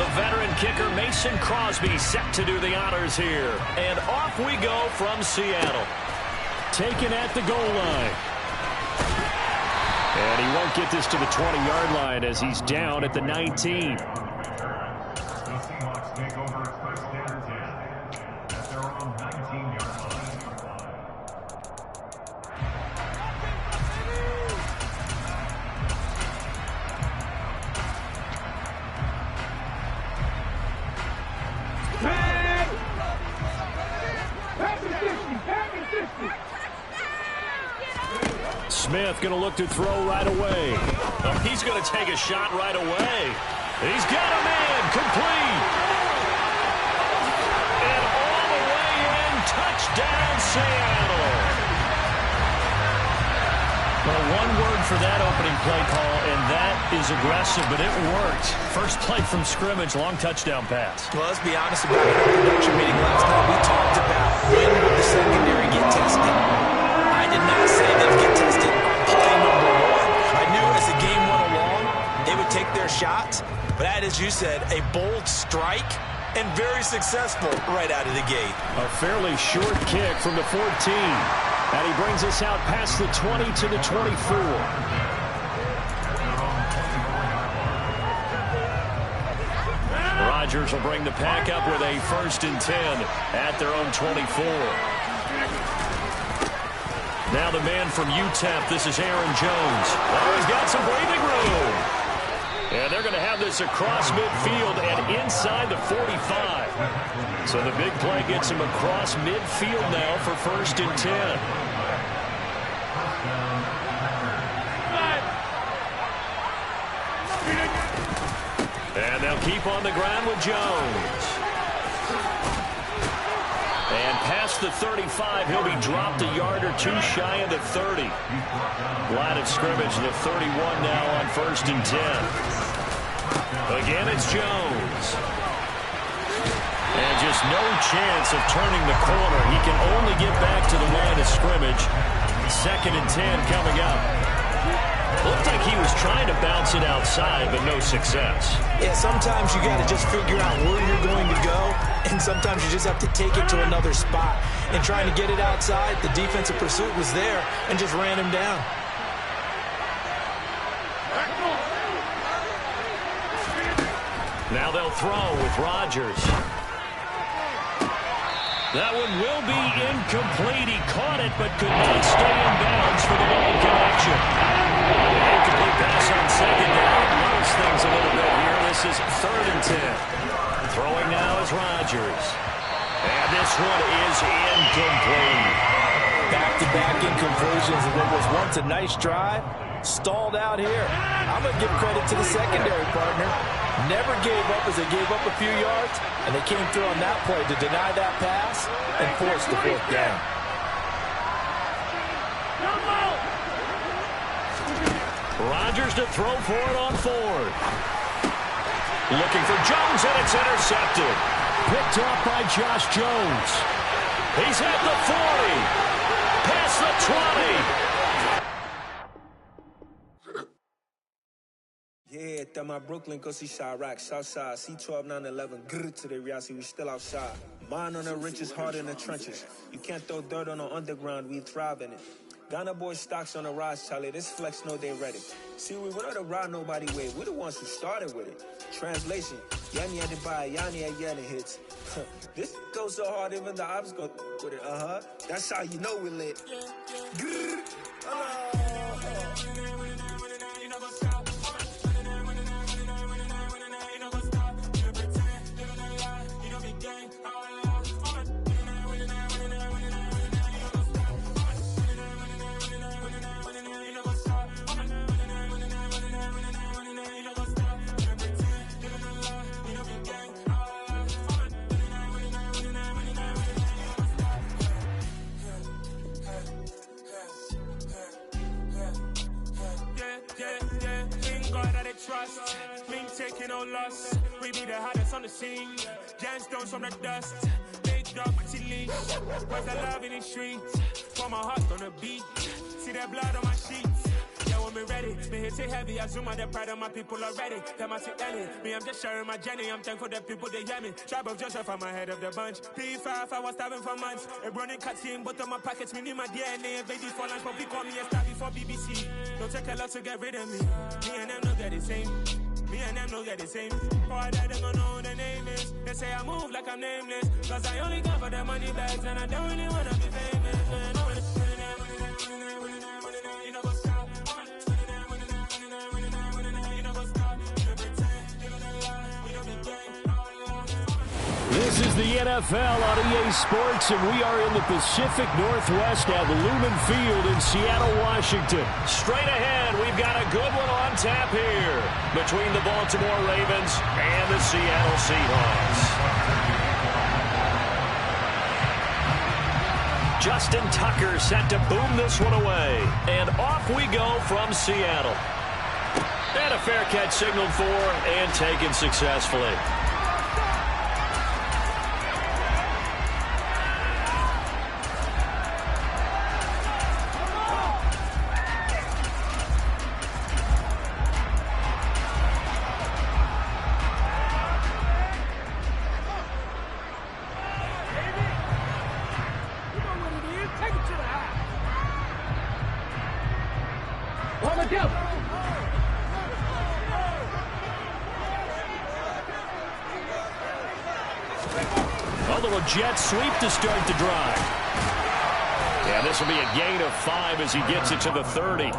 The veteran kicker Mason Crosby set to do the honors here. And off we go from Seattle. Taken at the goal line. And he won't get this to the 20-yard line as he's down at the 19. Smith going to look to throw right away. Oh, he's going to take a shot right away. He's got a man complete. And all the way in, touchdown Seattle. Well, one word for that opening play call, and that is aggressive, but it worked. First play from scrimmage, long touchdown pass. Well, let's be honest about it. In our production meeting last night, we talked about when would the secondary get tested. I did not say they'd get tested on play number one. I knew as the game went along, they would take their shots. But that, as you said, a bold strike and very successful right out of the gate. A fairly short kick from the 14. And he brings us out past the 20 to the 24. Rodgers will bring the pack up with a 1st and 10 at their own 24. Now the man from UTEP, this is Aaron Jones. Oh, he's got some breathing room. And they're going to have this across midfield and inside the 45. So the big play gets him across midfield now for 1st and 10. And they'll keep on the ground with Jones. And past the 35, he'll be dropped a yard or two shy of the 30. Line of scrimmage, the 31 now on 1st and 10. Again, it's Jones. And just no chance of turning the corner. He can only get back to the line of scrimmage. 2nd and 10 coming up. Looked like he was trying to bounce it outside, but no success. Yeah, sometimes you got to just figure out where you're going to go, and sometimes you just have to take it to another spot. And trying to get it outside, the defensive pursuit was there and just ran him down. Now they'll throw with Rodgers. That one will be incomplete. He caught it, but could not stay in bounds for the long connection. Incomplete pass on 2nd down. Lows things a little bit here. This is 3rd and 10. Throwing now is Rodgers. And this one is incomplete. Back-to-back incompletions of what was once a nice drive. Stalled out here. I'm going to give credit to the secondary partner. Never gave up as they gave up a few yards, and they came through on that play to deny that pass and force the 4th down. Rodgers to throw for it on 4th. Looking for Jones, and it's intercepted. Picked off by Josh Jones. He's at the 40. Past the 20. Yeah, that my Brooklyn, cause he shot rock, Southside, C12, 911, grrr to the reality, we still outside. Mine on the riches, hard in the trenches. You can't throw dirt on the underground, we thrive in it. Ghana boys stocks on the rise, Charlie, this flex know they ready. See, we went on the ride nobody way, we the ones who started with it. Translation, Yanni had to buy, Yanni had Yanni hits. This goes so hard, even the ops go with it, That's how you know we lit. Grrr, trust, me taking no loss. We be the hottest on the scene. Gemstones from the dust. Big dog, but she leash. Where's the love in the streets? For my heart on the beat. See that blood on my sheets. Yeah, hold me ready. Me hit it heavy, I zoom out the pride of my people already. Them I see Ellie, me I'm just sharing my journey. I'm thankful that people they hear me. Tribe of Joseph, I'm ahead of the bunch. P5, I was starving for months. A running cutscene, but on my pockets, me need my DNA. Invaded for lunch, but we call me a star before BBC. Don't take a lot to get rid of me. Me and them don't get the same. Me and them don't get the same. Oh, I died, they don't know who the name is. They say I move like I'm nameless. Cause I only come for the money bags and I don't really wanna be famous. This is the NFL on EA Sports, and we are in the Pacific Northwest at Lumen Field in Seattle, Washington. Straight ahead, we've got a good one on tap here between the Baltimore Ravens and the Seattle Seahawks. Justin Tucker set to boom this one away. And off we go from Seattle. And a fair catch signaled for and taken successfully. A little jet sweep to start the drive. Yeah, this will be a gain of 5 as he gets it to the 30.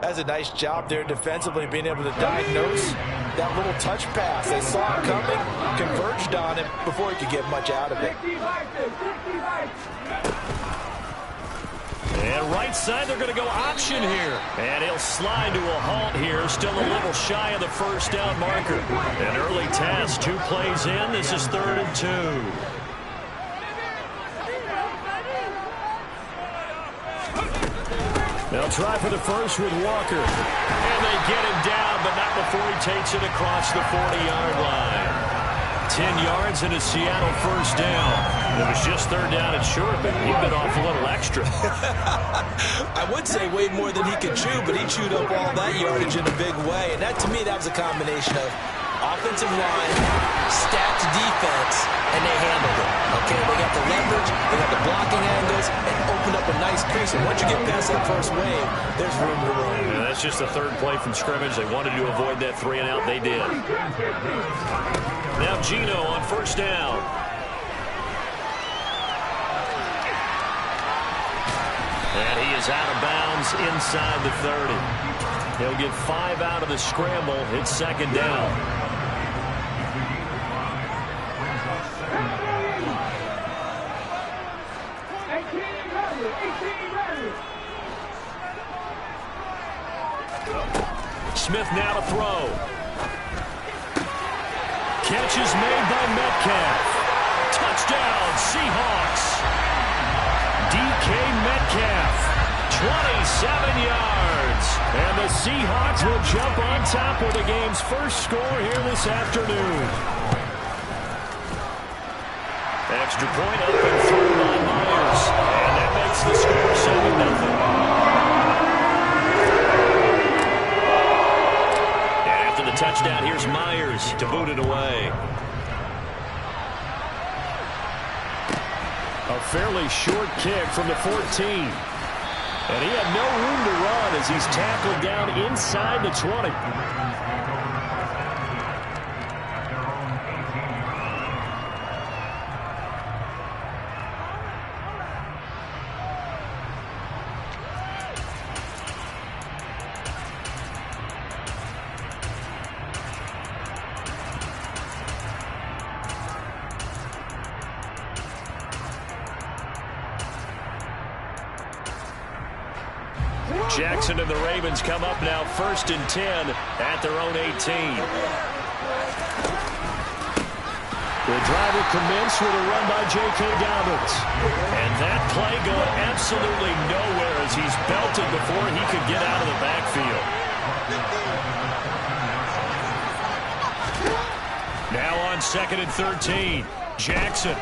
That's a nice job there defensively, being able to diagnose that little touch pass. They saw it coming, converged on him before he could get much out of it. And right side, they're going to go option here. And he'll slide to a halt here, still a little shy of the first down marker. An early test, 2 plays in. This is 3rd and 2. They'll try for the first with Walker. And they get him down, but not before he takes it across the 40-yard line. 10 yards and a Seattle first down. It was just 3rd down and short, but he bit off a little extra. I would say way more than he could chew, but he chewed up all that yardage in a big way. And that, to me, that was a combination of offensive line, stacked defense, and they handled it. Okay, they got the leverage, they got the blocking angles, and opened up a nice crease. And once you get past that first wave, there's room to run. Yeah, that's just the 3rd play from scrimmage. They wanted to avoid that 3-and-out. They did. Now Gino on first down. And he is out of bounds inside the 30. He'll get 5 out of the scramble. It's 2nd down. Smith now to throw. Catch is made by Metcalf. Touchdown, Seahawks. DK Metcalf, 27 yards. And the Seahawks will jump on top with the game's first score here this afternoon. Extra point up and through by Myers. And that makes the score 7-0. After the touchdown, here's Myers to boot it away. A fairly short kick from the 14. And he had no room to run as he's tackled down inside the 20. Jackson and the Ravens come up now 1st and 10 at their own 18. The drive will commence with a run by J.K. Dobbins. And that play going absolutely nowhere as he's belted before he could get out of the backfield. Now on 2nd and 13, Jackson.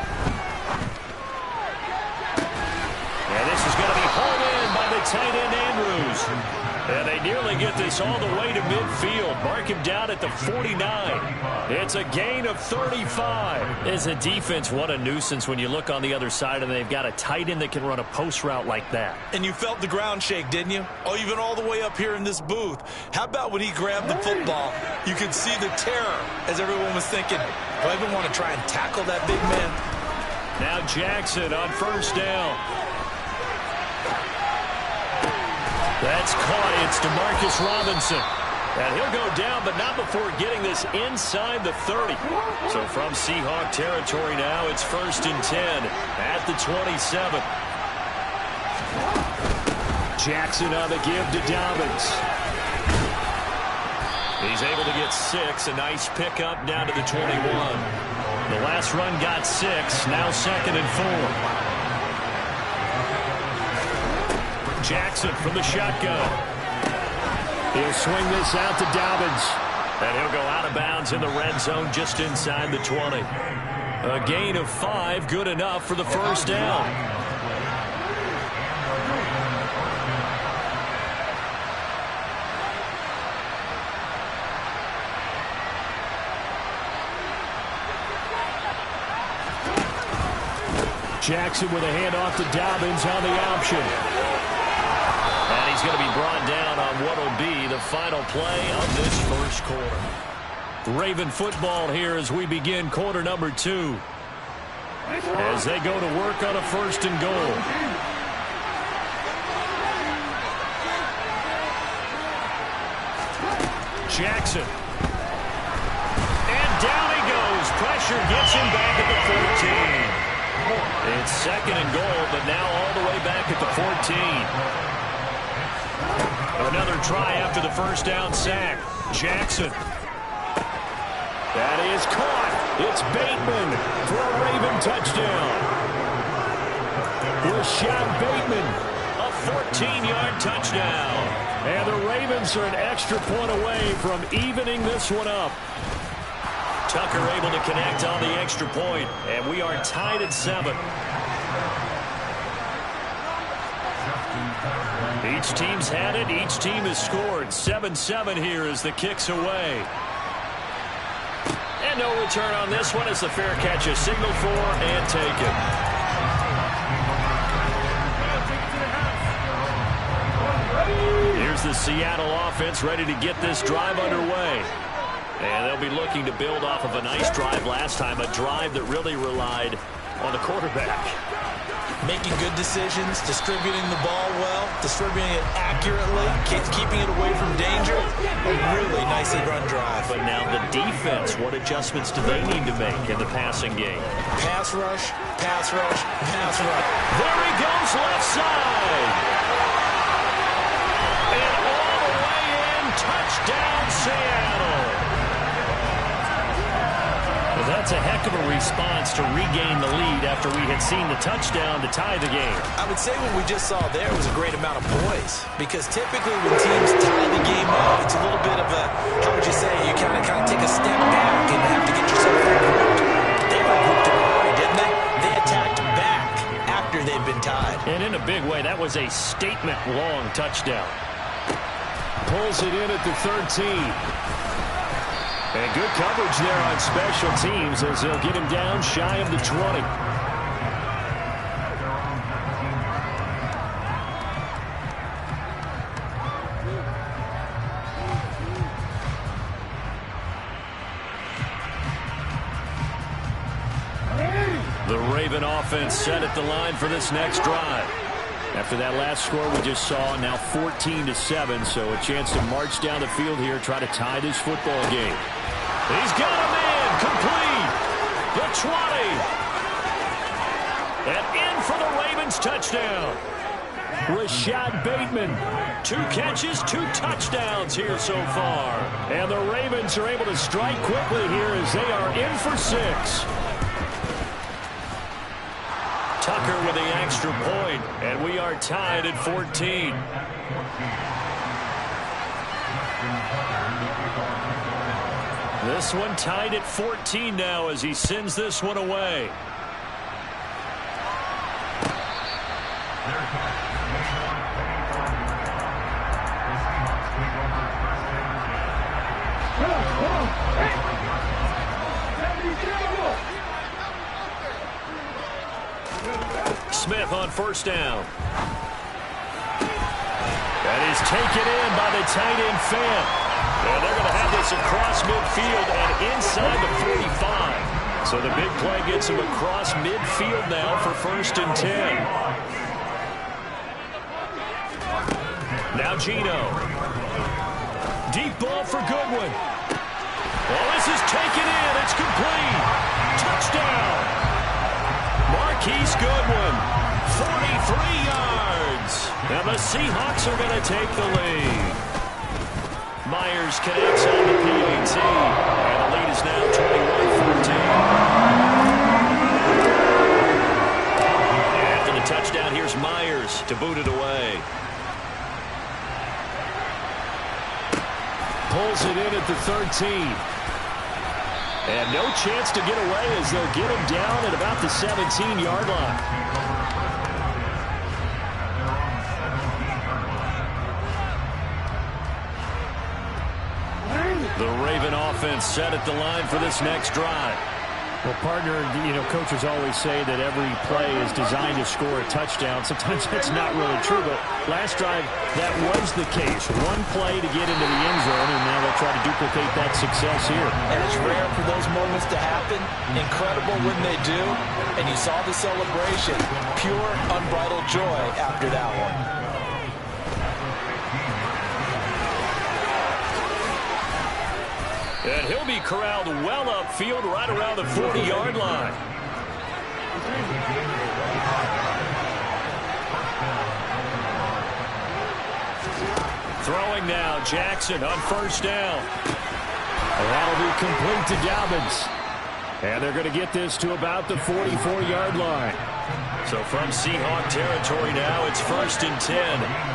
And this is going to be hauled in by the tight end Andrews. And nearly get this all the way to midfield. Mark him down at the 49. It's a gain of 35. As a defense, what a nuisance when you look on the other side and they've got a tight end that can run a post route like that. And you felt the ground shake, didn't you? Oh, even all the way up here in this booth. How about when he grabbed the football? You could see the terror as everyone was thinking, do I even want to try and tackle that big man? Now Jackson on first down. That's caught. It's DeMarcus Robinson. And he'll go down, but not before getting this inside the 30. So from Seahawk territory now, it's 1st and 10 at the 27. Jackson on the give to Dobbins. He's able to get 6. A nice pickup down to the 21. The last run got 6. Now 2nd and 4. Jackson from the shotgun. He'll swing this out to Dobbins. And he'll go out of bounds in the red zone just inside the 20. A gain of 5, good enough for the first down. Jackson with a handoff to Dobbins on the option. And he's going to be brought down on what will be the final play of this first quarter. Raven football here as we begin quarter number 2. As they go to work on a 1st and goal. Jackson. And down he goes. Pressure gets him back at the 14. It's 2nd and goal, but now all the way back at the 14. Another try after the first down sack. Jackson. That is caught. It's Bateman for a Raven touchdown. Rashad Bateman, a 14-yard touchdown. And the Ravens are an extra point away from evening this one up. Tucker able to connect on the extra point, and we are tied at 7. Each team's had it. Each team has scored. 7-7 here as the kick's away. And no return on this one as the fair catch is signaled for and taken. Here's the Seattle offense ready to get this drive underway. And they'll be looking to build off of a nice drive last time, a drive that really relied on the quarterback. Making good decisions, distributing the ball well, distributing it accurately, keeping it away from danger. A really nicely run drive. But now the defense, what adjustments do they need to make in the passing game? Pass rush, pass rush, pass rush. There he goes, left side. And all the way in, touchdown Seattle. That's a heck of a response to regain the lead after we had seen the touchdown to tie the game. I would say what we just saw there was a great amount of poise, because typically when teams tie the game up, it's a little bit of a, how would you say, you kind of take a step back and have to get yourself regrouped. They regrouped in a hurry, didn't they? They attacked back after they'd been tied. And in a big way, that was a statement-long touchdown. Pulls it in at the 13. And good coverage there on special teams as they'll get him down shy of the 20. The Raven offense set at the line for this next drive. After that last score we just saw, now 14-7, so a chance to march down the field here, try to tie this football game. He's got a man, complete, the 20, and in for the Ravens touchdown. Rashad Bateman, 2 catches, 2 touchdowns here so far. And the Ravens are able to strike quickly here as they are in for 6. Tucker with the extra point, and we are tied at 14. This one tied at 14 now as he sends this one away. first down. That is taken in by the tight end Fant. And they're going to have this across midfield and inside the 45. So the big play gets him across midfield now for 1st and 10. Now Geno. Deep ball for Goodwin. Well, this is taken in. It's complete. Touchdown. Marquise Goodwin, 43 yards. And the Seahawks are going to take the lead. Myers connects on the PAT. And the lead is now 21-14. After the touchdown, here's Myers to boot it away. Pulls it in at the 13. And no chance to get away as they'll get him down at about the 17-yard line. The Raven offense set at the line for this next drive. Well, partner, coaches always say that every play is designed to score a touchdown. Sometimes that's not really true, but last drive, that was the case. One play to get into the end zone, and now they'll try to duplicate that success here. And it's rare for those moments to happen. Incredible when they do. And you saw the celebration. Pure, unbridled joy after that one. And he'll be corralled well upfield right around the 40-yard line. Throwing now, Jackson on first down. And that'll be complete to Dobbins. And they're going to get this to about the 44-yard line. So from Seahawk territory now, it's 1st and 10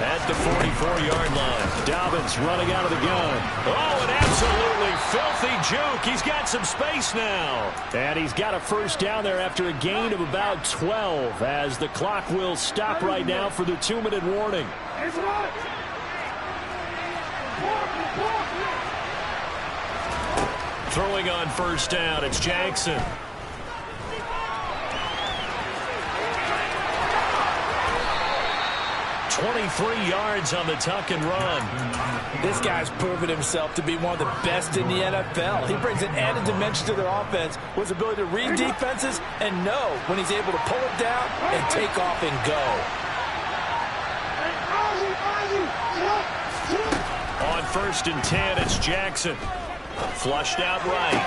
at the 44-yard line. Dobbins running out of the gun. Oh, an absolutely filthy juke. He's got some space now. And he's got a first down there after a gain of about 12 as the clock will stop right now for the 2-minute warning. Throwing on first down, it's Jackson. "23 yards on the tuck and run. This guy's proven himself to be one of the best in the NFL. He brings an added dimension to their offense with his ability to read defenses and know when he's able to pull it down and take off and go. On 1st and 10, it's Jackson. Flushed out right.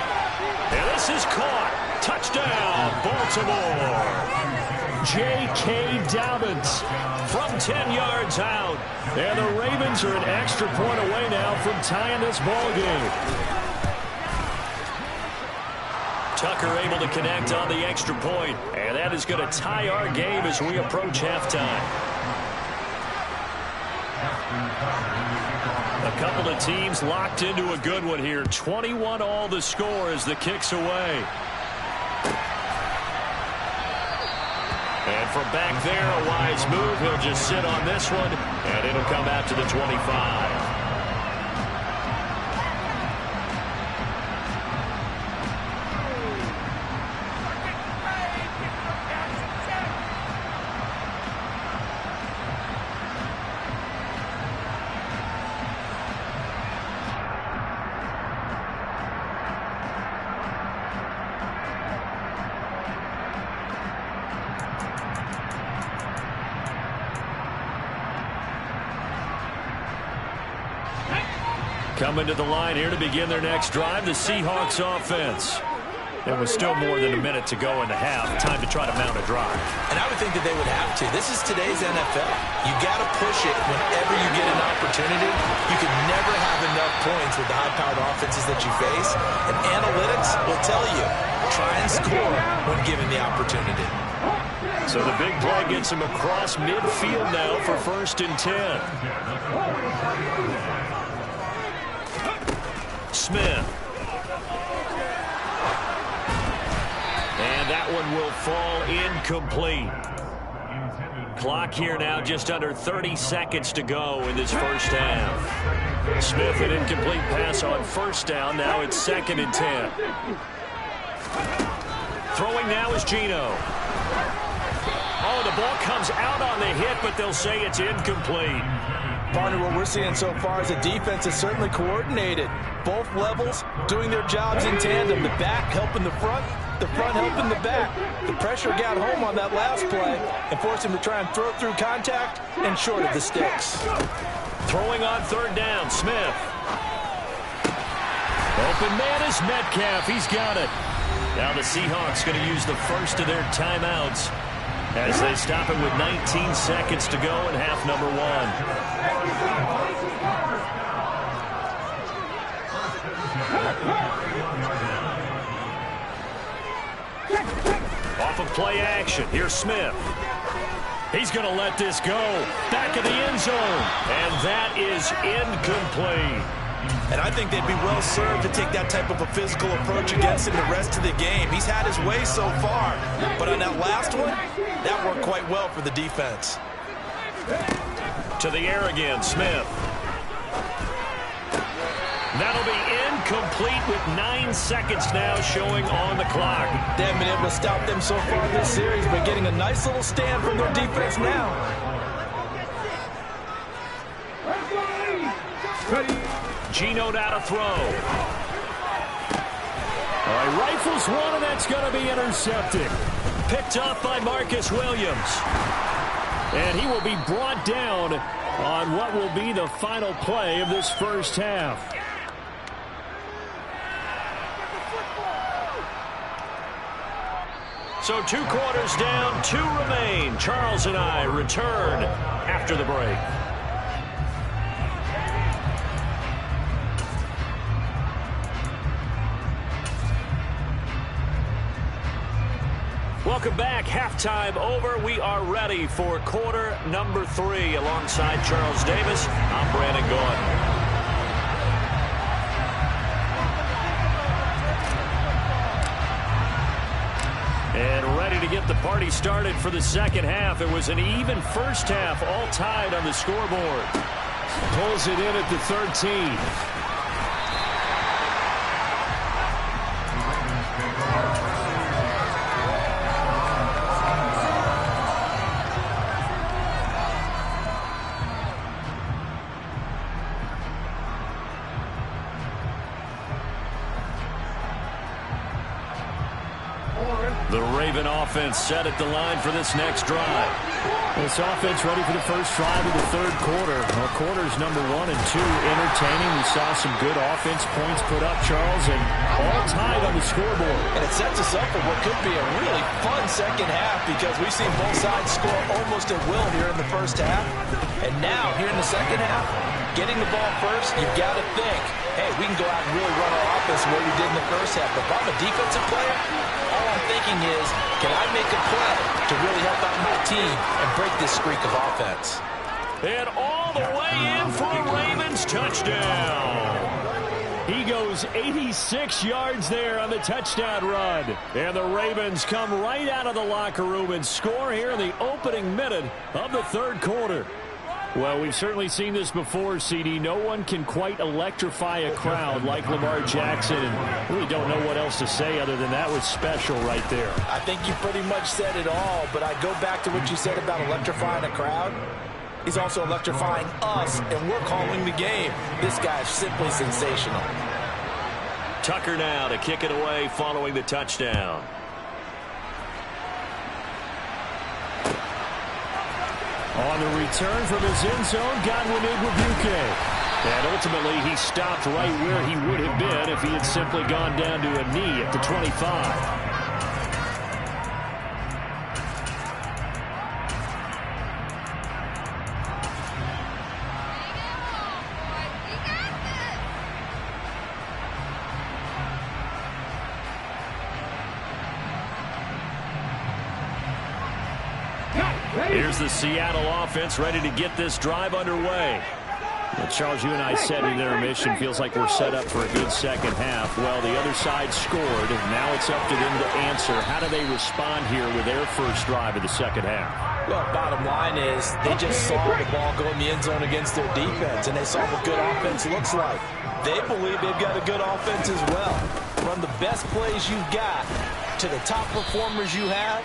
And this is caught. Touchdown, Baltimore. J.K. Dobbins from 10 yards out. And the Ravens are an extra point away now from tying this ball game. Tucker able to connect on the extra point. And that is going to tie our game as we approach halftime. A couple of teams locked into a good one here. 21 all the score as the kick's away. And from back there, a wise move. He'll just sit on this one, and it'll come out to the 25. Coming to the line here to begin their next drive, the Seahawks offense. There was still more than a minute to go in the half. Time to try to mount a drive. And I would think that they would have to. This is today's NFL. You got to push it whenever you get an opportunity. You can never have enough points with the high-powered offenses that you face. And analytics will tell you, try and score when given the opportunity. So the big play gets him across midfield now for 1st and 10. Smith. And that one will fall incomplete. Clock here now just under 30 seconds to go in this first half. Smith, an incomplete pass on first down. Now it's 2nd and 10. Throwing now is Geno. Oh, the ball comes out on the hit, but they'll say it's incomplete. Partner, what we're seeing so far is the defense is certainly coordinated. Both levels doing their jobs in tandem. The back helping the front helping the back. The pressure got home on that last play and forced him to try and throw through contact and short of the sticks. Throwing on third down, Smith. Open man is Metcalf. He's got it. Now the Seahawks going to use the first of their timeouts as they stop it with 19 seconds to go in half number one. Off of play action. Here's Smith. He's going to let this go. Back of the end zone. And that is incomplete. And I think they'd be well served to take that type of a physical approach against him the rest of the game. He's had his way so far. But on that last one, that worked quite well for the defense. To the air again, Smith. That'll be incomplete with 9 seconds now showing on the clock. They haven't been able to stop them so far this series, but getting a nice little stand from their defense now. Geno now to throw. All right, rifles one, and that's going to be intercepted. Picked up by Marcus Williams. And he will be brought down on what will be the final play of this first half. So 2 quarters down, 2 remain. Charles and I return after the break. Welcome back. Halftime over. We are ready for quarter number 3. Alongside Charles Davis, I'm Brandon Gordon. And ready to get the party started for the second half. It was an even first half, all tied on the scoreboard. Pulls it in at the 13. The Raven offense set at the line for this next drive. This offense ready for the first drive of the third quarter. Well, quarters number 1 and 2 entertaining. We saw some good offense points put up, Charles, and all tied on the scoreboard. And it sets us up for what could be a really fun second half because we've seen both sides score almost at will here in the first half. And now, here in the second half, getting the ball first, you've got to think, hey, we can go out and really run our offense the way we did in the first half. But if I'm a defensive player, all I'm thinking is, can I make a play to really help out my team and break this streak of offense? And all the way in for a Ravens touchdown. He goes 86 yards there on the touchdown run. And the Ravens come right out of the locker room and score here in the opening minute of the third quarter. Well, we've certainly seen this before, CD. No one can quite electrify a crowd like Lamar Jackson, and really don't know what else to say other than that was special right there. I think you pretty much said it all, but I go back to what you said about electrifying a crowd. He's also electrifying us, and we're calling the game. This guy's simply sensational. Tucker now to kick it away following the touchdown. On the return from his end zone, Godwin Igwebuike. And ultimately, he stopped right where he would have been if he had simply gone down to a knee at the 25. Here's the Seattle offense ready to get this drive underway. Well, Charles, you and I said in intermission, feels like we're set up for a good second half. Well, the other side scored. Now it's up to them to answer. How do they respond here with their first drive of the second half? Well, bottom line is they just saw the ball go in the end zone against their defense, and they saw what good offense looks like. They believe they've got a good offense as well. Run the best plays you've got to the top performers you have,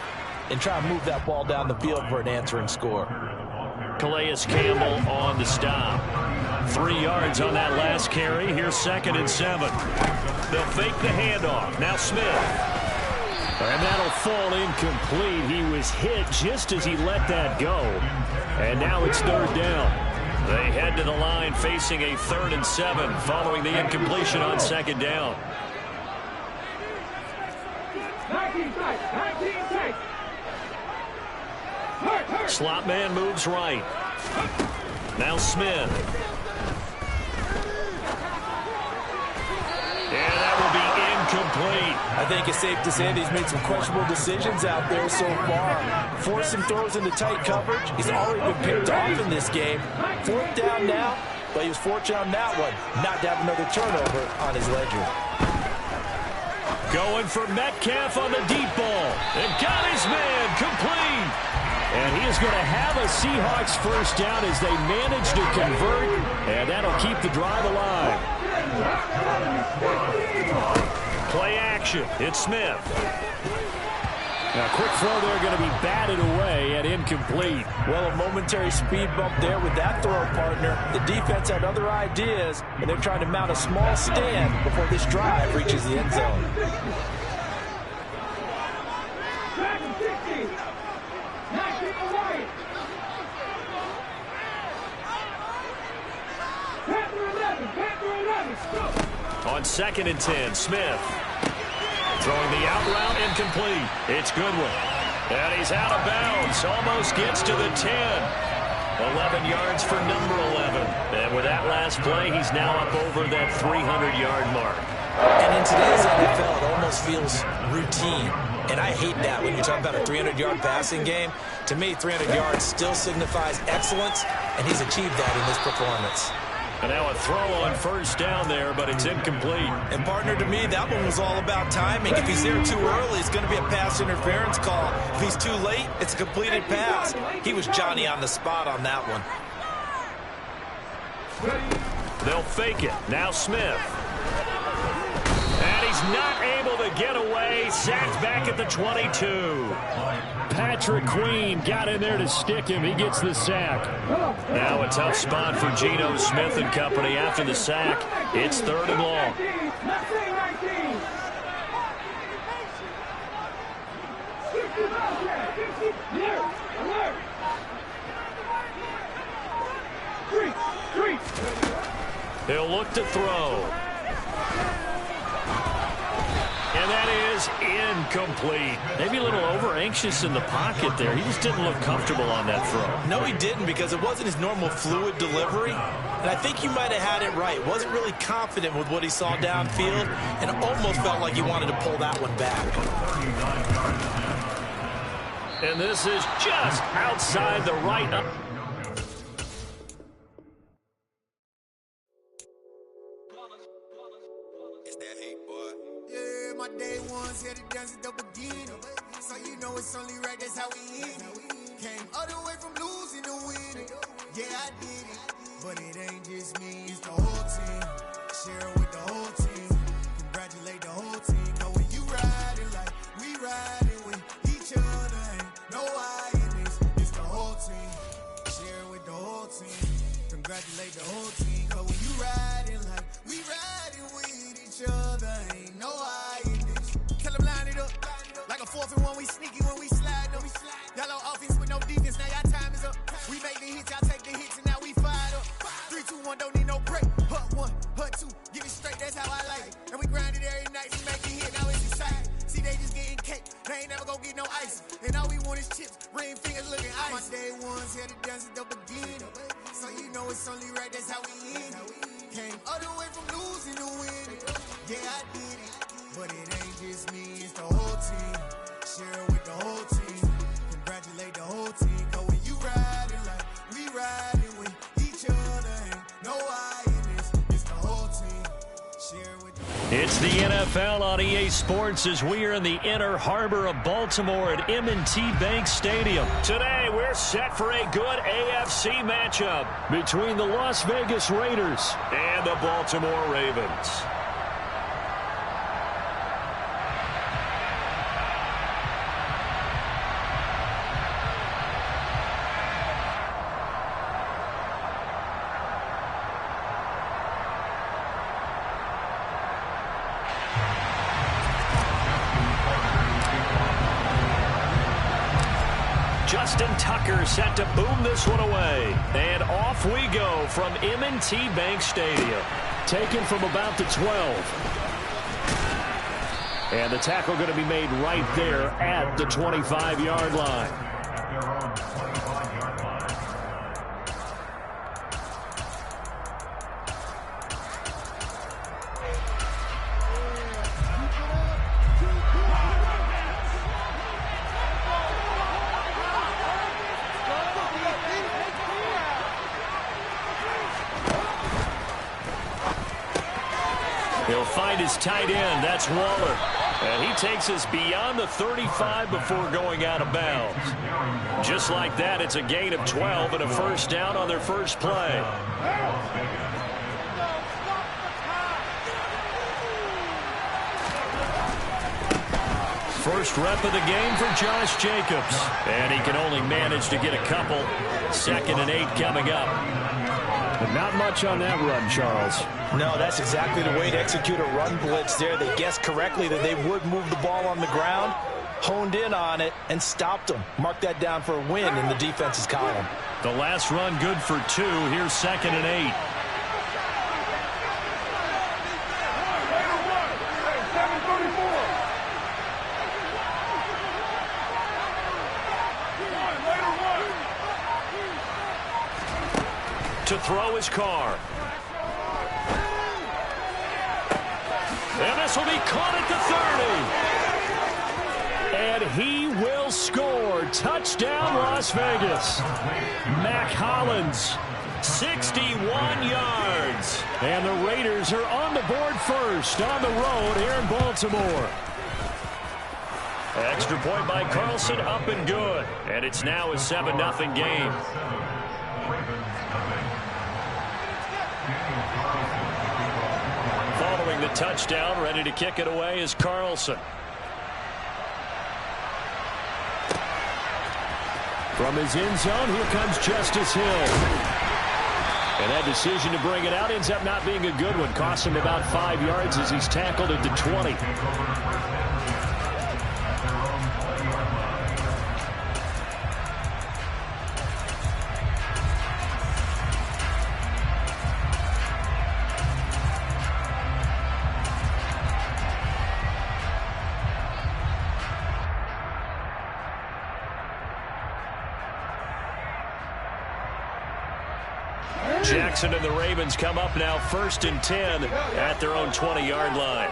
and try and move that ball down the field for an answering score. Calais Campbell on the stop. 3 yards on that last carry. Here's 2nd and 7. They'll fake the handoff. Now Smith. And that'll fall incomplete. He was hit just as he let that go. And now it's 3rd down. They head to the line facing a 3rd and 7 following the incompletion on 2nd down. Slot man moves right. Now Smith. And that will be incomplete. I think it's safe to say that he's made some questionable decisions out there so far. Forcing throws into tight coverage. He's already been picked off in this game. 4th down now, but he was fortunate on that one not to have another turnover on his ledger. Going for Metcalf on the deep ball. And got his man complete. And he is going to have a Seahawks 1st down as they manage to convert. And that'll keep the drive alive. Play action. It's Smith. Now, quick throw there going to be batted away and incomplete. Well, a momentary speed bump there with that throw partner. The defense had other ideas, and they're trying to mount a small stand before this drive reaches the end zone. On 2nd and 10, Smith. Throwing the out route, incomplete. It's Goodwin. And he's out of bounds. Almost gets to the 10. 11 yards for number 11. And with that last play, he's now up over that 300-yard mark. And in today's NFL, it almost feels routine. And I hate that when you talk about a 300-yard passing game. To me, 300 yards still signifies excellence, and he's achieved that in this performance. And now a throw on 1st down there, but it's incomplete. And, partner, to me, that one was all about timing. If he's there too early, it's going to be a pass interference call. If he's too late, it's a completed pass. He was Johnny on the spot on that one. They'll fake it. Now Smith. And he's not able to get away. Sacked back at the 22. Patrick Queen got in there to stick him. He gets the sack. Now a tough spot for Geno Smith and company after the sack. It's 3rd and long. He'll look to throw. And that is incomplete. Maybe a little over-anxious in the pocket there. He just didn't look comfortable on that throw. No, he didn't, because it wasn't his normal fluid delivery. And I think he might have had it right. Wasn't really confident with what he saw downfield, and almost felt like he wanted to pull that one back. And this is just outside the right. Day ones here to dance at the beginning. So you know it's only right, that's how we end it. Came all the way from losing to winning. Yeah, I did it. But it ain't just me, it's the whole team. Share it with the whole team. Congratulate the whole team. Cause when you riding like we riding with each other, ain't no I in this. It's the whole team. Share it with the whole team. Congratulate the whole team. Cause when you riding like we riding with each other, ain't no I. Like a 4th and 1, we sneaky when we slide them. Y'all on offense with no defense, now y'all time is up. We make the hits, y'all take the hits, and now we fired up. 3, 2, 1, don't need no break. Hut 1, hut 2, give it straight, that's how I like it. And we grind it every night, we make it hit, now it's exciting. See, they just getting cake, they ain't never gonna get no ice. And all we want is chips, ring fingers looking ice. My day ones here to dance at the beginning. So you know it's only right, that's how we end it. Came all the way from losing to winning. Yeah, I did it. But it ain't just me, it's the whole team. Share it with the whole team. Congratulate the whole team. Cause when you riding like we riding with each other, ain't no I in this. It's the whole team. Share it with the It's the NFL on EA Sports as we are in the inner harbor of Baltimore at M&T Bank Stadium. Today, we're set for a good AFC matchup between the Las Vegas Raiders and the Baltimore Ravens. Justin Tucker set to boom this one away. And off we go from M&T Bank Stadium. Taken from about the 12. And the tackle going to be made right there at the 25-yard line. He'll find his tight end. That's Waller. And he takes us beyond the 35 before going out of bounds. Just like that, it's a gain of 12 and a first down on their first play. First rep of the game for Josh Jacobs. And he can only manage to get a couple. 2nd and 8 coming up. But not much on that run, Charles. No, that's exactly the way to execute a run blitz there. They guessed correctly that they would move the ball on the ground, honed in on it, and stopped them. Mark that down for a win in the defense's column. The last run good for 2. Here's 2nd and 8. To throw his Carr. And this will be caught at the 30. And he will score. Touchdown, Las Vegas. Mac Hollins, 61 yards. And the Raiders are on the board first on the road here in Baltimore. Extra point by Carlson, up and good. And it's now a 7-0 game. Following the touchdown, ready to kick it away is Carlson. From his end zone, here comes Justice Hill. And that decision to bring it out ends up not being a good one. Costs him about 5 yards as he's tackled at the 20. Jackson and the Ravens come up now 1st and 10 at their own 20-yard line.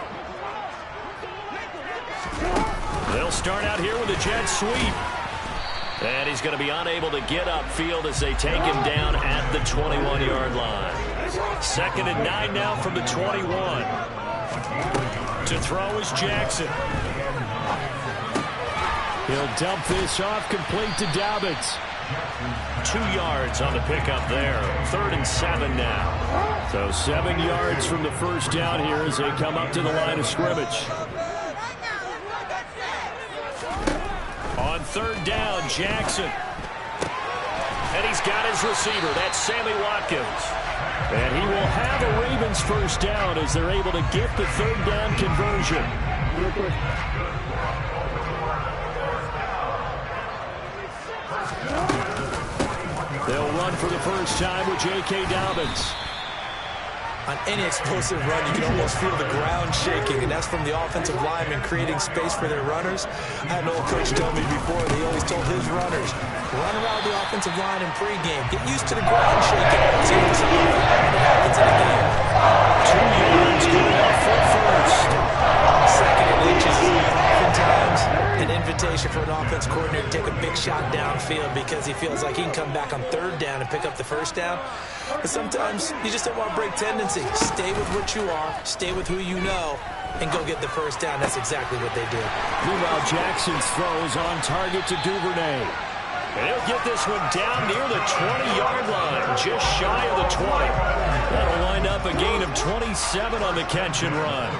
They'll start out here with a jet sweep. And he's going to be unable to get upfield as they take him down at the 21-yard line. 2nd and 9 now from the 21. To throw is Jackson. He'll dump this off, complete to Dobbins. 2 yards on the pickup there. 3rd and 7 now. So 7 yards from the first down here as they come up to the line of scrimmage. On 3rd down, Jackson. And he's got his receiver. That's Sammy Watkins. And he will have a Ravens first down as they're able to get the 3rd down conversion. They'll run for the first time with J.K. Dobbins. On any explosive run, you can almost feel the ground shaking, and that's from the offensive linemen creating space for their runners. I had an old coach tell me before, he always told his runners, run around the offensive line in pregame. Get used to the ground shaking. See what's happens in the game. 2 yards, good enough for first. 2nd and inches is oftentimes an invitation for an offense coordinator to take a big shot downfield because he feels like he can come back on 3rd down and pick up the first down. But sometimes you just don't want to break tendency. Stay with what you are, stay with who you know, and go get the first down. That's exactly what they did. Meanwhile, Jackson's throw is on target to Duvernay. And he'll get this one down near the 20-yard line, just shy of the 20. That'll wind up a gain of 27 on the catch and run.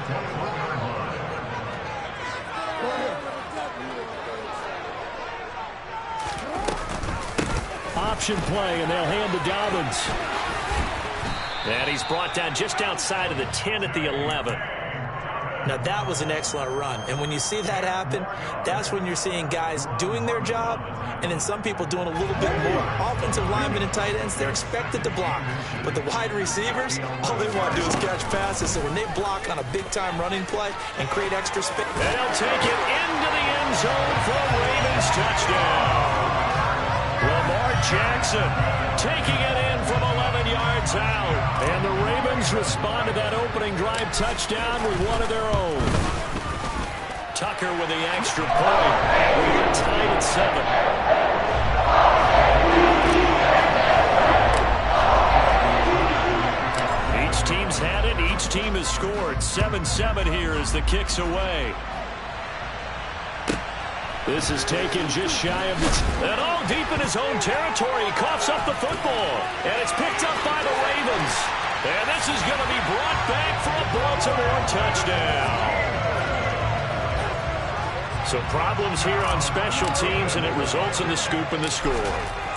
Option play, and they'll hand to Dobbins. And he's brought down just outside of the 10 at the 11. Now, that was an excellent run. And when you see that happen, that's when you're seeing guys doing their job and then some people doing a little bit more. Offensive linemen and tight ends, they're expected to block. But the wide receivers, all they want to do is catch passes. So when they block on a big-time running play and create extra space. They'll take it into the end zone for a Ravens touchdown. Lamar Jackson taking it in from 11 yards out. And the Ravens respond to that opening drive touchdown with one of their own. Tucker with the extra point. We are tied at 7. Each team's had it. Each team has scored. 7-7 here as the kick's away. This is taken just shy of the... And all deep in his own territory. He coughs up the football. And it's picked up by the Ravens. And this is going to be brought back for a Baltimore touchdown. So problems here on special teams, and it results in the scoop and the score.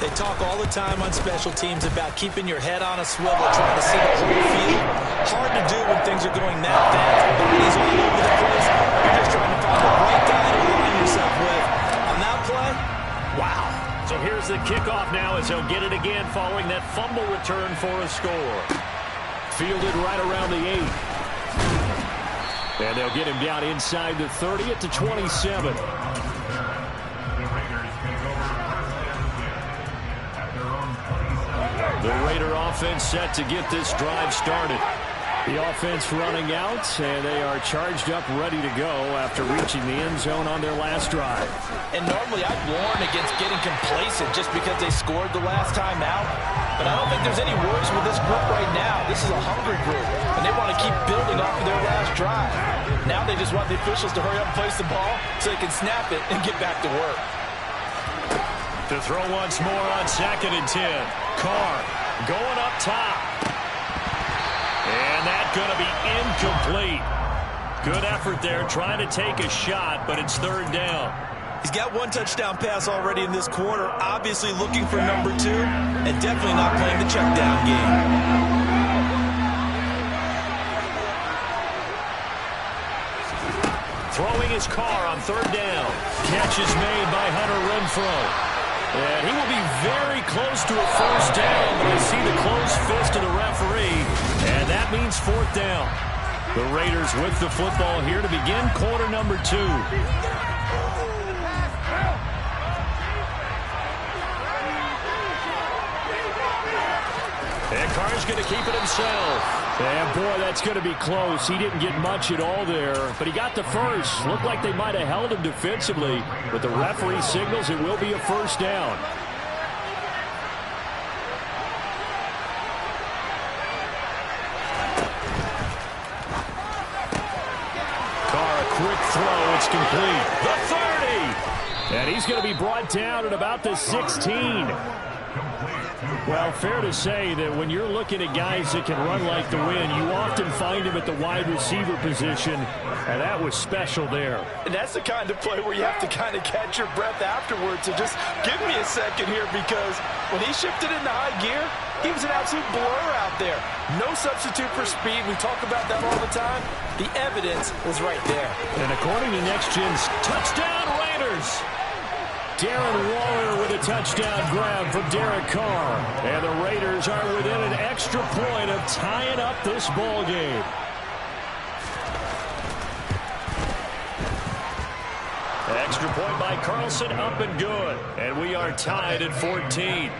They talk all the time on special teams about keeping your head on a swivel, trying to see the whole field. Hard to do when things are going that fast. Bodies all over the place. You're just trying to find the right guy to align yourself with. On that play, wow. So here's the kickoff now as they'll get it again following that fumble return for a score. Fielded right around the 8. And they'll get him down inside the 30 at the 27. The Raider offense set to get this drive started. The offense running out, and they are charged up, ready to go after reaching the end zone on their last drive. And normally I'd warn against getting complacent just because they scored the last time out. But I don't think there's any worries with this group right now. This is a hungry group, and they want to keep building off of their last drive. Now they just want the officials to hurry up and place the ball so they can snap it and get back to work. To throw once more on 2nd and 10. Carr going up top. And that's going to be incomplete. Good effort there, trying to take a shot, but it's 3rd down. He's got one touchdown pass already in this quarter, obviously looking for number 2, and definitely not playing the check down game. Throwing his car on 3rd down. Catch is made by Hunter Renfrow. And he will be very close to a 1st down, but I see the closed fist of the referee, and that means 4th down. The Raiders with the football here to begin quarter number 2. And Carr's going to keep it himself. And, boy, that's going to be close. He didn't get much at all there, but he got the first. Looked like they might have held him defensively, but the referee signals it will be a 1st down. Carr, a quick throw. It's complete. The 30! And he's going to be brought down at about the 16. Well, fair to say that when you're looking at guys that can run like the wind, you often find them at the wide receiver position, and that was special there. And that's the kind of play where you have to kind of catch your breath afterwards. So just give me a second here, because when he shifted into high gear, he was an absolute blur out there. No substitute for speed. We talk about that all the time. The evidence was right there. And according to Next Gen's touchdown Raiders, Darren Waller with a touchdown grab for Derek Carr. And the Raiders are within an extra point of tying up this ball game. Extra point by Carlson, up and good. And we are tied at 14.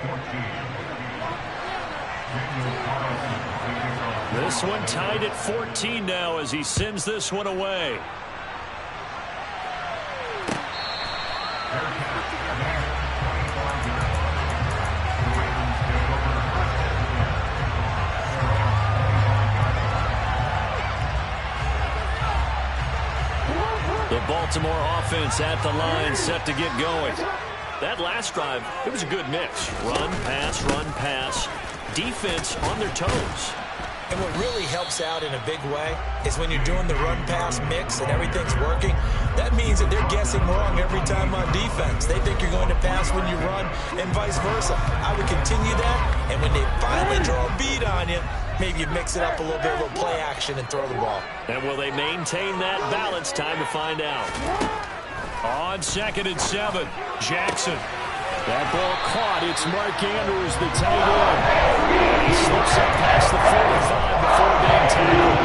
This one tied at 14 now as he sends this one away. The Baltimore offense at the line, set to get going. That last drive, it was a good mix. Run, pass, defense on their toes. And what really helps out in a big way is when you're doing the run-pass mix and everything's working, that means that they're guessing wrong every time on defense. They think you're going to pass when you run and vice versa. I would continue that, and when they finally draw a bead on you, maybe you mix it up a little bit, a little play action, and throw the ball. And will they maintain that balance? Time to find out. On 2nd and 7, Jackson. That ball caught. It's Mark Andrews, the tight end. He slips up past the 45 before being tackled.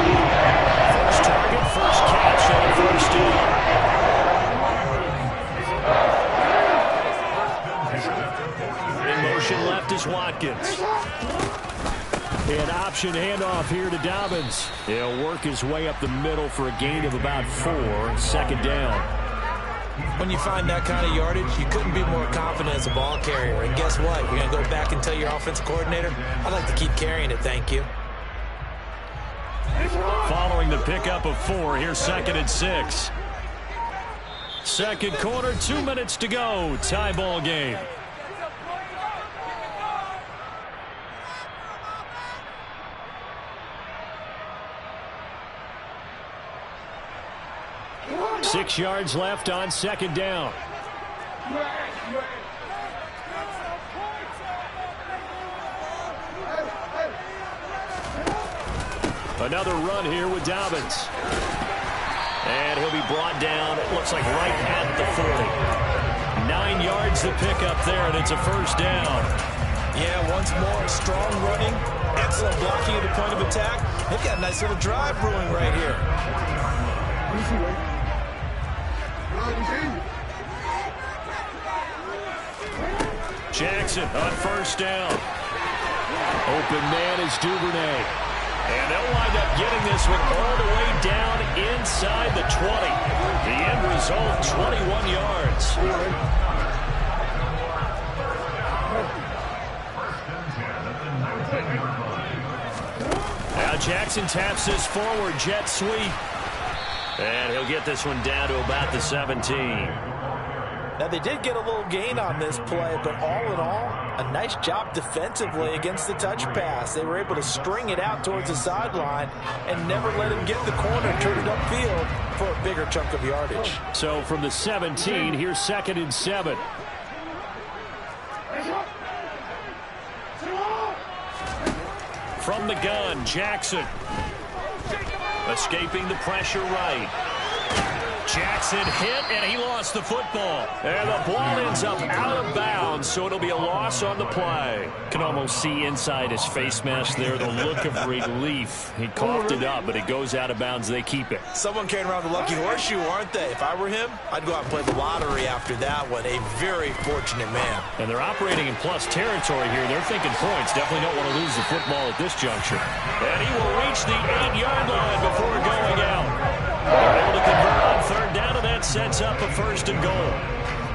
First target, first catch on first down. In motion left is Watkins. An option handoff here to Dobbins. He'll work his way up the middle for a gain of about 4. 2nd down. When you find that kind of yardage, you couldn't be more confident as a ball carrier. And guess what? You're going to go back and tell your offensive coordinator, I'd like to keep carrying it, thank you. Following the pickup of 4, here's 2nd and 6. Second quarter, 2 minutes to go. Tie ball game. Six yards left on 2nd down. Another run here with Dobbins. And he'll be brought down, it looks like right at the 40. 9 yards to pick up there, and it's a first down. Yeah, once more, strong running, excellent blocking at the point of attack. They've got a nice little drive brewing right here. Jackson on first down. Open man is Duvernay. And they'll wind up getting this one all the way down inside the 20. The end result, 21 yards. Now Jackson taps this forward jet sweep. And he'll get this one down to about the 17. Now, they did get a little gain on this play, but all in all, a nice job defensively against the touch pass. They were able to string it out towards the sideline and never let him get the corner and turn it upfield for a bigger chunk of yardage. So from the 17, here's 2nd and 7. From the gun, Jackson. Escaping the pressure right. Jackson hit, and he lost the football. And the ball ends up out of bounds, so it'll be a loss on the play. Can almost see inside his face mask there the look of relief. He coughed it up, but it goes out of bounds. They keep it. Someone carrying around the lucky horseshoe, aren't they? If I were him, I'd go out and play the lottery after that one. A very fortunate man. And they're operating in plus territory here. They're thinking points. Definitely don't want to lose the football at this juncture. And he will reach the 8-yard line before going out. They're able to convert on third down, and that sets up a first and goal.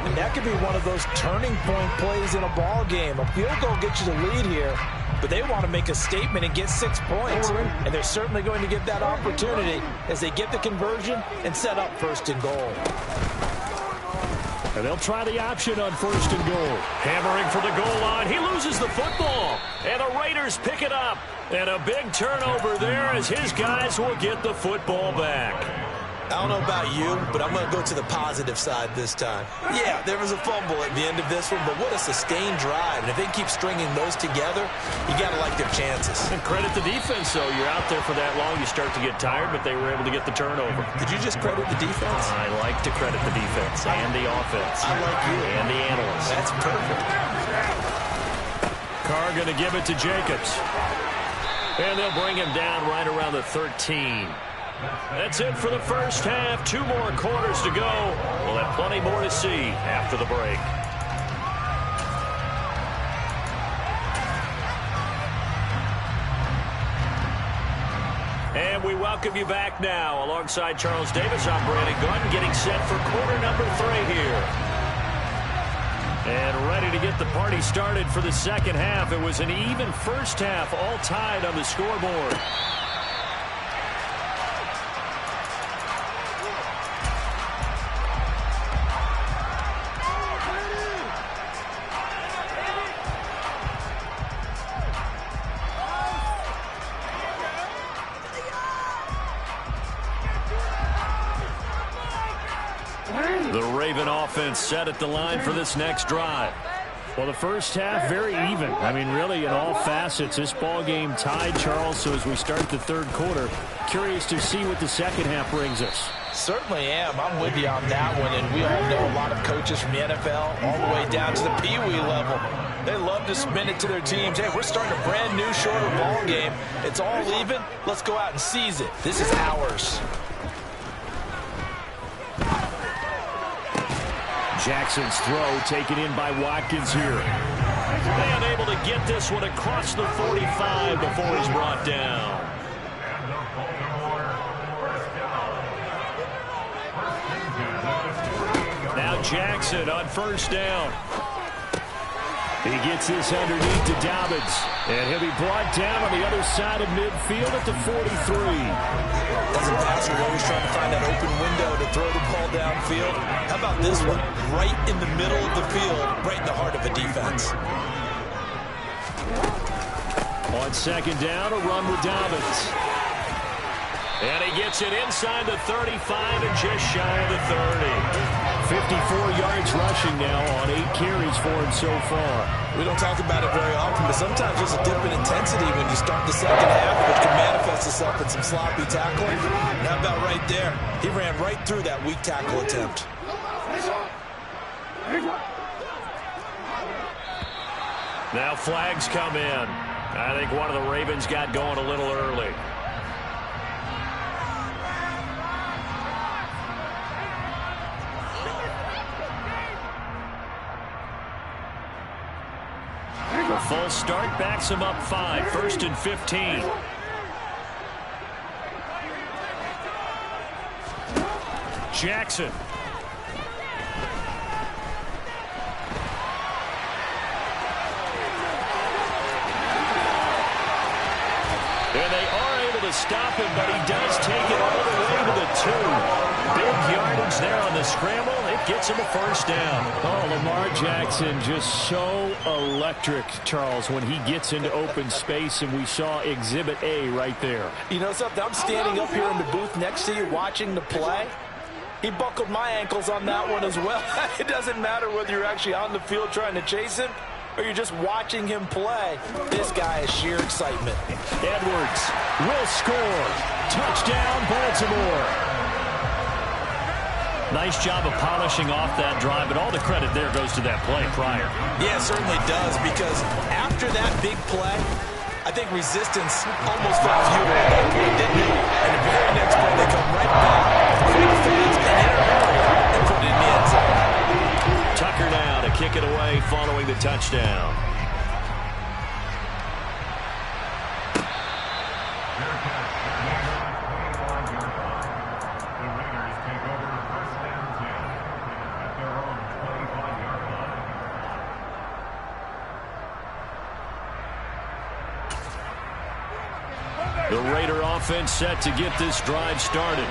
And that could be one of those turning point plays in a ball game. A field goal gets you the lead here, but they want to make a statement and get 6 points. And they're certainly going to get that opportunity as they get the conversion and set up first and goal. And they'll try the option on first and goal. Hammering for the goal line. He loses the football. And the Raiders pick it up. And a big turnover there as his guys will get the football back. I don't know about you, but I'm going to go to the positive side this time. Yeah, there was a fumble at the end of this one, but what a sustained drive. And if they keep stringing those together, you got to like their chances. And credit the defense, though. You're out there for that long, you start to get tired, but they were able to get the turnover. Did you just credit the defense? I like to credit the defense and the offense. I like you. And the analysts. That's perfect. Carr going to give it to Jacobs. And they'll bring him down right around the 13. That's it for the first half. 2 more quarters to go. We'll have plenty more to see after the break. And we welcome you back now. Alongside Charles Davis, I'm Brandon Gunn, getting set for quarter number 3 here. And ready to get the party started for the second half. It was an even first half, all tied on the scoreboard. The Raven offense set at the line for this next drive. Well, the first half, very even. I mean, really, in all facets, this ball game tied, Charles. So as we start the third quarter, curious to see what the second half brings us. Certainly am. I'm with you on that one. And we all know a lot of coaches from the NFL all the way down to the Pee-wee level. They love to spin it to their teams. Hey, we're starting a brand new, shorter ball game. It's all even. Let's go out and seize it. This is ours. Jackson's throw taken in by Watkins here. They unable to get this one across the 45 before he's brought down. Now Jackson on first down. He gets this underneath to Dobbins. And he'll be brought down on the other side of midfield at the 43. As a passer, you're always trying to find that open window to throw the ball downfield. How about this one? Right in the middle of the field, right in the heart of a defense. On second down, a run with Dobbins. And he gets it inside the 35 and just shy of the 30. 54 yards rushing now on 8 carries for him so far. We don't talk about it very often, but sometimes there's a dip in intensity when you start the second half, which can manifest itself in some sloppy tackling. How about right there? He ran right through that weak tackle attempt. Now flags come in. I think one of the Ravens got going a little early. The full start backs him up 5, 1st and 15. Jackson. And they are able to stop him, but he does take it all the way to the 2. Big yardage there on the scramble. It gets him a first down. Oh, Lamar Jackson just so electric, Charles, when he gets into open space, and we saw Exhibit A right there. You know something? I'm standing up here in the booth next to you watching the play. He buckled my ankles on that one as well. It doesn't matter whether you're actually on the field trying to chase him or you're just watching him play. This guy is sheer excitement. Edwards will score. Touchdown, Baltimore. Nice job of polishing off that drive, but all the credit there goes to that play prior. Yeah, it certainly does, because after that big play, I think resistance almost felt futile at that point, didn't it? And the very next play, they come right back, quick fast, and in a hurry, and put it in the end zone. Tucker now to kick it away following the touchdown. The Raider offense set to get this drive started.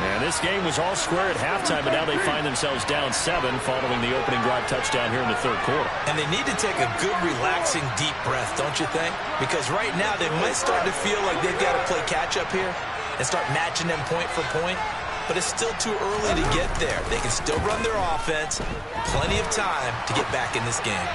And this game was all square at halftime, but now they find themselves down 7 following the opening drive touchdown here in the third quarter. And they need to take a good, relaxing, deep breath, don't you think? Because right now they might start to feel like they've got to play catch-up here and start matching them point for point. But it's still too early to get there. They can still run their offense. Plenty of time to get back in this game.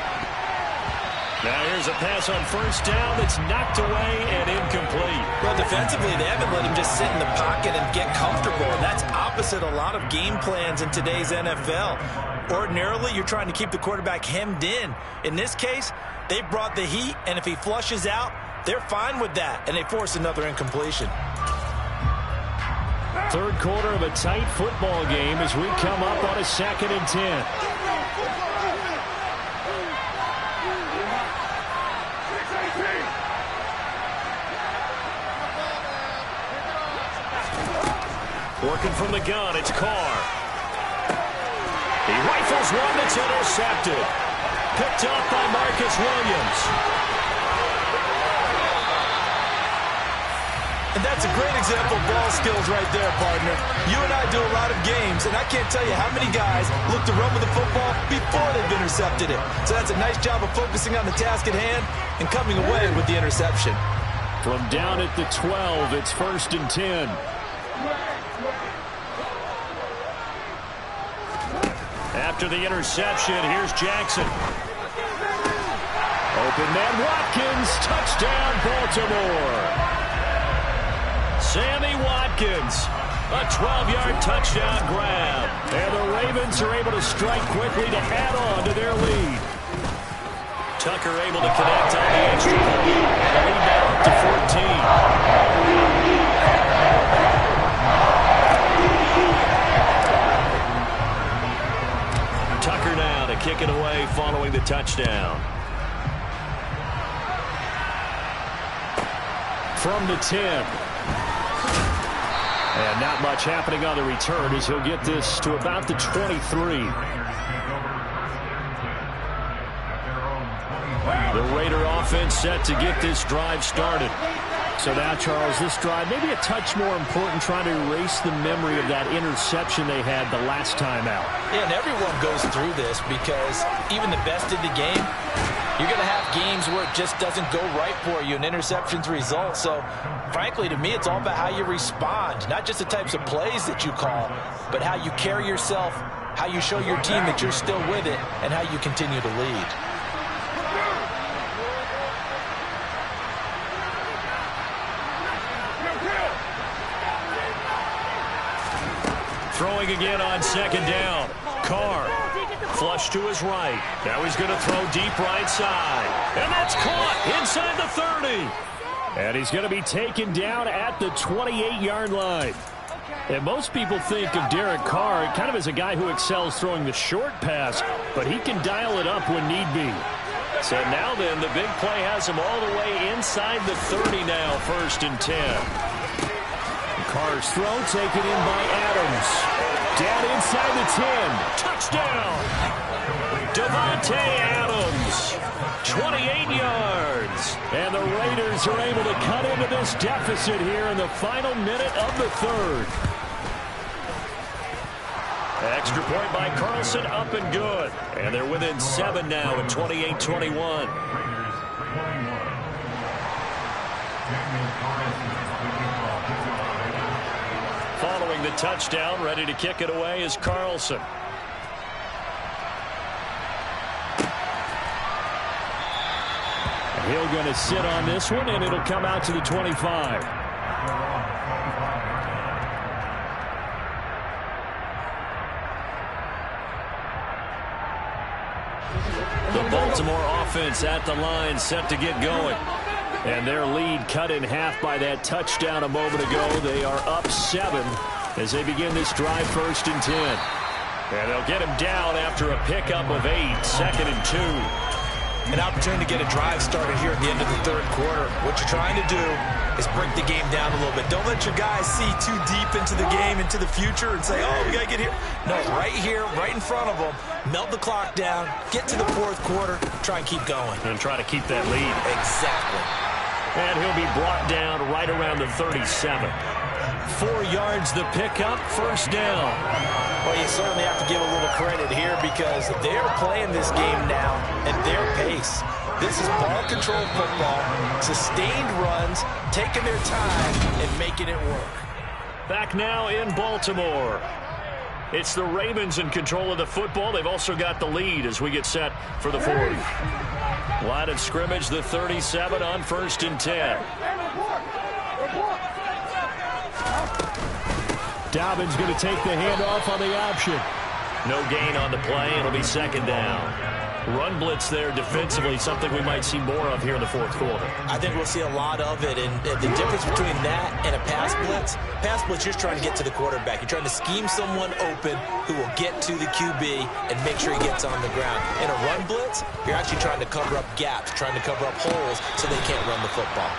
Now here's a pass on first down that's knocked away and incomplete. Well, defensively, they haven't let him just sit in the pocket and get comfortable. That's opposite a lot of game plans in today's NFL. Ordinarily, you're trying to keep the quarterback hemmed in. In this case, they brought the heat, and if he flushes out, they're fine with that, and they force another incompletion. Third quarter of a tight football game as we come up on a 2nd and 10. Working from the gun, it's Carr. He rifles one that's intercepted. Picked up by Marcus Williams. And that's a great example of ball skills right there, partner. You and I do a lot of games, and I can't tell you how many guys look to run with the football before they've intercepted it. So that's a nice job of focusing on the task at hand and coming away with the interception. From down at the 12, it's 1st and 10. After the interception, here's Jackson. Open man Watkins, touchdown Baltimore. Sammy Watkins, a 12-yard touchdown grab. And the Ravens are able to strike quickly to add on to their lead. Tucker able to connect on the extra point. Lead now up to 14. Tucker now to kick it away following the touchdown. From the 10. And not much happening on the return as he'll get this to about the 23. The Raider offense set to get this drive started. So now, Charles, this drive maybe a touch more important, trying to erase the memory of that interception they had the last time out. Yeah, and everyone goes through this because even the best in the game, you're going to have games where it just doesn't go right for you, and interceptions result. So, frankly, to me, it's all about how you respond, not just the types of plays that you call, but how you carry yourself, how you show your team that you're still with it, and how you continue to lead. Throwing again on second down. Carr, flush to his right. Now he's going to throw deep right side. And that's caught inside the 30. And he's going to be taken down at the 28-yard line. And most people think of Derek Carr kind of as a guy who excels throwing the short pass, but he can dial it up when need be. So now then, the big play has him all the way inside the 30 now, 1st and 10. Carr's throw taken in by Adams. Down inside the 10. Touchdown! Davante Adams. 28 yards. And the Raiders are able to cut into this deficit here in the final minute of the 3rd. Extra point by Carlson, up and good. And they're within 7 now at 28-21. Following the touchdown, ready to kick it away is Carlson. He'll going to sit on this one, and it'll come out to the 25. The Baltimore offense at the line, set to get going. And their lead cut in half by that touchdown a moment ago. They are up 7 as they begin this drive, 1st and 10. And they'll get him down after a pickup of 8, 2nd and 2. An opportunity to get a drive started here at the end of the 3rd quarter. What you're trying to do is break the game down a little bit. Don't let your guys see too deep into the game, into the future, and say, oh, we got to get here. No, right here, right in front of them, melt the clock down, get to the 4th quarter, try and keep going. And try to keep that lead. Exactly. And he'll be brought down right around the 37. 4 yards the pickup, 1st down. Well, you certainly have to give a little credit here because they're playing this game now at their pace. This is ball control football, sustained runs, taking their time and making it work. Back now in Baltimore. It's the Ravens in control of the football. They've also got the lead as we get set for the 4th. Line of scrimmage, the 37 on 1st and 10. Dobbins going to take the handoff on the option. No gain on the play. It'll be 2nd down. Run blitz there defensively, something we might see more of here in the 4th quarter. I think we'll see a lot of it, and the difference between that and a pass blitz, you're trying to get to the quarterback. You're trying to scheme someone open who will get to the QB and make sure he gets on the ground. In a run blitz, you're actually trying to cover up gaps, trying to cover up holes so they can't run the football.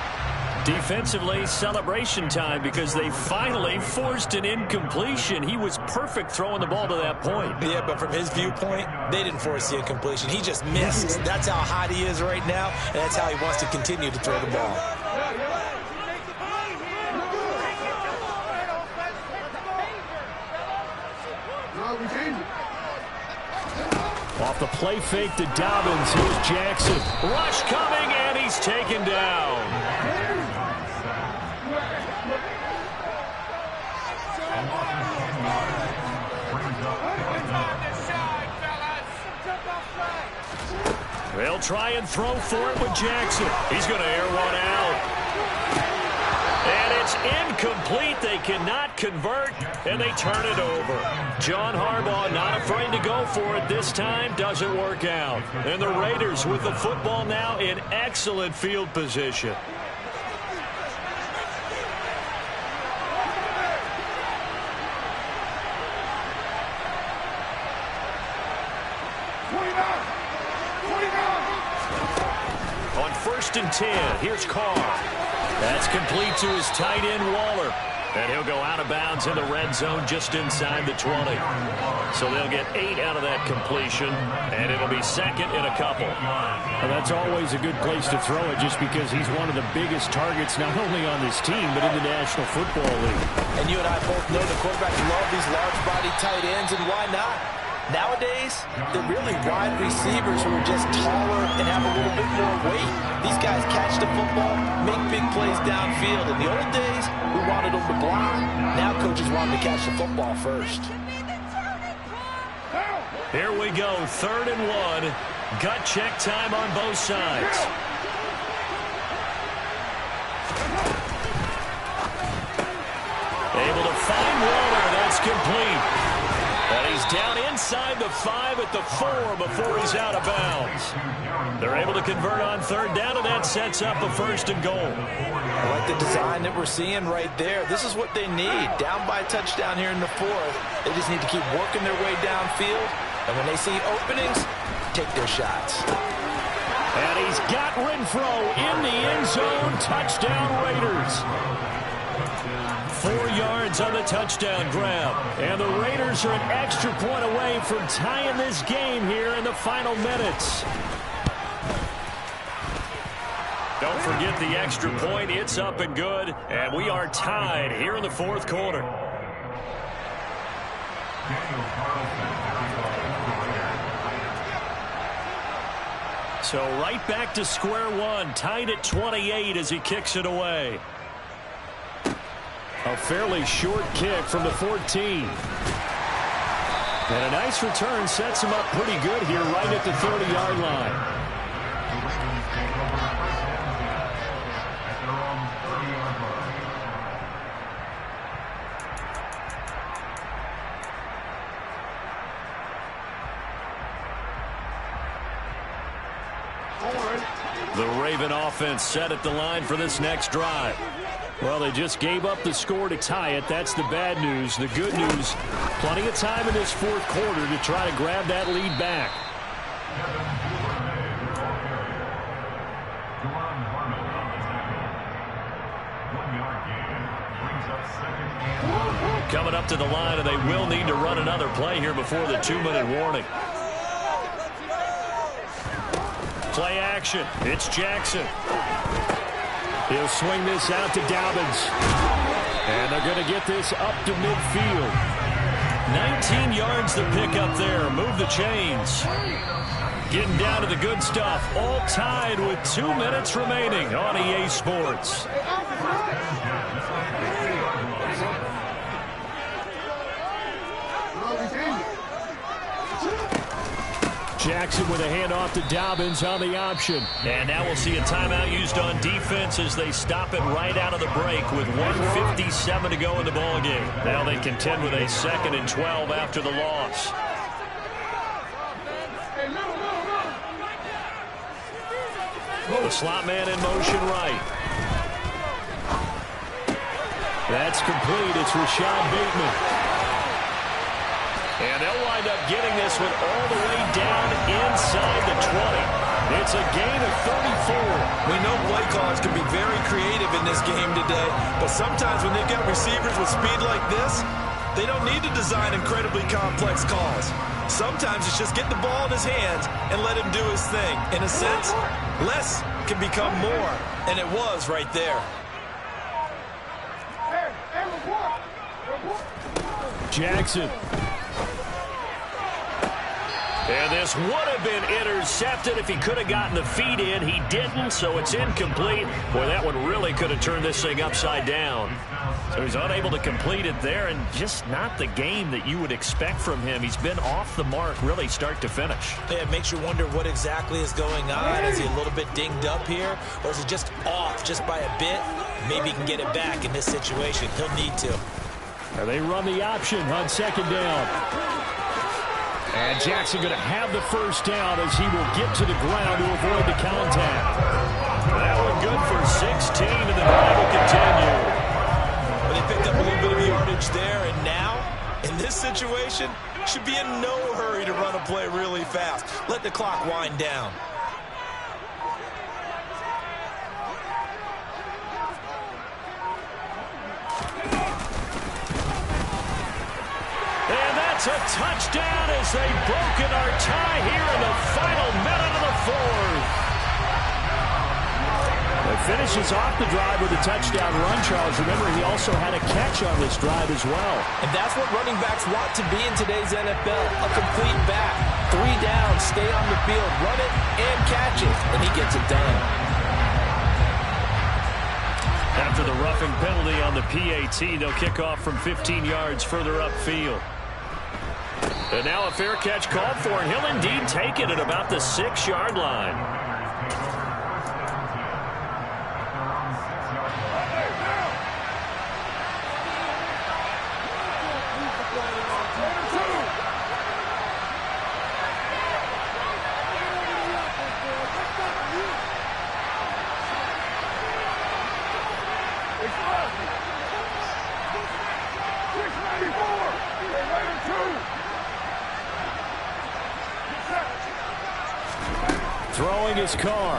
Defensively, celebration time because they finally forced an incompletion. He was perfect throwing the ball to that point. Yeah, but from his viewpoint, they didn't force the incompletion. He just missed. That's how hot he is right now, and that's how he wants to continue to throw the ball. Off the play fake to Dobbins. Here's Jackson. Rush coming, and he's taken down. They'll try and throw for it with Jackson. He's going to air one out. And it's incomplete. They cannot convert, and they turn it over. John Harbaugh not afraid to go for it this time. Doesn't work out. And the Raiders with the football now in excellent field position. On 1st and 10, here's Carr. That's complete to his tight end, Waller. And he'll go out of bounds in the red zone just inside the 20. So they'll get 8 out of that completion, and it'll be second in a couple. Well, that's always a good place to throw it just because he's one of the biggest targets not only on this team but in the National Football League. And you and I both know the quarterbacks love these large-body tight ends, and why not? Nowadays, they're really wide receivers who are just taller and have a little bit more weight. These guys catch the football, make big plays downfield. In the old days, we wanted them to block. Now coaches want them to catch the football first. Here we go, 3rd and 1. Gut check time on both sides. Able to find Waller. That's complete. And he's down inside the 5 at the 4 before he's out of bounds. They're able to convert on 3rd down, and that sets up a 1st and goal. I like the design that we're seeing right there. This is what they need. Down by a touchdown here in the 4th. They just need to keep working their way downfield. And when they see openings, take their shots. And he's got Renfro in the end zone. Touchdown, Raiders. 4 yards on the touchdown grab. And the Raiders are an extra point away from tying this game here in the final minutes. Don't forget the extra point. It's up and good. And we are tied here in the 4th quarter. So right back to square one. Tied at 28 as he kicks it away. A fairly short kick from the 14. And a nice return sets him up pretty good here right at the 30-yard line. The Raven offense set at the line for this next drive. Well, they just gave up the score to tie it. That's the bad news. The good news, plenty of time in this 4th quarter to try to grab that lead back. Coming up to the line, and they will need to run another play here before the 2-minute warning. Play action. It's Jackson. He'll swing this out to Dobbins. And they're going to get this up to midfield. 19 yards to pick up there. Move the chains. Getting down to the good stuff. All tied with 2 minutes remaining on EA Sports. Jackson with a handoff to Dobbins on the option. And now we'll see a timeout used on defense as they stop it right out of the break with 1:57 to go in the ballgame. Now they contend with a 2nd and 12 after the loss. The slot man in motion right. That's complete. It's Rashad Bateman. And they'll wind up getting this one all the way down inside the 20. It's a gain of 34. We know play callers can be very creative in this game today, but sometimes when they've got receivers with speed like this, they don't need to design incredibly complex calls. Sometimes it's just get the ball in his hands and let him do his thing. In a sense, less can become more, and it was right there. Jackson. And this would have been intercepted if he could have gotten the feet in. He didn't, so it's incomplete. Boy, that one really could have turned this thing upside down. So he's unable to complete it there, and just not the game that you would expect from him. He's been off the mark really start to finish. Yeah, it makes you wonder what exactly is going on. Is he a little bit dinged up here, or is it just off just by a bit? Maybe he can get it back in this situation. He'll need to. Now they run the option on second down. And Jackson going to have the first down as he will get to the ground to avoid the contact. That one good for 16, and the drive will continue. Well, they picked up a little bit of yardage there, and now, in this situation, should be in no hurry to run a play really fast. Let the clock wind down. And that's a touchdown as they've broken our tie here in the final minute of the fourth. It finishes off the drive with a touchdown run, Charles. Remember, he also had a catch on this drive as well. And that's what running backs want to be in today's NFL, a complete back. 3 down, stay on the field, run it, and catch it, and he gets it done. After the roughing penalty on the PAT, they'll kick off from 15 yards further upfield. And now a fair catch called for, and he'll indeed take it at about the 6-yard line. Throwing his car.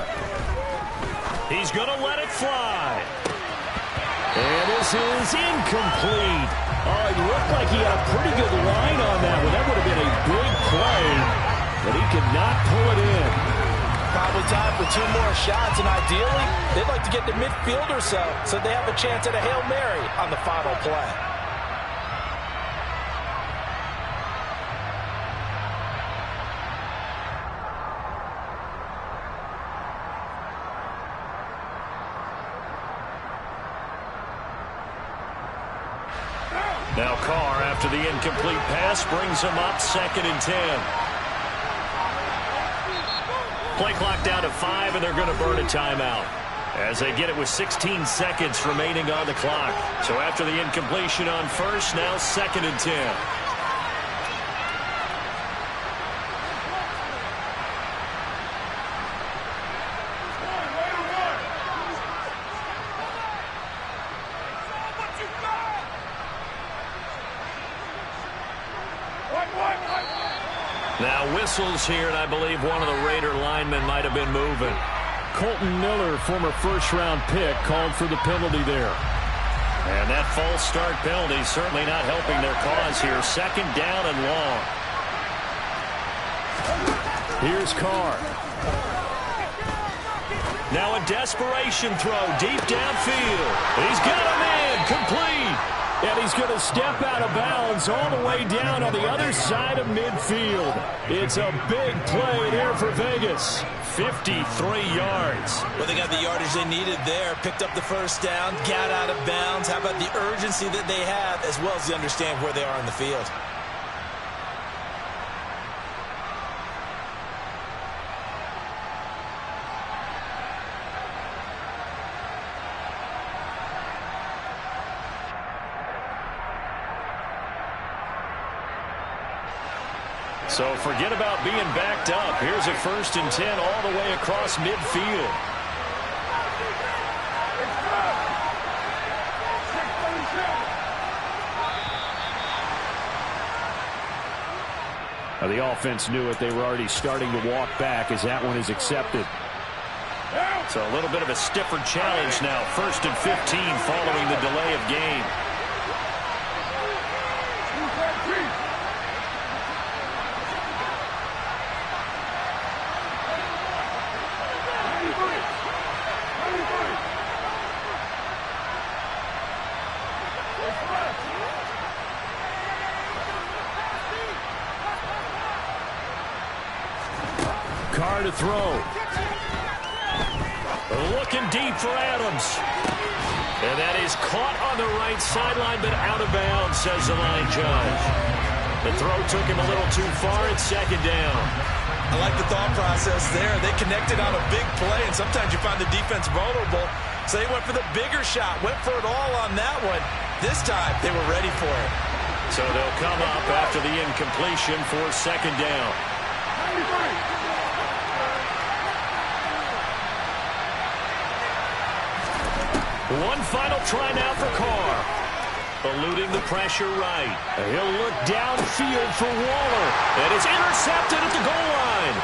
He's going to let it fly. And this is incomplete. Oh, it looked like he had a pretty good line on that one. That would have been a big play, but he could not pull it in. Probably time for 2 more shots, and ideally, they'd like to get to midfield or so they have a chance at a Hail Mary on the final play. Now Carr, after the incomplete pass, brings him up 2nd and 10. Play clock down to 5, and they're going to burn a timeout as they get it with 16 seconds remaining on the clock. So after the incompletion on first, now 2nd and 10. Now whistles here, and I believe one of the Raider linemen might have been moving. Colton Miller, former first-round pick, called for the penalty there. And that false start penalty certainly not helping their cause here. 2nd down and long. Here's Carr. Now a desperation throw deep downfield. He's got him in, complete. And he's going to step out of bounds all the way down on the other side of midfield. It's a big play there for Vegas. 53 yards. Well, they got the yardage they needed there, picked up the first down, got out of bounds. How about the urgency that they have, as well as they understand where they are in the field? So forget about being backed up. Here's a 1st and 10 all the way across midfield. Now the offense knew it. They were already starting to walk back as that one is accepted. So a little bit of a stiffer challenge now. 1st and 15 following the delay of game. Carr to throw. Looking deep for Adams. And that is caught on the right sideline, but out of bounds, says the line judge. The throw took him a little too far. It's second down. I like the thought process there. They connected on a big play, and sometimes you find the defense vulnerable. So they went for the bigger shot, went for it all on that one. This time, they were ready for it. So they'll come up after the incompletion for second down. One final try now for Carr. Eluding the pressure right. He'll look downfield for Waller. And it's intercepted at the goal line.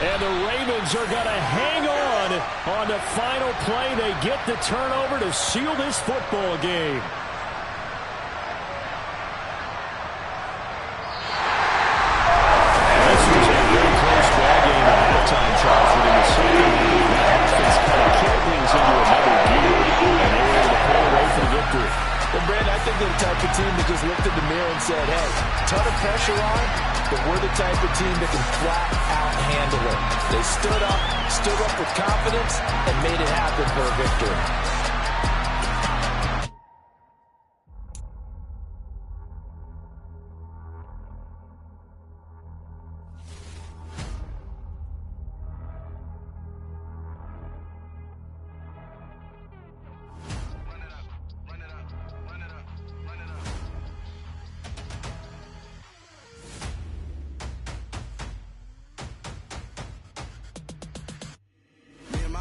And the Ravens are going to hang on the final play. They get the turnover to seal this football game. This was a very close ball game at halftime, Charles, but in the second half, that offense kind of kicked things into another gear, and they were able to pull away for the victory. Well, Brandon, I think they're the type of team that just looked in the mirror and said, hey, ton of pressure on, but we're the type of team that can flat out handle it. They stood up with confidence, and made it happen for a victory.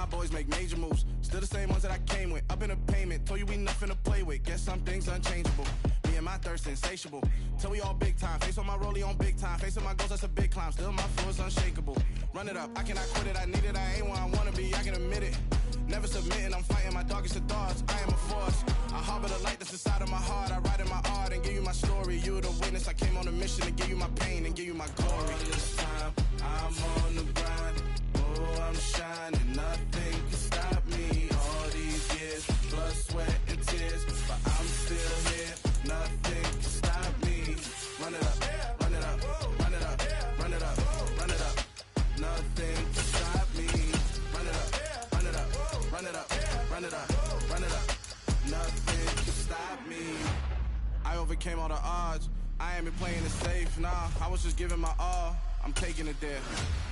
Boys make major moves, still the same ones that I came with. Up in a payment, told you we nothing to play with. Guess some things unchangeable. Me and my thirst insatiable. Till we all big time. Face on my rollie on big time. Face on my goals, that's a big climb. Still my flow is unshakable. Run it up, I cannot quit it. I need it, I ain't where I wanna be. I can admit it. Never submitting, I'm fighting my darkest of thoughts. I am a force. I harbor the light that's inside of my heart. I write in my art and give you my story. You the witness. I came on a mission to give you my pain and give you my glory. This time, I'm on the grind. Oh, I'm shining. Nothing can stop me. All these years, blood, sweat, and tears, but I'm still here. Nothing can stop me. Run it up, run it up, run it up, run it up, run it up. Nothing can stop me. Run it up, run it up, run it up, run it up, run it up. Nothing can stop me. I overcame all the odds. I ain't been playing it safe, nah. I was just giving my all. I'm taking it there.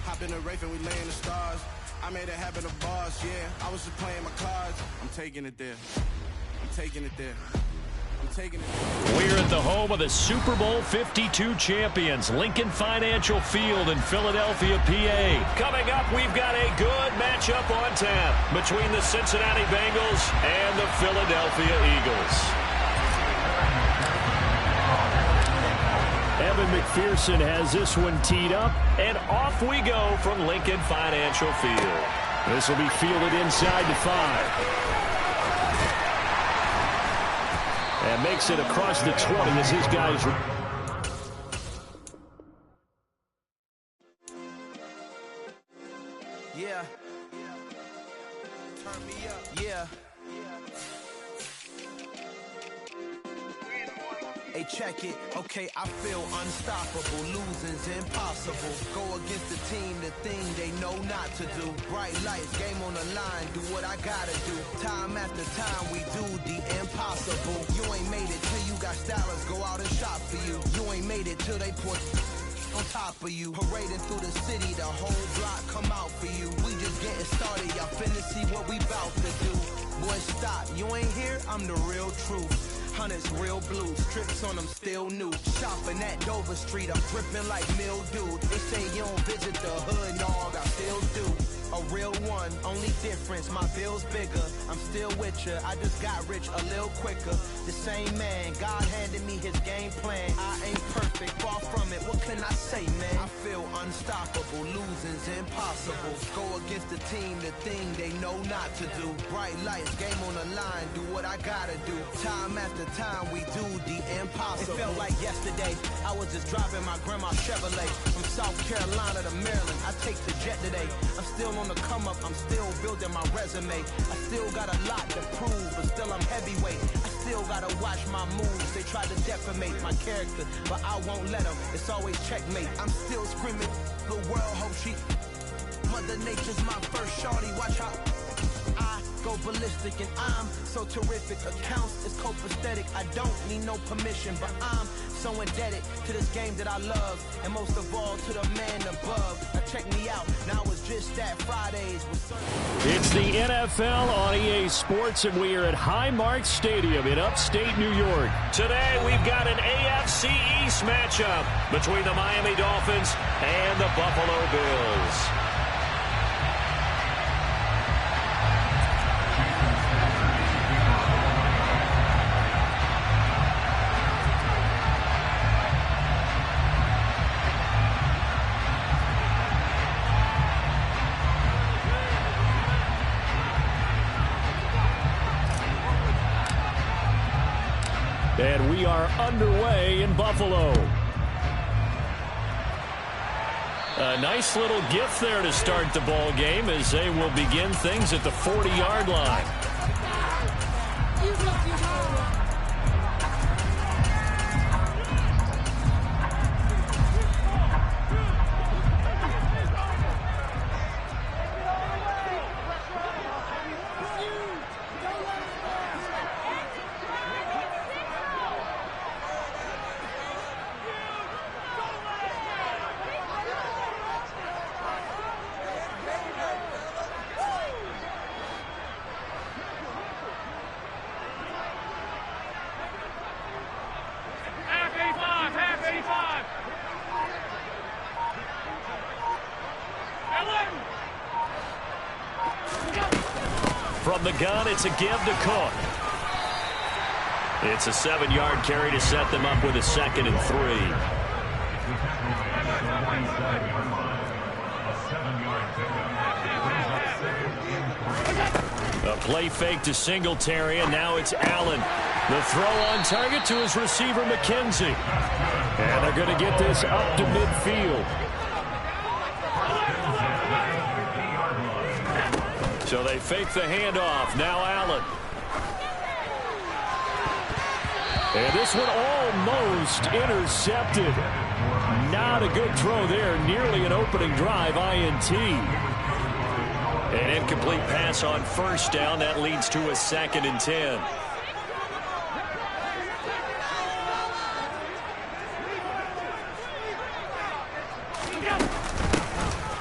Hop in the Wraith and we lay in the stars. I made it happen to bars, yeah. I was just playing my cards. I'm taking it there. I'm taking it there. I'm taking it there. We're at the home of the Super Bowl 52 champions, Lincoln Financial Field in Philadelphia, PA. Coming up, we've got a good matchup on tap between the Cincinnati Bengals and the Philadelphia Eagles. Evan McPherson has this one teed up, and off we go from Lincoln Financial Field. This will be fielded inside the 5. And makes it across the 20 as his guys... Yeah. Turn me up. Yeah. Hey, check it. Okay, I feel unstoppable. Losing's impossible. Go against the team, the thing they know not to do. Bright lights, game on the line. Do what I gotta do. Time after time, we do the impossible. You ain't made it till you got stylists go out and shop for you. You ain't made it till they put on top of you. Parading through the city, the whole block come out for you. We just getting started. Y'all finna see what we bout to do. Boy, stop. You ain't here? I'm the real truth. Hunters, real blues, trips on them still new. Shopping at Dover Street, I'm dripping like mildew. They say you don't visit the hood, dog, I still do. A real one, only difference, my bill's bigger. I'm still with ya, I just got rich a little quicker. The same man, God handed me his game plan. I ain't perfect, far from it, what can I say, man? I feel unstoppable, losing's impossible. Go against the team, the thing they know not to do. Bright lights, game on the line, do what I gotta do. Time after time, we do the impossible. It felt like yesterday, I was just driving my grandma's Chevrolet. From South Carolina to Maryland, I take the jet today. I'm still on the come up, I'm still building my resume. I still got a lot to prove, but still I'm heavyweight. I still gotta watch my moves. They try to defamate my character, but I won't let them. It's always checkmate. I'm still screaming, the world hope she. Mother Nature's my first shorty. Watch how I go ballistic, and I'm so terrific. Accounts is copacetic. I don't need no permission, but I'm so indebted to this game that I love, and most of all to the man above. Now check me out. Now it's just that Fridays with It's the NFL on EA Sports, and we are at Highmark Stadium in upstate New York. Today we've got an AFC East matchup between the Miami Dolphins and the Buffalo Bills. And we are underway in Buffalo. A nice little gift there to start the ball game as they will begin things at the 40-yard line. From the gun, it's a give to Cook. It's a 7-yard carry to set them up with a 2nd and 3. A play fake to Singletary, and now it's Allen. The throw on target to his receiver, McKenzie. And they're going to get this up to midfield. So they fake the handoff. Now Allen. And this one almost intercepted. Not a good throw there. Nearly an opening drive, INT. An incomplete pass on first down. That leads to a 2nd and 10.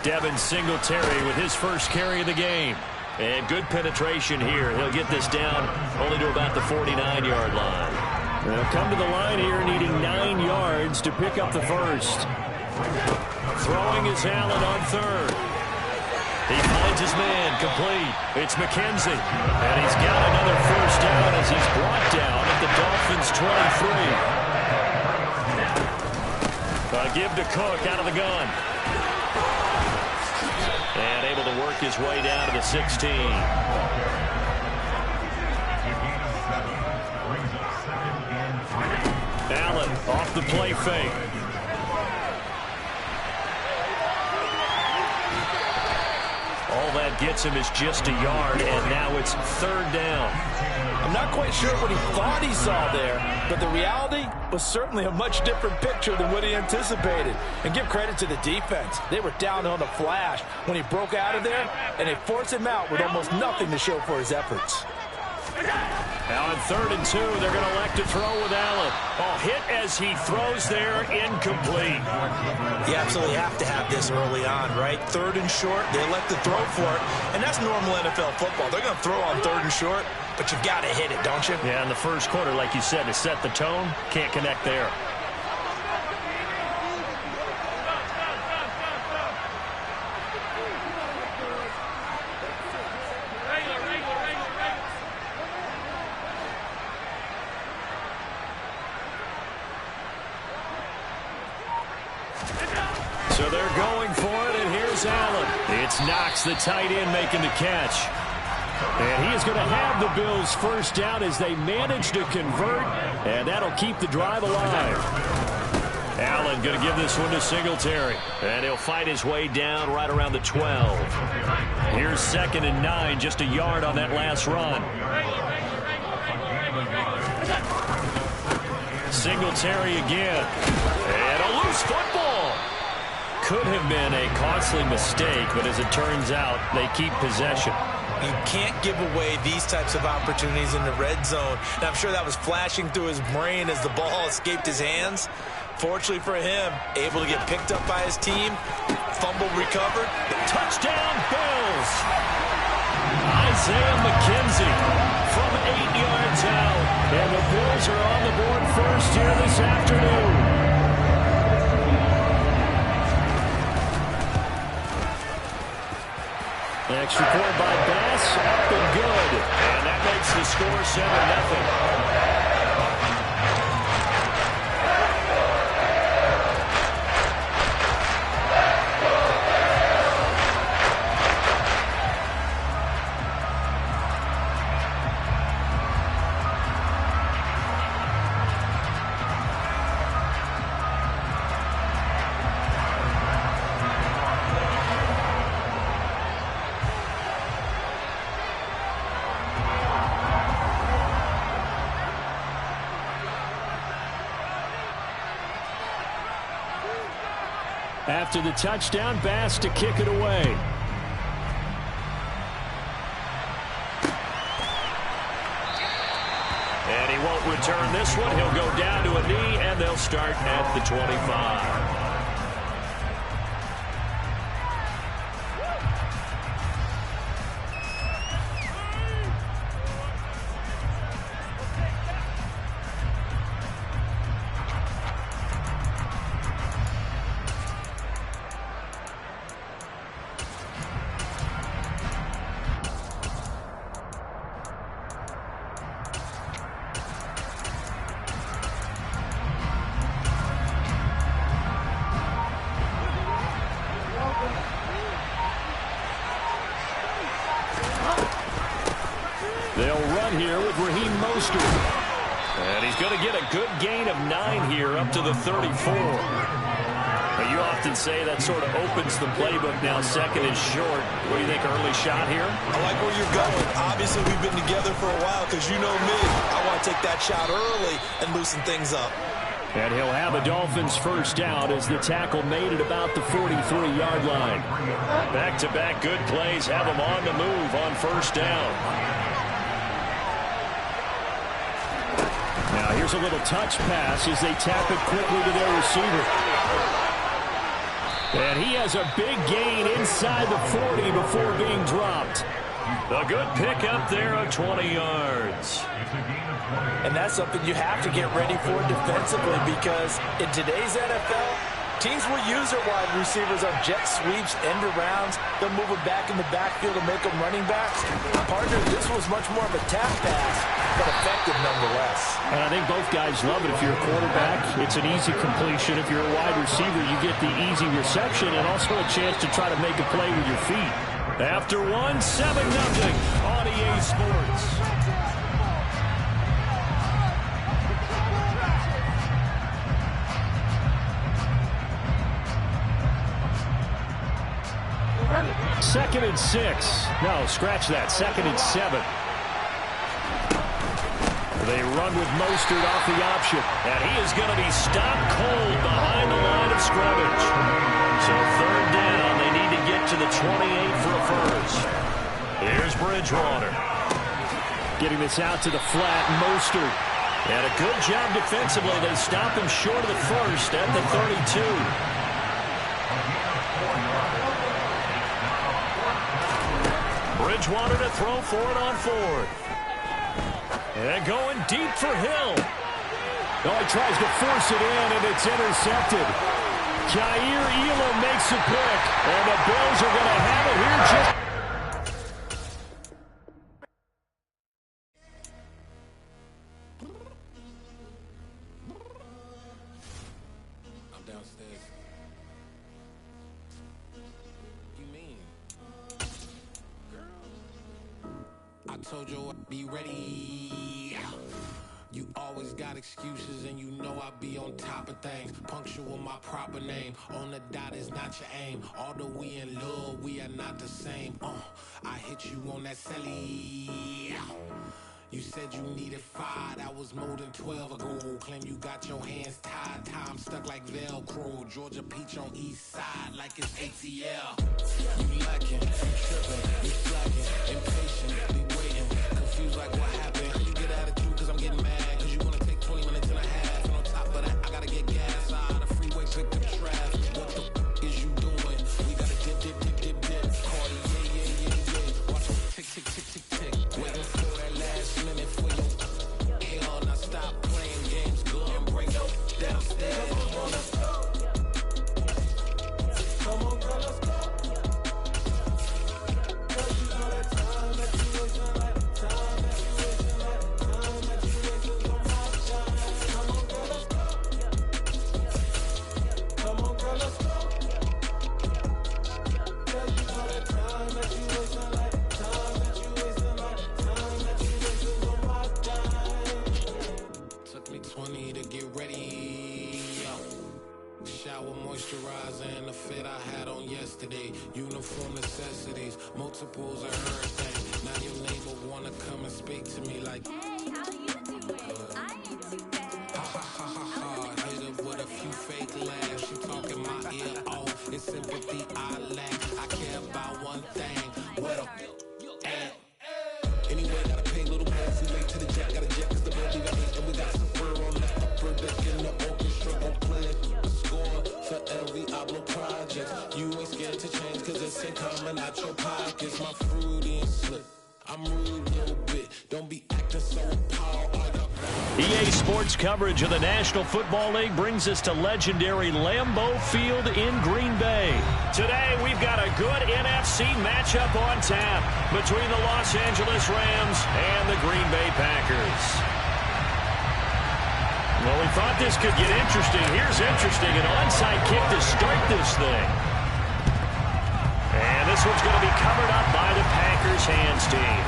Devin Singletary with his first carry of the game. And good penetration here. He'll get this down only to about the 49-yard line. They'll come to the line here needing 9 yards to pick up the first. Throwing is Allen on 3rd. He finds his man complete. It's McKenzie. And he's got another first down as he's brought down at the Dolphins' 23. A give to Cook out of the gun. And able to work his way down to the 16. Allen off the play fake. All that gets him is just a yard, and now it's 3rd down. I'm not quite sure what he thought he saw there, but the reality was certainly a much different picture than what he anticipated. And give credit to the defense. They were down on the flash when he broke out of there, and they forced him out with almost nothing to show for his efforts. Now on 3rd and 2, they're going to elect to throw with Allen. Oh, hit as he throws there, incomplete. You absolutely have to have this early on, right? 3rd and short, they elect to throw for it, and that's normal NFL football. They're going to throw on 3rd and short, but you've got to hit it, don't you? Yeah, in the first quarter, like you said, to set the tone, can't connect there. So they're going for it, and here's Allen. It's Knox, the tight end, making the catch. And he is going to have the Bills first down as they manage to convert, and that'll keep the drive alive. Allen going to give this one to Singletary, and he'll fight his way down right around the 12. Here's 2nd and 9, just a yard on that last run. Singletary again, and a loose football. Could have been a costly mistake, but as it turns out, they keep possession. You can't give away these types of opportunities in the red zone. Now, I'm sure that was flashing through his brain as the ball escaped his hands. Fortunately for him, able to get picked up by his team, fumble recovered. Touchdown, Bills! Isaiah McKenzie from 8 yards out. And the Bills are on the board first here this afternoon. Extra point by Bass, up and good. And that makes the score 7-0. After the touchdown, Bass to kick it away. And he won't return this one. He'll go down to a knee, and they'll start at the 25. They'll run here with Raheem Mostert. And he's going to get a good gain of 9 here up to the 34. But you often say that sort of opens the playbook now. Second is short. What do you think, early shot here? I like where you're going. Obviously, we've been together for a while because you know me. I want to take that shot early and loosen things up. And he'll have a Dolphins first down as the tackle made at about the 43-yard line. Back-to-back good plays have them on the move on first down. Now here's a little touch pass as they tap it quickly to their receiver. And he has a big gain inside the 40 before being dropped. A good pickup there of 20 yards. And that's something you have to get ready for defensively because in today's NFL, teams will use their wide receivers on jet sweeps, end arounds. They'll move them back in the backfield and make them running backs. Partner, this was much more of a tap pass, but effective nonetheless. And I think both guys love it. If you're a quarterback, it's an easy completion. If you're a wide receiver, you get the easy reception and also a chance to try to make a play with your feet. After one, 7-0 on EA Sports. Second and 6. No, scratch that. Second and 7. They run with Mostert off the option. And he is going to be stopped cold behind the line of scrimmage. So third down, they need to get to the 28 for a first. Here's Bridgewater. Getting this out to the flat, Mostert. And a good job defensively. They stop him short of the first at the 32. Bridgewater to throw for it on fourth. And going deep for Hill. No, he tries to force it in, and it's intercepted. Jair Elam makes a pick, and the Bills are going to have it here just... I'm downstairs. You mean? I told you I'd be ready. You always got excuses and you know I be on top of things. Punctual my proper name. On the dot is not your aim. Although we in love, we are not the same. I hit you on that celly. You said you needed 5, that was more than 12 ago. Claim you got your hands tied, time stuck like Velcro. Georgia Peach on east side like it's ATL. You lacking, you tripping, you slacking, impatient, be waiting, confused like what happened. How you get attitude cause I'm getting mad, cause you wanna take 20 minutes and a half. And on top of that, I gotta get gas out of the freeway, pick the traffic. What the f is you doing? We gotta dip. Cardi, yeah. Watch them tick, tick, tick, tick, tick. Waiting for that last minute for your hell. Now stop playing games, go and bring them downstairs. Come on, let's go. Come on, girl, let's go. Cause you know that time that you wasting, like time that you wasting, like time that you wasting on my shine. Come on, girl, let's go. Come on, girl, let's go. Cause you know that time that you wasting, like time that you wasting, like time that you wasting on my time. Took me 20 to get ready. Shower moisturizer and the fit I had on yesterday. Uniform necessities, multiples of everything. Now your neighbor wanna come and speak to me like, Hey, how you doing? I ain't too bad. ha ha ha ha ha. Hit her with a few fake laughs. She talking my ear off. It's sympathy I lack. I care about one thing. Where the at? Anyway, gotta pay a little more. If we late to the jet, gotta jet cause the baby got hit. And we got some fur on the upper deck in the orchestra. Gon' play a score for every Ablo project. You ain't scared to change cause it's ain't coming out your pockets. My fruity and slip. I'm rude a little bit. Don't be acting so appalled. EA Sports coverage of the National Football League brings us to legendary Lambeau Field in Green Bay. Today, we've got a good NFC matchup on tap between the Los Angeles Rams and the Green Bay Packers. Well, we thought this could get interesting. Here's interesting. An onside kick to start this thing. And this one's going to be covered up by the Packers hands team.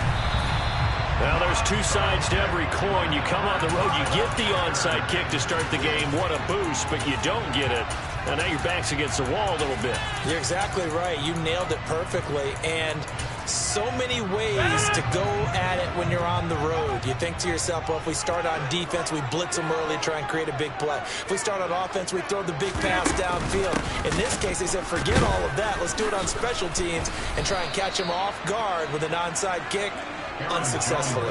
Well, there's two sides to every coin. You come on the road, you get the onside kick to start the game. What a boost, but you don't get it. And now your back's against the wall a little bit. You're exactly right. You nailed it perfectly. And so many ways to go at it when you're on the road. You think to yourself, well, if we start on defense, we blitz them early, try and create a big play. If we start on offense, we throw the big pass downfield. In this case, they said, forget all of that. Let's do it on special teams and try and catch them off guard with an onside kick. Unsuccessfully.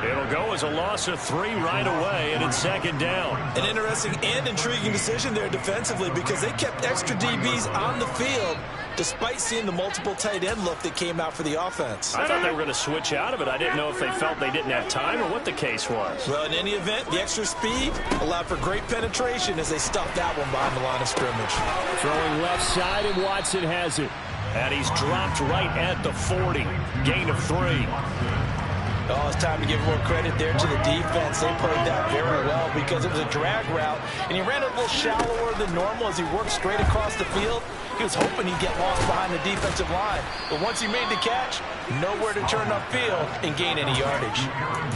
It'll go as a loss of 3 right away, and it's second down. An interesting and intriguing decision there defensively because they kept extra DBs on the field despite seeing the multiple tight end look that came out for the offense. I thought they were going to switch out of it. I didn't know if they felt they didn't have time or what the case was. Well, in any event, the extra speed allowed for great penetration as they stuffed that one behind the line of scrimmage. Throwing left side, and Watson has it. And he's dropped right at the 40. Gain of 3. Oh, it's time to give more credit there to the defense. They played that very well because it was a drag route, and he ran it a little shallower than normal as he worked straight across the field. He was hoping he'd get lost behind the defensive line, but once he made the catch, nowhere to turn upfield and gain any yardage.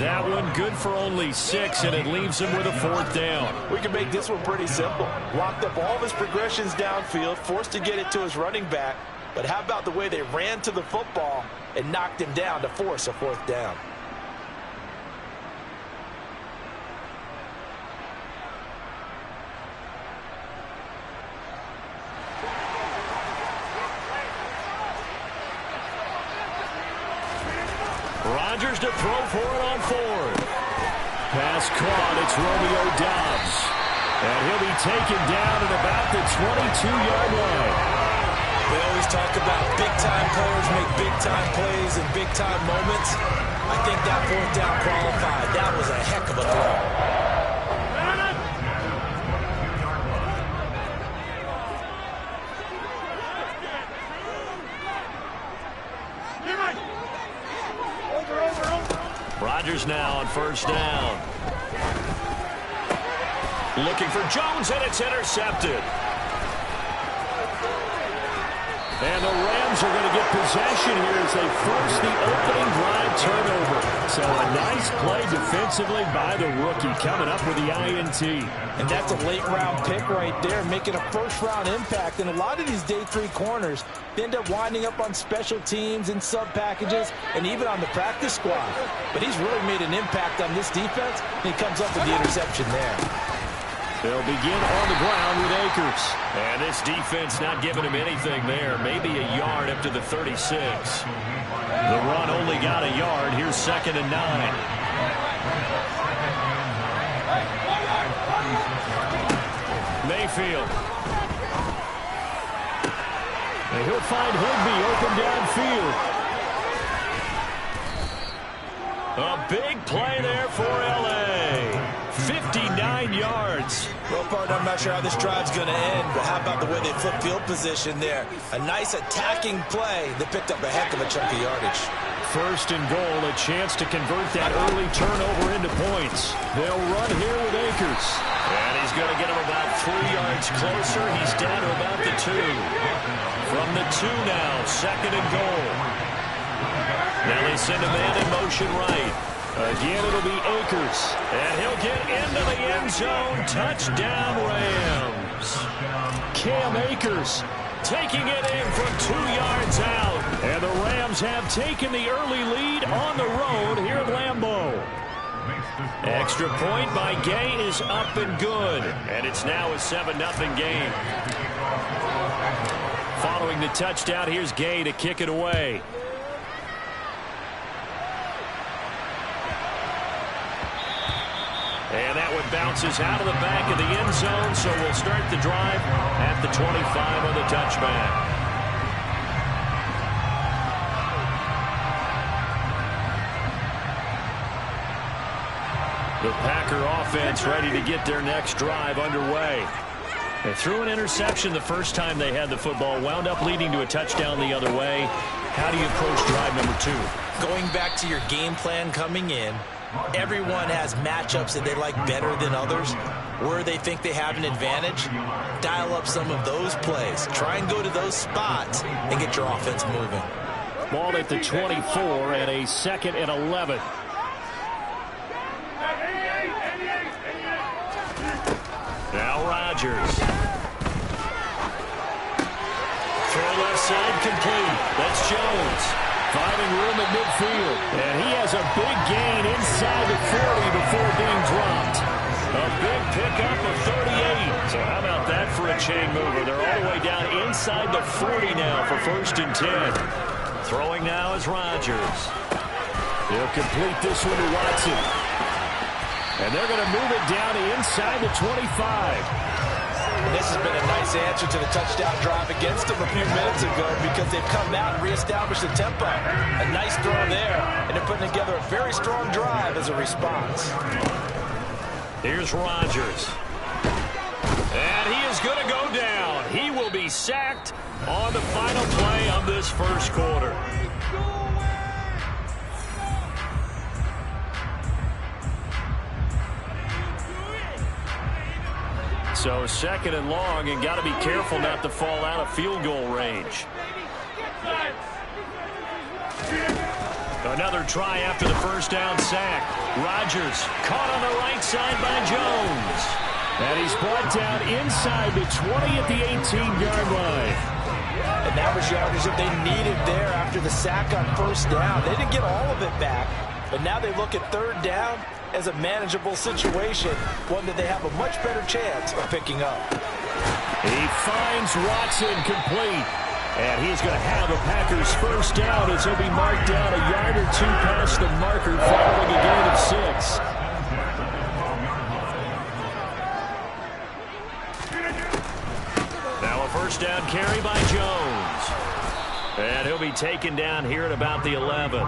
That one good for only 6, and it leaves him with a 4th down. We can make this one pretty simple. Locked up all of his progressions downfield, forced to get it to his running back, but how about the way they ran to the football and knocked him down to force a 4th down? Rodgers to throw for it on 4th. Pass caught. It's Romeo Doubs. And he'll be taken down at about the 22-yard line. We always talk about big-time players make big-time plays in big-time moments. I think that 4th down qualified. That was a heck of a throw. Rodgers now on 1st down. Looking for Jones, and it's intercepted. And the Rams Rams are going to get possession here as they force the opening drive turnover. So a nice play defensively by the rookie, coming up with the INT. And that's a late-round pick right there, making a first-round impact. And a lot of these day 3 corners end up winding up on special teams and sub-packages and even on the practice squad. But he's really made an impact on this defense, and he comes up with the interception there. They'll begin on the ground with Akers. And this defense not giving him anything there. Maybe a yard up to the 36. The run only got a yard. Here's 2nd and 9. Mayfield. And he'll find Higbee open downfield. A big play there for L.A. 59 yards. Well, partner, I'm not sure how this drive's going to end, but how about the way they flip field position there? A nice attacking play that picked up a heck of a chunk of yardage. 1st and goal, a chance to convert that early turnover into points. They'll run here with Akers. And he's going to get him about 3 yards closer. He's down to about the 2. From the 2 now, 2nd and goal. Now they send a man in motion right. Again, it'll be Akers. And he'll get into the end zone. Touchdown, Rams. Cam Akers taking it in from 2 yards out. And the Rams have taken the early lead on the road here at Lambeau. Extra point by Gay is up and good. And it's now a 7-0 game. Following the touchdown, here's Gay to kick it away. And that one bounces out of the back of the end zone, so we'll start the drive at the 25 on the touchback. The Packer offense ready to get their next drive underway. They threw an interception the first time they had the football, wound up leading to a touchdown the other way. How do you approach drive number 2? Going back to your game plan coming in, everyone has matchups that they like better than others. Where they think they have an advantage, dial up some of those plays. Try and go to those spots and get your offense moving. Ball at the 24 and a 2nd and 11. Now Rodgers. Throw left side complete. That's Jones. Finding room at midfield. And he has a big gain inside the 40 before being dropped. A big pickup of 38. So how about that for a chain mover? They're all the way down inside the 40 now for 1st and 10. Throwing now is Rodgers. He'll complete this one to Watson. And they're going to move it down to inside the 25. And this has been a nice answer to the touchdown drive against them a few minutes ago because they've come out and reestablished the tempo. A nice throw there, and they're putting together a very strong drive as a response. Here's Rodgers. And he is going to go down. He will be sacked on the final play of this first quarter. So 2nd and long, and got to be careful not to fall out of field goal range. Another try after the first down sack. Rodgers caught on the right side by Jones. And he's brought down inside the 20 at the 18-yard line. And that was yardage that they needed there after the sack on first down. They didn't get all of it back, but now they look at 3rd down as a manageable situation, one that they have a much better chance of picking up. He finds Watson complete. And he's going to have a Packers first down as he'll be marked down a yard or 2 past the marker following a gain of 6. Now a first down carry by Jones. And he'll be taken down here at about the 11.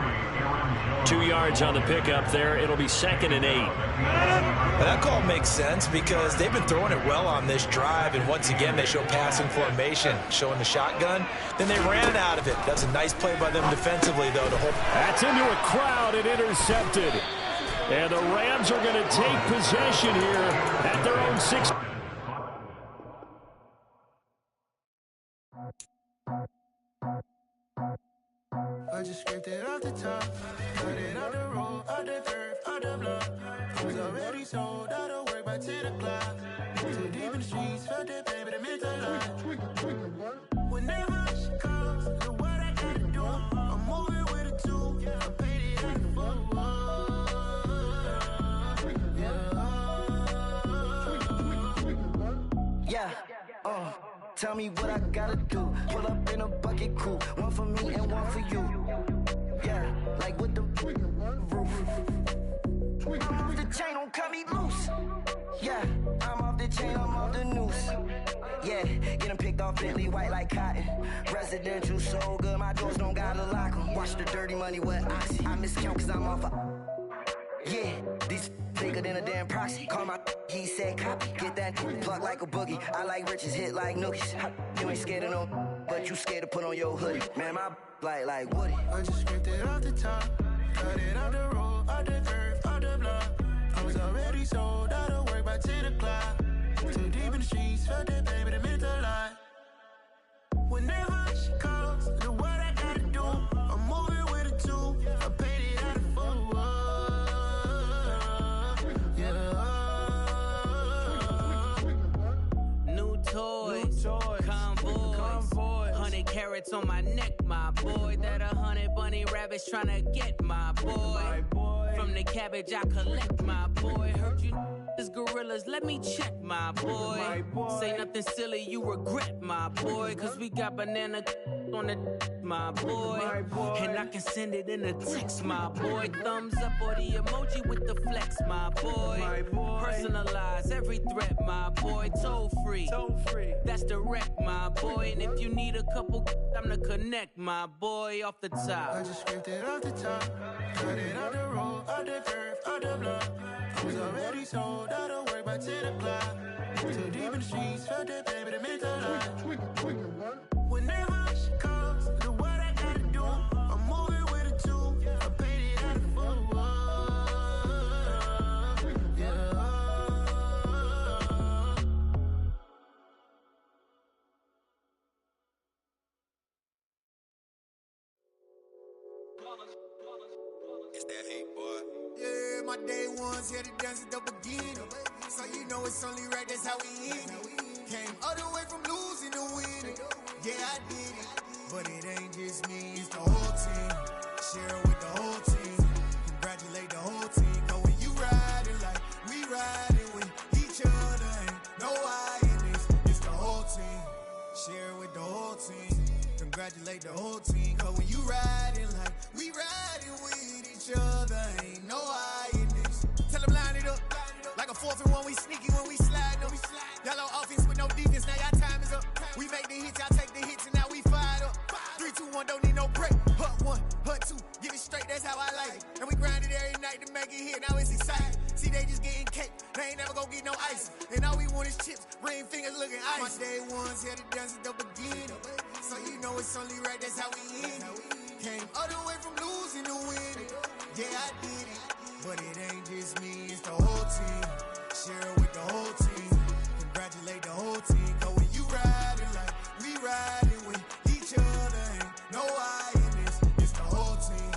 2 yards on the pickup there. It'll be 2nd and 8. Well, that call makes sense because they've been throwing it well on this drive, and once again they show passing formation, showing the shotgun. Then they ran out of it. That's a nice play by them defensively, though, to hold. That's into a crowd and intercepted. And the Rams are going to take possession here at their own 6. I just scraped it off the top, cut it off the road, off the turf, off the block. I was already sold out of work by 10 o'clock. Too deep in the streets, felt that pain, but it meant a lot. Whenever she calls, know what I gotta do. I'm moving with a two, I paid it out the full. Yeah, tell me what I gotta do. Pull up in a bucket crew, one for me and one for you. Yeah, like with the roof. I'm off the chain, don't cut me loose. Yeah, I'm off the chain, I'm off the noose. Yeah, getting picked off Bentley, white like cotton. Residential so good, my doors don't gotta lock 'em. Watch the dirty money with oxy. I miscount cause I'm off yeah, these bigger than a damn proxy. Call my he said copy. Get that plug like a boogie. I like riches, hit like nookies. You ain't scared of no, but you scared to put on your hoodie. Man, my like Woody. I just scraped it off the top, cut it off the road, off the turf, off the block. I was already sold out of work by 10 o'clock. Too deep in the streets, felt that pain, but it meant a lot. Whenever she calls, know what I gotta do. I'm moving with a two, I paid it out of full. New toys, convoy, 100 carats on my neck, my boy. That 100 bunny rabbits tryna get my boy. From the cabbage I collect, my boy. Heard you is gorillas, let me check, my boy. Say nothing silly, you regret, my boy. Cause we got banana on the my boy. And I can send it in a text, my boy. Thumbs up or the emoji with the flex, my boy. Personalize every threat, my boy. Toll free, that's direct, my boy. And if you need a couple, I'm the connect, my boy. Off the top, I just scraped it off the top, cut it off the road, off the turf, off the block. I was already sold out of work by 10 o'clock. Too deep in the streets, felt that pain, but it meant a lot. Whenever she calls, know what I gotta do. I'm moving with a two, I paid it out of full. It's that hate, boy. Yeah, my day ones here to dance at the beginning. So you know it's only right, that's how we end it. Came all the way from losing to winning. Yeah, I did it. But it ain't just me, it's the whole team. Share it with the whole team. Congratulate the whole team. Cause when you riding like we riding with each other, ain't no I in this. It's the whole team. Share it with the whole team. Congratulate the whole team. Cause when you riding like we riding with each other, ain't no I in this. Tell them line it up. Like a 4th and 1, we sneaky when we slide. No, we slide. Y'all on offense with no defense, now y'all time is up. We make the hits, y'all take the hits, and now we fired up. 3, 2, 1, don't need no break. Hut 1, hut 2, get it straight, that's how I like it. And we grind it every night to make it hit, now it's exciting. See, they just getting cake, they ain't never gonna get no ice. And all we want is chips, ring fingers looking ice. My day ones here to dance at the beginning. So you know it's only right, that's how we end it. Came all the way from losing to winning. Yeah, I did it. But it ain't just me, it's the whole team. Share it with the whole team. Congratulate the whole team. Cause when you riding like we riding with each other, ain't no I in this. It's the whole team.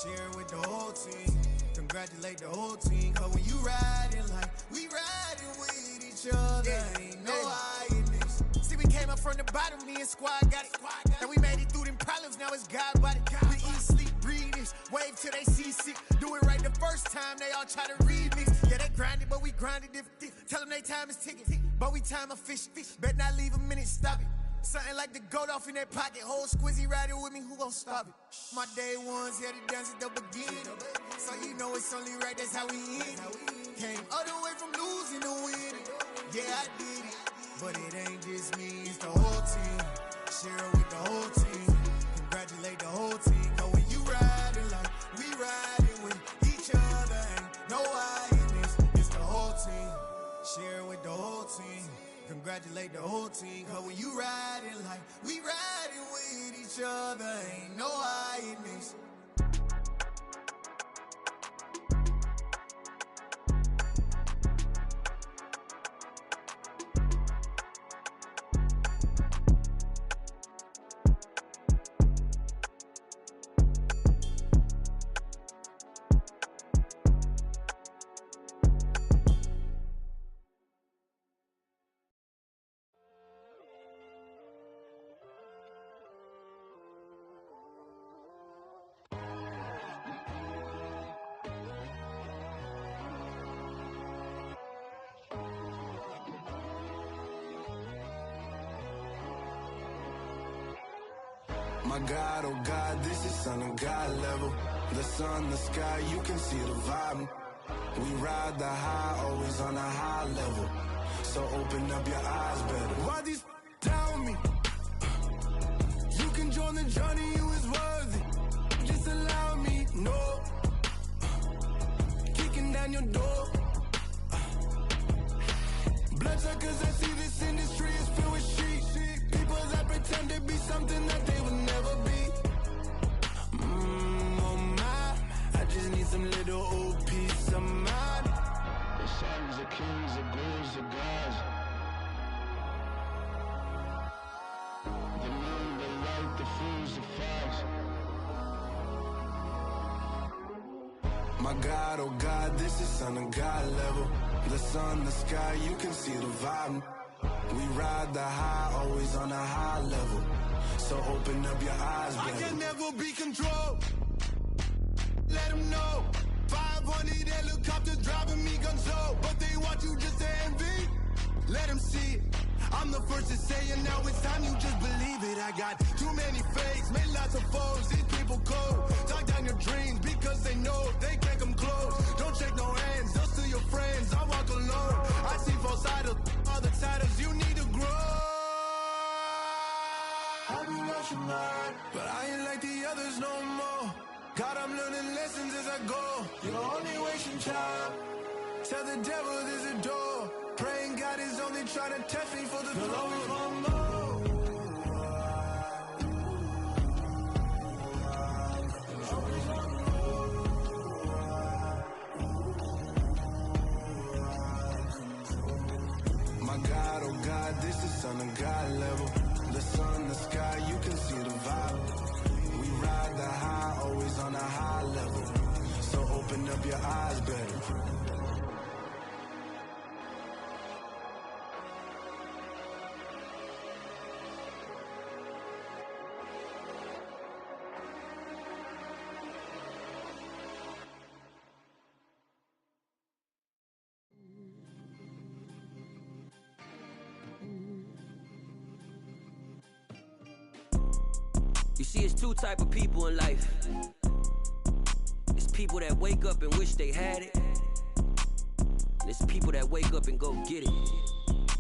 Share it with the whole team. Congratulate the whole team. Cause when you riding like we riding with each other, ain't no I in this. See, we came up from the bottom, me and squad got it. And we made it through them problems, now it's God body. We eat, sleep, breathe this. Wave till they see sick. Do it right the first time, they all try to remix. Yeah, they grinded, but we grinded different. Tell them they time is ticking, but we time a fish. Bet not leave a minute, stop it. Something like the goat off in that pocket. Whole squizzy riding with me, who gon' stop it? My day ones here to dance at the beginning. So you know it's only right, that's how we end it. Came all the way from losing to winning. Yeah, I did it. But it ain't just me, it's the whole team. Share it with the whole team. Congratulate the whole team. Cause when you riding like we riding with each other, ain't no I in this. It's the whole team. Share it with the whole team. Congratulate the whole team. Cause when you riding like we riding with each other, ain't no I in this. My God, oh God, this is Son of God level. The sun, the sky, you can see the vibe. We ride the high, always on a high level. So open up your eyes better. Why these down me? You can join the journey, you is worthy. Just allow me, no. Kicking down your door. Bloodsuckers, I see this industry is filled with shit. People that pretend to be something that they would never be. Oh my, I just need some little old peace of mind. The sons of kings, the bulls, the gods. The moon, the light, the fools, the fogs. My God, oh God, this is Son of God level. The sun, the sky, you can see the vibe. We ride the high, always on a high level. So open up your eyes, baby. I can never be controlled. Let them know. 500 helicopters driving me gonzo. But they want you just to envy. Let them see it. I'm the first to say it, now it's time you just believe it. I got too many fakes, made lots of foes. These people cold. Talk down your dreams because they know they can't come close. Don't shake no hands, just to your friends. I walk alone. I see false idols, other titles. You need to grow. I be rushing hard, but I ain't like the others no more. God, I'm learning lessons as I go. You're only wasting time. Tell the devil there's a door. Praying God is only trying to test me for the glory for more. My God, oh God, this is Son of God level. The sun, the sky, you can see the vibe. We ride the high, always on a high level. So open up your eyes better. You see, it's two type of people in life. It's people that wake up and wish they had it. And it's people that wake up and go get it.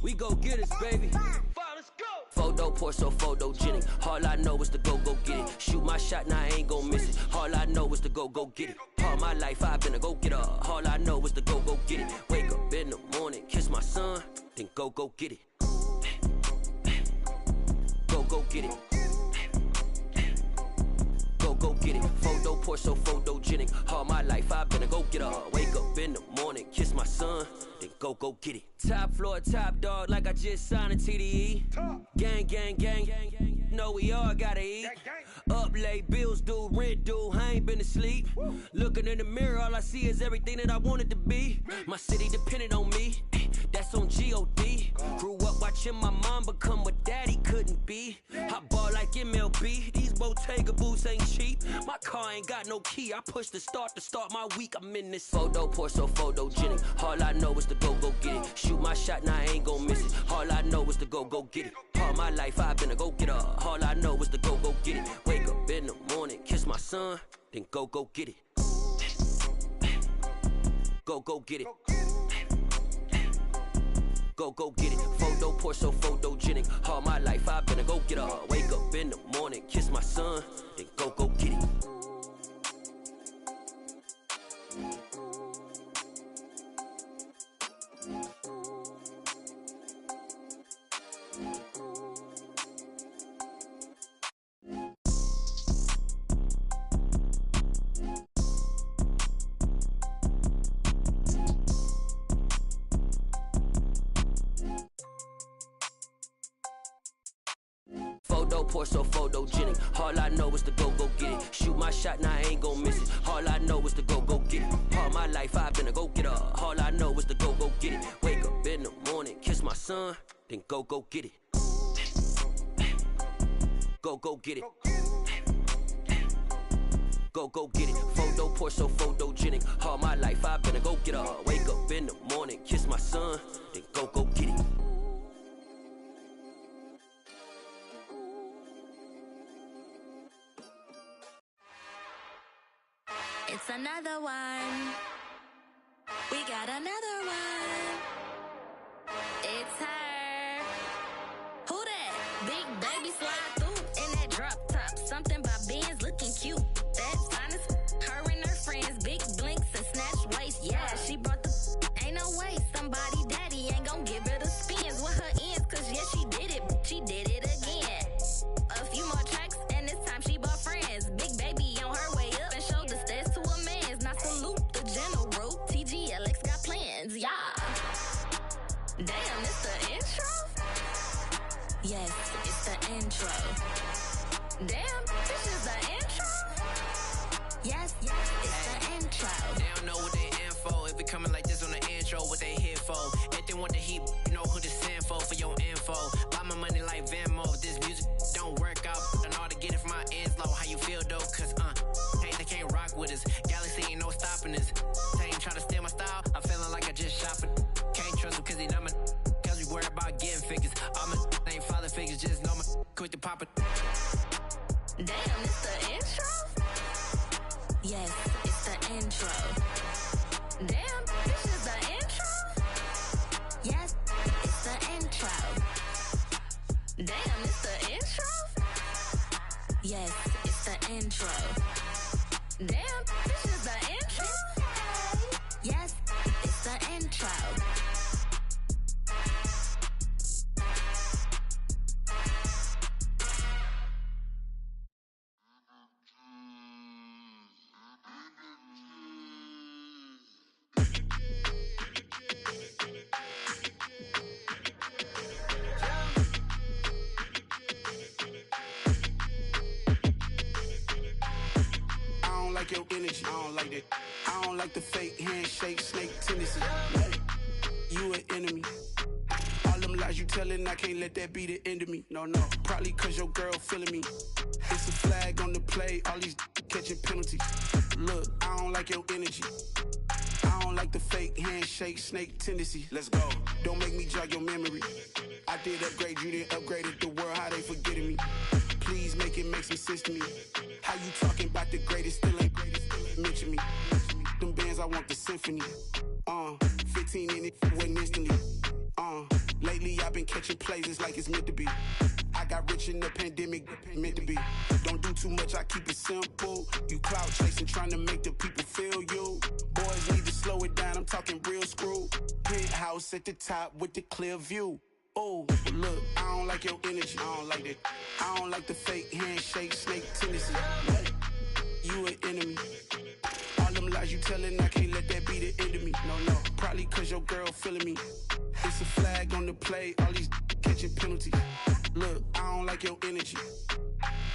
We go get it, baby. Let's go. Photo pour so photogenic. All I know is to go get it. Shoot my shot, now I ain't gon' miss it. All I know is to go get it. All my life I've been a go getter. All I know is to go get it. Wake up in the morning, kiss my son, then go get it. Go get it. Go get it. Photo pour so photogenic. All my life I've been a go getter. Wake up in the morning, kiss my son, then go get it. Top floor, top dog, like I just signed a TDE. Gang, gang, gang, gang, gang. Know we all gotta eat. Up late, bills due, rent due. I ain't been asleep. Looking in the mirror, all I see is everything that I wanted to be. My city depended on me. That's on G.O.D. Grew up watching my mom become what daddy couldn't be. I ball like MLB. These Bottega boots ain't cheap. My car ain't got no key. I push the start to start my week. I'm in this photo pour so photogenic. All I know is to go get it. Shoot my shot, now I ain't gon' miss it. All I know is to go get it. All my life I've been a go getter. All I know is to go get it. Wake up in the morning, kiss my son, then go get it. Go get it. Go get it. Photo pour so photogenic. All my life I've been a go getter. Wake up in the morning, kiss my son, then go get it. Photo pour so photogenic. All I know is to go get it. Shoot my shot, now I ain't gon' miss it. All I know is to go get it. All my life I've been a go getter. All I know is to go get it. Wake up in the morning, kiss my son, then go get it. Go get it. Go get it. Photo pour so photogenic. All my life I've been a go getter. Wake up in the morning, kiss my son, then go get it. another one. We got another one. It's her. Who that? Big baby slide through in that drop top. Something by Benz looking cute. That's honest. Her and her friends, big blinks and snatch waist. Yeah, she brought the. Ain't no way somebody daddy ain't gon' give her the spins with her ends. Cause yeah, she did it. She did it again. A few more tracks and this time she bought friends. Big baby on her way up and showed the stairs to a man's. Now salute the general. TGLX got plans. Yeah. Damn, it's the intro? Yes, it's the intro. Damn, this is the intro? Yes, it's the intro. They don't know what they in for. If we coming like this on the intro, what they here for? If they want the heat, you know who to send for your info. Buy my money like Venmo. If this music don't work out, I know how to get it from my ends low. How you feel though? Cause hey, they can't rock with us. Galaxy ain't no stopping us. They ain't trying to steal my style. I'm feeling like I just shot for. Can't trust him cause he numb. Cause we worry about getting figures. All my ain't father figures, just know my quick to pop it. Damn, it's the intro? Yes, it's the intro. Damn, this is the intro? Yes, it's the intro. Damn, it's the intro? Yes, it's the intro. Damn, this is the intro? Yes, it's the intro. Your energy, I don't like that. I don't like the fake handshake, snake tendency. You an enemy. All them lies you telling, I can't let that be the end of me. No, probably cause your girl feeling me. It's a flag on the play, all these catching penalties. Look, I don't like your energy. I don't like the fake handshake, snake tendency. Let's go. Don't make me jog your memory. I did upgrade, you didn't upgrade it. The world, how they forgetting me. Please make it make some sense to me. How you talking about the greatest, still ain't greatest, mention me. Them bands, I want the symphony. 15 in it, wasn't instantly. Lately I've been catching plays, it's like it's meant to be. I got rich in the pandemic, meant to be. Don't do too much, I keep it simple. You clout chasing, trying to make the people feel you. Boys need to slow it down, I'm talking real screw. Penthouse at the top with the clear view. Oh, look, I don't like your energy, I don't like that. I don't like the fake handshake, snake tendency. You an enemy. All them lies you telling, I can't let that be the end of me. No, probably cause your girl feeling me. It's a flag on the play, all these catching penalties. Look, I don't like your energy.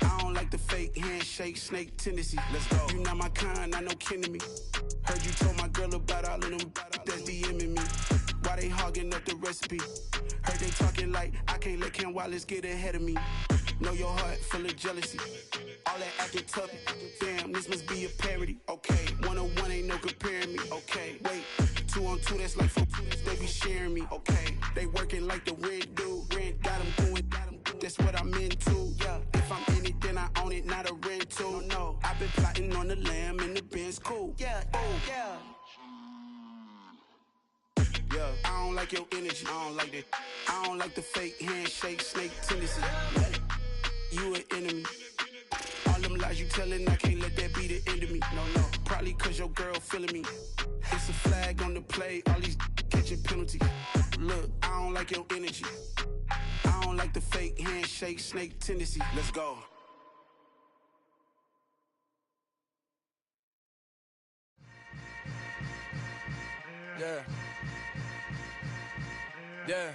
I don't like the fake handshake, snake tendency. Let's go. You not my kind, not no kin to me. Heard you told my girl about all of them that's DMing me. Why they hogging up the recipe? Heard they talking like I can't let Ken Wallace get ahead of me. Know your heart full of jealousy. All that acting tough. Damn, this must be a parody. Okay, 101 ain't no comparing me. Okay, wait, 2 on 2 that's like 4 they be sharing me. Okay, they working like the rent do. Rent got them doing. That's what I'm into. Yeah, if I'm in it, then I own it, not a rental. No, I've been plotting on the lamb and the Benz cool. Yeah, yeah. I don't like your energy, I don't like that. I don't like the fake handshake, snake tendency. You an enemy. All them lies you telling, I can't let that be the end of me. No, probably cause your girl feeling me. It's a flag on the play, all these catching penalties. Look, I don't like your energy. I don't like the fake handshake, snake tendency. Let's go. Yeah. Yeah.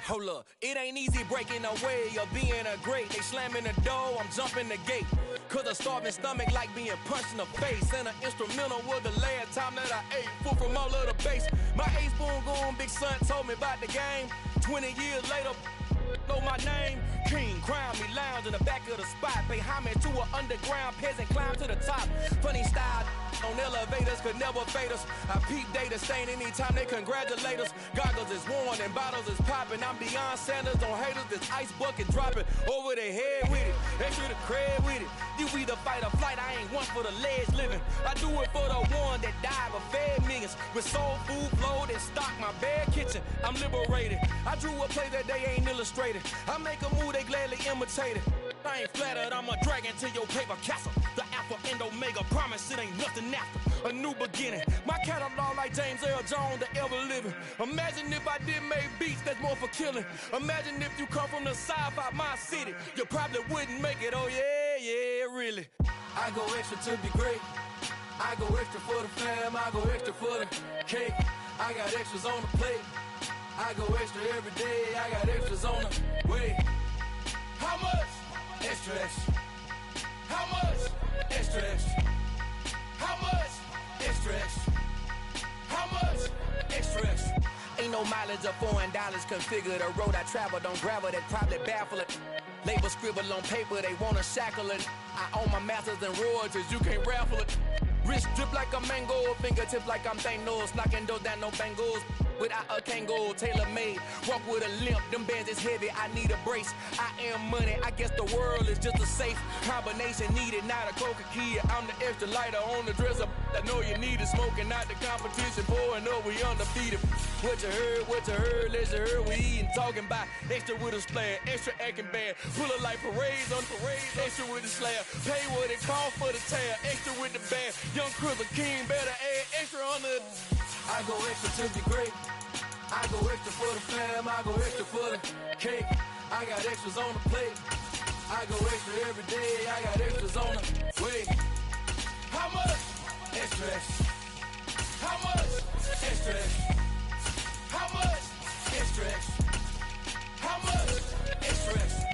Hold up, it ain't easy breaking away or being a great. They slamming the door, I'm jumping the gate. Cause a starving stomach like being punched in the face. And an instrumental was the last time that I ate. Full from all of the bass. My ace boom goon, big son told me about the game. 20 years later, follow my name. King, crown me, lounge in the back of the spot. Pay homage to an underground peasant, climb to the top. Funny style on elevators could never fade us. I peep data stain anytime they congratulate us. Goggles is worn and bottles is popping. I'm Deion Sanders on haters, this ice bucket dropping over their head with it. Extra the cred with it. You either fight or flight, I ain't one for the ledge living. I do it for the one that died but fed millions. With soul food flowed and stocked my bare kitchen. I'm liberated. I drew a play that they ain't illustrated. I make a move, they gladly imitate it. I ain't flattered, I'm a dragon to your paper castle. The Alpha and Omega, promise it ain't nothing after. A new beginning. My catalog like James Earl Jones, the ever living. Imagine if I did make beats that's more for killing. Imagine if you come from the sci-fi, my city. You probably wouldn't make it, oh yeah, really. I go extra to be great. I go extra for the fam, I go extra for the cake. I got extras on the plate. I go extra every day, I got extras on the way. How much? Extra, extra. How much? Extra, extra. How much? Extra, extra. How much? Extra, extra. Ain't no mileage of $4 configure the road I travel. Don't gravel, that probably baffle it. Label scribble on paper, they wanna shackle it. I own my masters and royalties, you can't raffle it. Wrist drip like a mango, fingertips like I'm Thanos. Knocking those down, no bangles. Without a Kango, tailor-made. Walk with a limp, them bands is heavy, I need a brace. I am money, I guess the world is just a safe combination needed, not a coca key. I'm the extra lighter on the dresser. I know you need it, smoking out the competition, pouring up, we undefeated. What you heard, let you heard, we eating, talking about extra with a splash, extra acting bad. Pull it like parades on parade, extra with the slab. Pay what it cost for the tab, extra with the band. Young Cripple King, better add extra on the... I go extra to be great. I go extra for the fam, I go extra for the cake. I got extras on the plate. I go extra every day, I got extras on the way. How much? Extra, extra. How much? Extra, extra. How much? Extra, extra. How much? Extra, extra.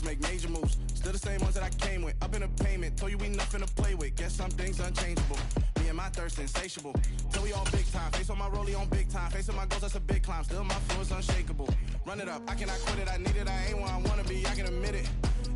Make major moves, still the same ones that I came with. Up in a payment, told you we nothing to play with. Guess some things unchangeable. Me and my thirst insatiable. Till we all big time. Face on my rollie on big time. Facing my goals, that's a big climb. Still my flow is unshakable. Run it up, I cannot quit it. I need it, I ain't where I wanna be. I can admit it.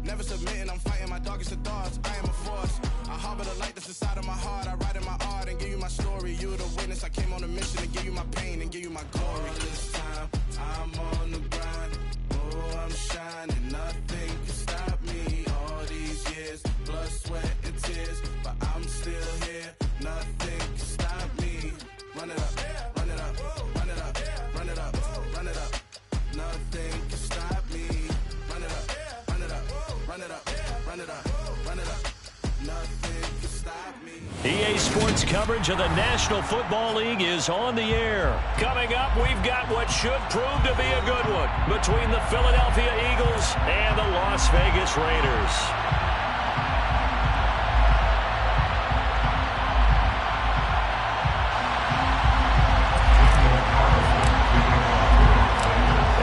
Never submitting, I'm fighting my darkest of thoughts. I am a force. I harbor the light that's inside of my heart. I write in my art and give you my story. You the witness. I came on a mission to give you my pain and give you my glory. All this time, I'm on the grind. Oh, I'm shining. Nothing can stop me. All these years, blood, sweat, and tears, but I'm still here. Nothing can stop me. Run it up, run it up, run it up, run it up, run it up. Nothing can stop me. Run it up, run it up, run it up, run it up, run it up. Nothing can stop me. EA Sports coverage of the National Football League is on the air. Coming up, we've got what should prove to be a good one between the Philadelphia Eagles and the Las Vegas Raiders.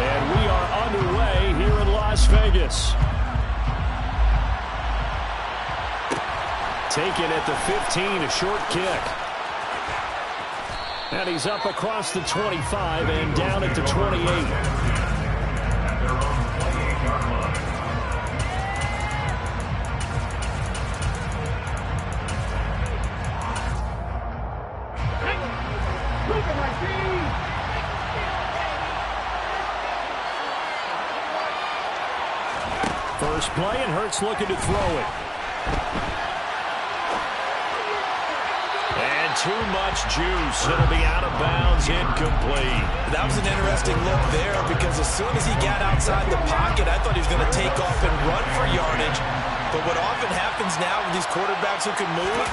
And we are underway here in Las Vegas. Taken at the 15, a short kick. And he's up across the 25 and down at the 28. First play, and Hurts looking to throw it. Too much juice. It'll be out of bounds, incomplete. That was an interesting look there because as soon as he got outside the pocket, I thought he was going to take off and run for yardage. But what often happens now with these quarterbacks who can move,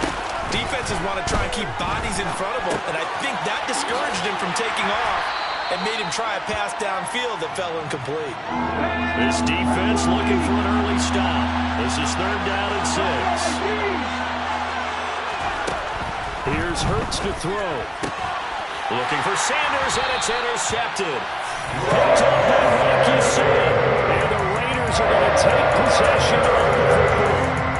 defenses want to try and keep bodies in front of them, and I think that discouraged him from taking off and made him try a pass downfield that fell incomplete. This defense looking for an early stop. This is 3rd down and 6. Here's Hurts to throw. Looking for Sanders, and it's intercepted. Picked up by Rocky Sin. And the Raiders are going to take possession of the football.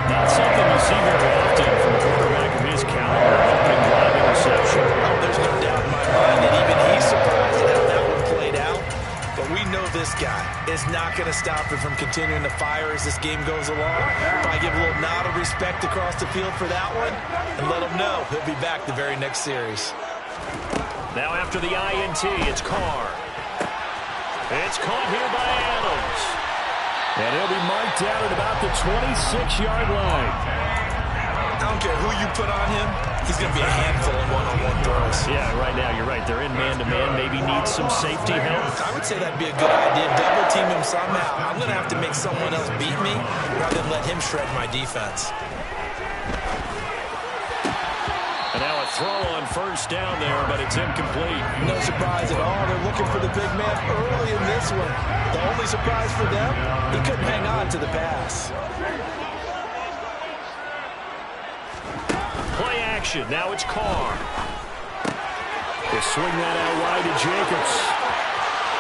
Not something you see very often from a quarterback of his caliber. Opening drive interception. Oh, there's no doubt in my mind that even he's surprised at how that one played out. But we know this guy is not going to stop him from continuing to fire as this game goes along. Probably give a little nod of respect across the field for that one and let him know he'll be back the very next series. Now after the INT, it's Carr. It's caught here by Adams. And he'll be marked out at about the 26-yard line. I don't care who you put on him, he's going to be a handful in one-on-one throws. Yeah, right now, you're right. They're in man-to-man. Maybe needs some safety help. I would say that'd be a good idea. Double team him somehow. I'm going to have to make someone else beat me rather than let him shred my defense. And now a throw on 1st down there, but it's incomplete. No surprise at all. They're looking for the big man early in this one. The only surprise for them, he couldn't hang on to the pass. Play action. Now it's Carr. He'll swing that out wide to Jacobs.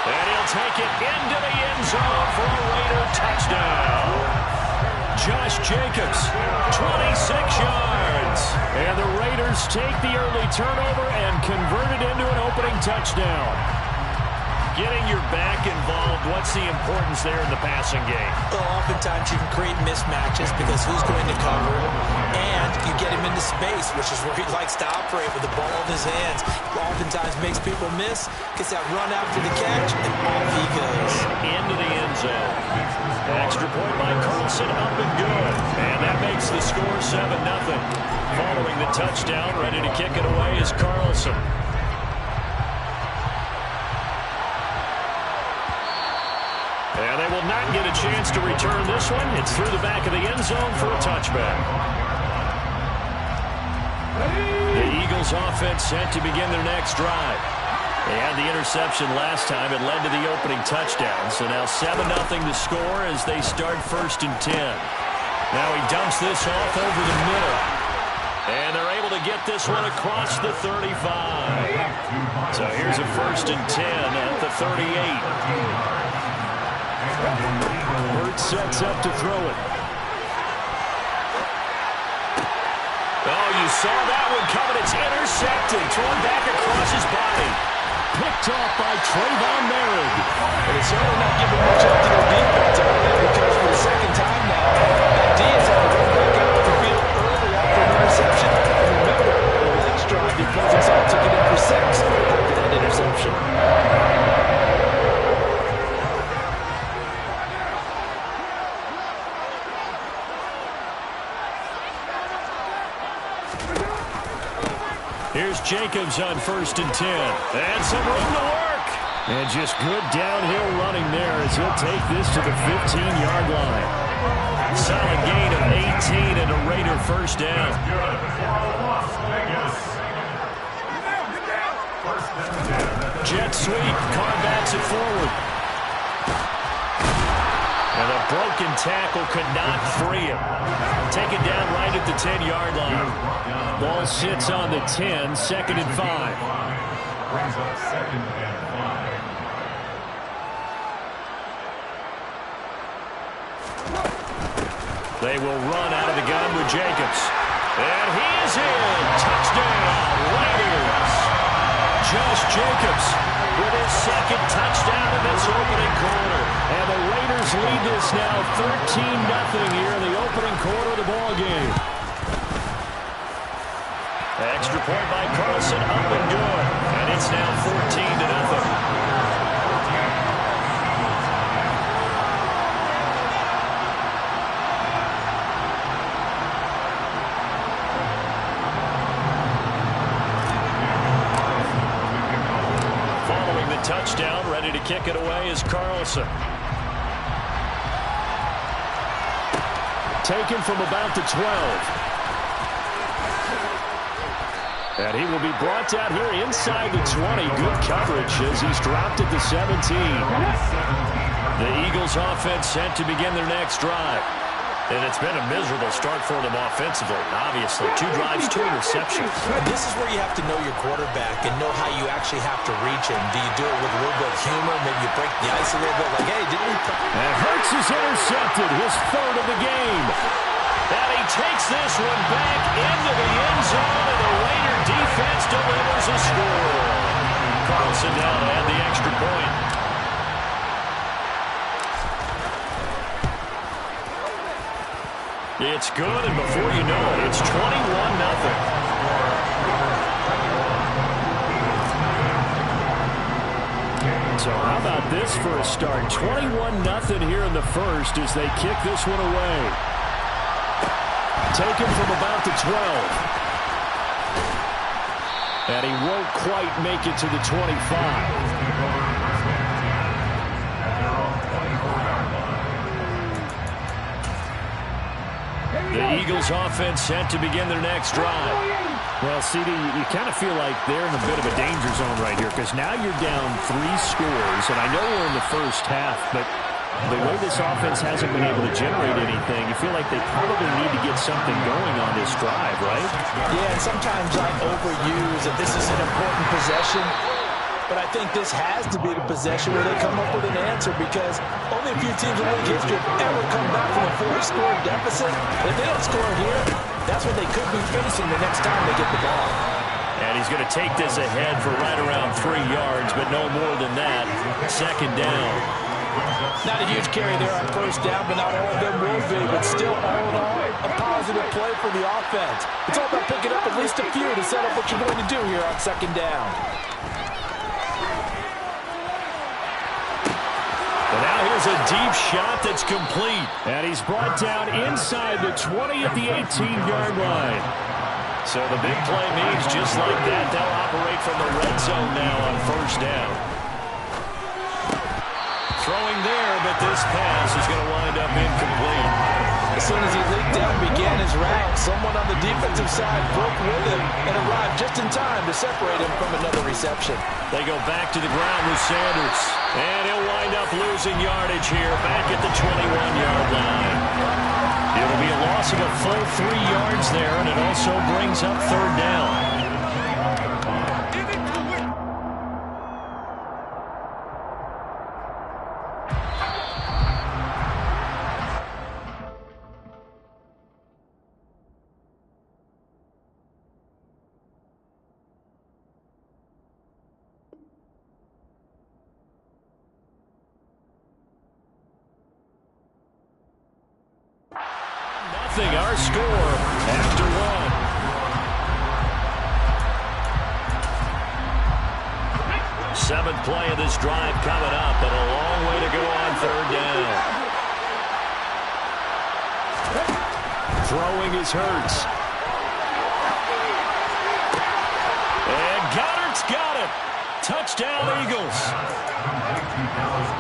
And he'll take it into the end zone for a Raider touchdown. Josh Jacobs, 26 yards. And the Raiders take the early turnover and convert it into an opening touchdown. Getting your back involved, what's the importance there in the passing game? Well, oftentimes you can create mismatches because who's going to cover, and you get him into space, which is where he likes to operate with the ball in his hands. Oftentimes makes people miss, gets that run after the catch, and off he goes. Into the end zone. Extra point by Carlson, up and good. And that makes the score 7-0. Following the touchdown, ready to kick it away is Carlson. And they will not get a chance to return this one. It's through the back of the end zone for a touchback. The Eagles offense set to begin their next drive. They had the interception last time. It led to the opening touchdown. So now 7-0 to score as they start 1st and 10. Now he dumps this off over the middle. And they're able to get this one across the 35. So here's a 1st and 10 at the 38. Hurts sets up to throw it. Oh, you saw that one coming. It's intercepted. Thrown back across his body. Picked off by Trayvon Merritt. And it's certainly not giving much up to their defense out there because for the second time now, that D has had to run back out the field early after an interception. And remember, the last drive, the opposing side took it in for 6 after that interception. Here's Jacobs on 1st and 10. And some room to work. And just good downhill running there as he'll take this to the 15-yard line. Solid gain of 18 and a Raider 1st down. Jet sweep. Carr backs it forward. And a broken tackle could not free him. Taken down right at the 10-yard line. Ball sits on the 10, 2nd and 5. Brings up 2nd and 5. They will run out of the gun with Jacobs. And he is in. Touchdown, Raiders. Josh Jacobs with his 2nd touchdown in this opening quarter. And the Raiders lead this now 13-0 here in the opening quarter of the ball game. Extra point by Carlson, up and good. And it's now 14-0. Following the touchdown, ready to kick it away is Carlson. Taken from about the 12. And he will be brought down here inside the 20. Good coverage as he's dropped at the 17. The Eagles offense set to begin their next drive. And it's been a miserable start for them offensively, obviously. 2 drives, 2 interceptions. This is where you have to know your quarterback and know how you actually have to reach him. Do you do it with a little bit of humor? Maybe you break the ice a little bit like, hey, didn't we... And Hurts is intercepted, his 3rd of the game. And he takes this one back into the end zone, and the Raider defense delivers a score. Carlson now to add the extra point. It's good, and before you know it, it's 21-0. So how about this for a start? 21-0 here in the first as they kick this one away. Taken from about the 12. And he won't quite make it to the 25. The Eagles offense set to begin their next drive. Well, CD, you kind of feel like they're in a bit of a danger zone right here because now you're down 3 scores, and I know we're in the first half, but the way this offense hasn't been able to generate anything, you feel like they probably need to get something going on this drive, right? Yeah, and sometimes I overuse that this is an important possession, but I think this has to be the possession where they come up with an answer because only a few teams in league history have ever come back from a 4-score deficit. And if they don't score here, that's what they could be facing the next time they get the ball. And he's going to take this ahead for right around 3 yards, but no more than that. 2nd down. Not a huge carry there on 1st down, but not all of them will be. But still, all in all, a positive play for the offense. It's all about picking up at least a few to set up what you're going to do here on 2nd down. And now here's a deep shot that's complete. And he's brought down inside the 20 at the 18-yard line. So the big play means just like that, they'll operate from the red zone now on 1st down. Throwing there, but this pass is going to wind up incomplete. As soon as he leaked out, began his route, someone on the defensive side broke with him and arrived just in time to separate him from another reception. They go back to the ground with Sanders. And he'll wind up losing yardage here, back at the 21-yard line. It'll be a loss of a full 3 yards there, and it also brings up 3rd down. Our score after 1. 7th play of this drive coming up, and a long way to go on 3rd down. Throwing is Hurts. And Goddard's got it. Touchdown, Eagles.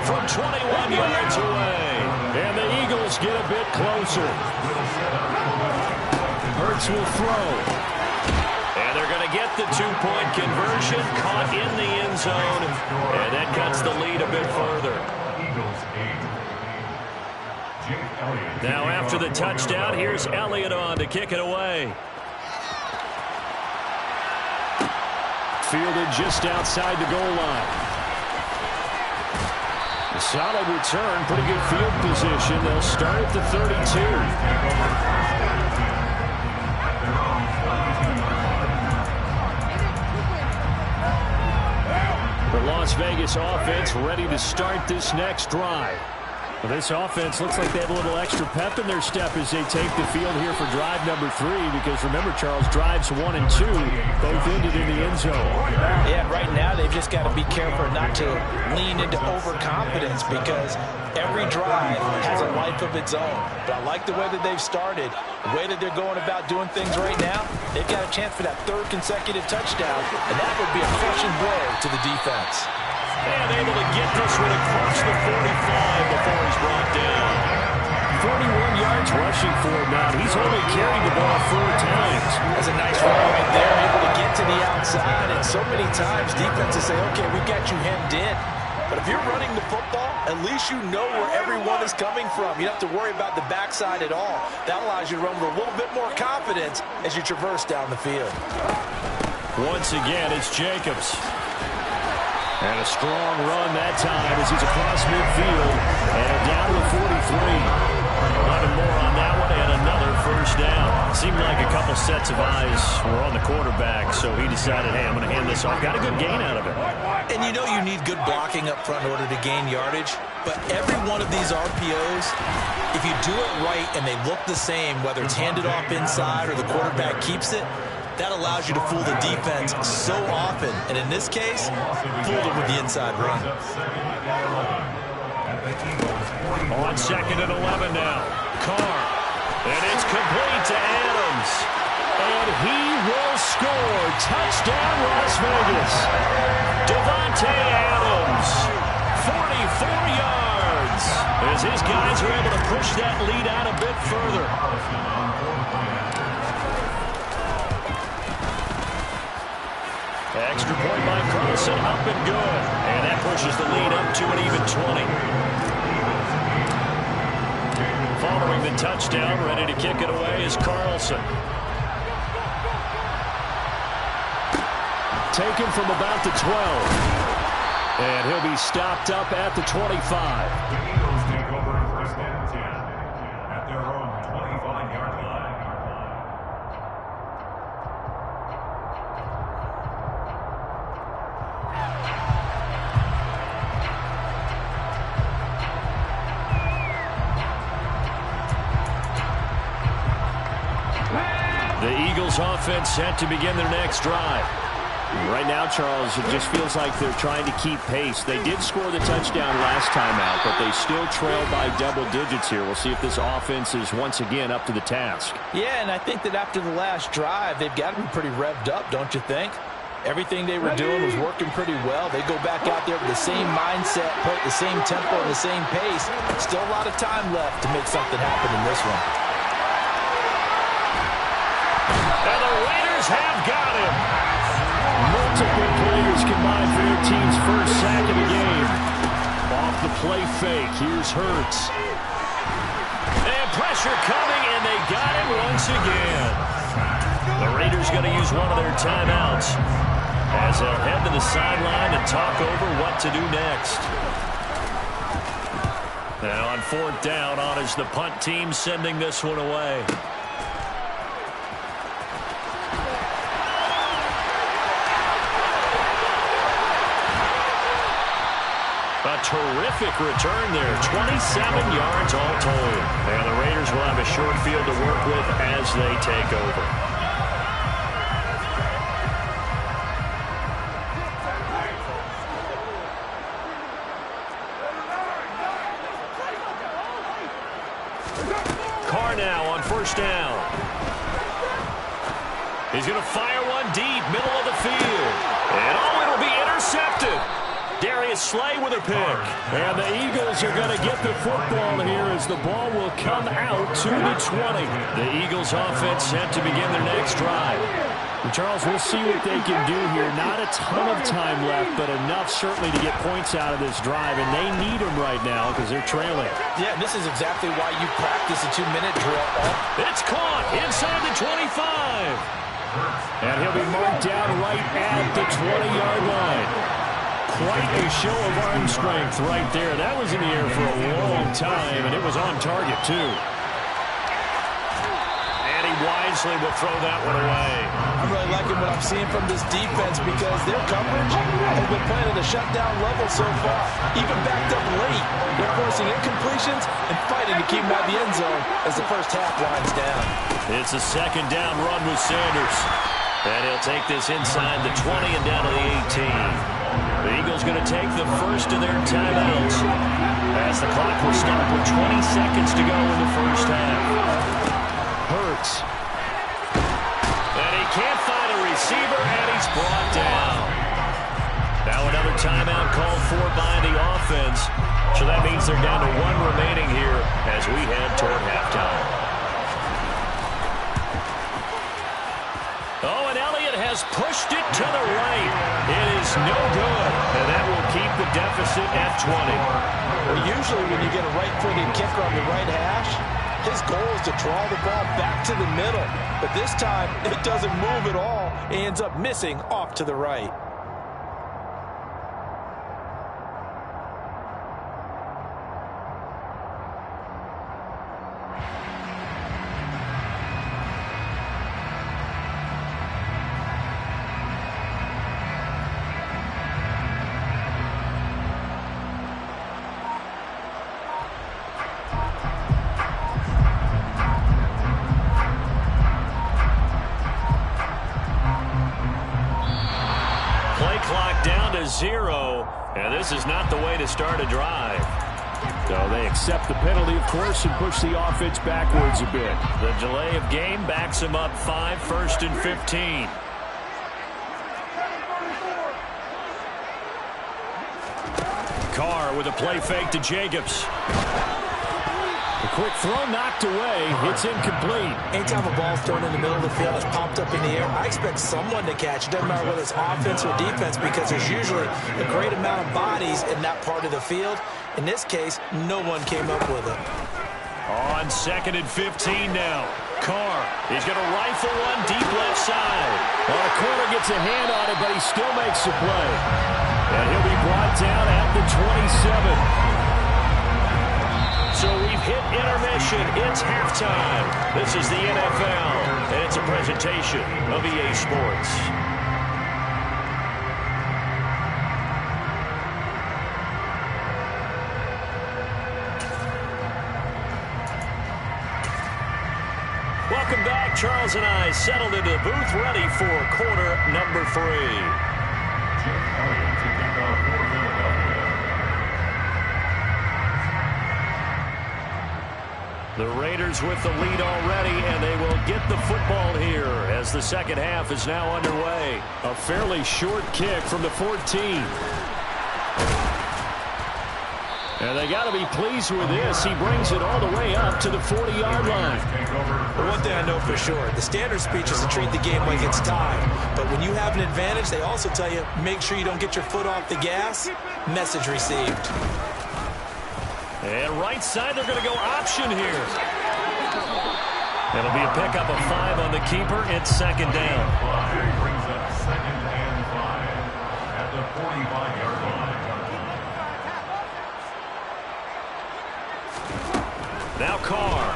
From 21 yards away. And the Eagles get a bit closer. Hurts will throw. And they're going to get the 2-point conversion, caught in the end zone, and that cuts the lead a bit further. Now after the touchdown, here's Elliott on to kick it away. Fielded just outside the goal line. A solid return, pretty good field position. They'll start at the 32. The Las Vegas offense ready to start this next drive. Well, this offense looks like they have a little extra pep in their step as they take the field here for drive number 3, because remember, Charles, drives 1 and 2 both ended in the end zone. Yeah, right now they've just got to be careful not to lean into overconfidence because every drive has a life of its own. But I like the way that they've started, the way that they're going about doing things right now. They've got a chance for that 3rd consecutive touchdown, and that would be a crushing blow to the defense. And able to get this one across the 45 before he's brought down. 41 yards yards rushing for him now. He's only carried the ball 4 times. That's a nice run right there, able to get to the outside. And so many times defenses say, okay, we've got you hemmed in. But if you're running the football, at least you know where everyone is coming from. You don't have to worry about the backside at all. That allows you to run with a little bit more confidence as you traverse down the field. Once again, it's Jacobs. And a strong run that time as he's across midfield and down to the 43. 11 more on that one and another first down. Seemed like a couple sets of eyes were on the quarterback, so he decided, hey, I'm going to hand this off. Got a good gain out of it. And you know you need good blocking up front in order to gain yardage, but every one of these RPOs, if you do it right and they look the same, whether it's handed off inside or the quarterback keeps it, that allows you to fool the defense so often. And in this case, fooled them with the inside run. On 2nd and 11 now. Carr. And it's complete to Adams. And he will score. Touchdown, Las Vegas. Devontae Adams. 44 yards. As his guys are able to push that lead out a bit further. Extra point by Carlson, up and good. And that pushes the lead up to an even 20. Following the touchdown, ready to kick it away is Carlson. Taken from about the 12. And he'll be stopped up at the 25. The Eagles take over 1st and 10 at their own 25-yard line. The Eagles offense set to begin their next drive. Right now, Charles, it just feels like they're trying to keep pace. They did score the touchdown last time out, but they still trail by double digits here. We'll see if this offense is once again up to the task. Yeah, and I think that after the last drive, they've got to be pretty revved up, don't you think? Everything they were doing was working pretty well. They go back out there with the same mindset, put the same tempo and the same pace. Still a lot of time left to make something happen in this one. And the Raiders have got him. Multiple players combined for their team's first sack of the game. Off the play fake, here's Hurts. And pressure coming, and they got him once again. The Raiders going to use one of their timeouts as they'll head to the sideline and talk over what to do next. Now on 4th down, on is the punt team sending this one away. A terrific return there. 27 yards all told. And the Raiders will have a short field to work with as they take over. Carr now on 1st down. He's going to fire one deep, middle of the field. And it'll be intercepted. Darius Slay with a pick. And the Eagles are going to get the football here as the ball will come out to the 20. The Eagles offense set to begin their next drive. And Charles, we'll see what they can do here. Not a ton of time left, but enough certainly to get points out of this drive. And they need them right now because they're trailing. Yeah, this is exactly why you practice a 2-minute drill. It's caught inside the 25. And he'll be marked down right at the 20-yard line. Quite a show of arm strength right there. That was in the air for a long time, and it was on target, too. And he wisely will throw that one away. I'm really liking what I'm seeing from this defense because their coverage has been playing at a shutdown level so far. Even backed up late, they're forcing incompletions and fighting to keep them out of the end zone as the first half winds down. It's a 2nd down run with Sanders. And he'll take this inside the 20 and down to the 18. The Eagles going to take the first of their timeouts as the clock will stop with 20 seconds to go in the first half. Hurts. And he can't find a receiver, and he's brought down. Now another timeout called for by the offense. So that means they're down to 1 remaining here as we head toward halftime. has pushed it to the right. It is no good, and that will keep the deficit at 20. Well, usually when you get a right-footed kicker on the right hash, his goal is to draw the ball back to the middle. But this time, it doesn't move at all. He ends up missing off to the right. Down to 0, and this is not the way to start a drive. So they accept the penalty, of course, and push the offense backwards a bit. The delay of game backs them up 5, 1st and 15. Carr with a play fake to Jacobs. A quick throw knocked away. It's incomplete. Anytime a ball's thrown in the middle of the field, it's popped up in the air, I expect someone to catch it. Doesn't matter whether it's offense or defense, because there's usually a great amount of bodies in that part of the field. In this case, no one came up with it. On 2nd and 15 now. Carr, he's going to rifle one deep left side. Well, the corner gets a hand on it, but he still makes the play. And he'll be brought down at the 27. So we've hit intermission. It's halftime. This is the NFL, and it's a presentation of EA Sports. Welcome back. Charles and I settled into the booth, ready for quarter number 3. The Raiders with the lead already, and they will get the football here as the second half is now underway. A fairly short kick from the 14. And they got to be pleased with this. He brings it all the way up to the 40-yard line. Well, one thing I know for sure, the standard speech is to treat the game like it's tied. But when you have an advantage, they also tell you, make sure you don't get your foot off the gas. Message received. And right side, they're going to go option here. It'll be a pickup of 5 on the keeper. It's second down. Brings up 2nd and 5 at the 45-yard line. Now Carr.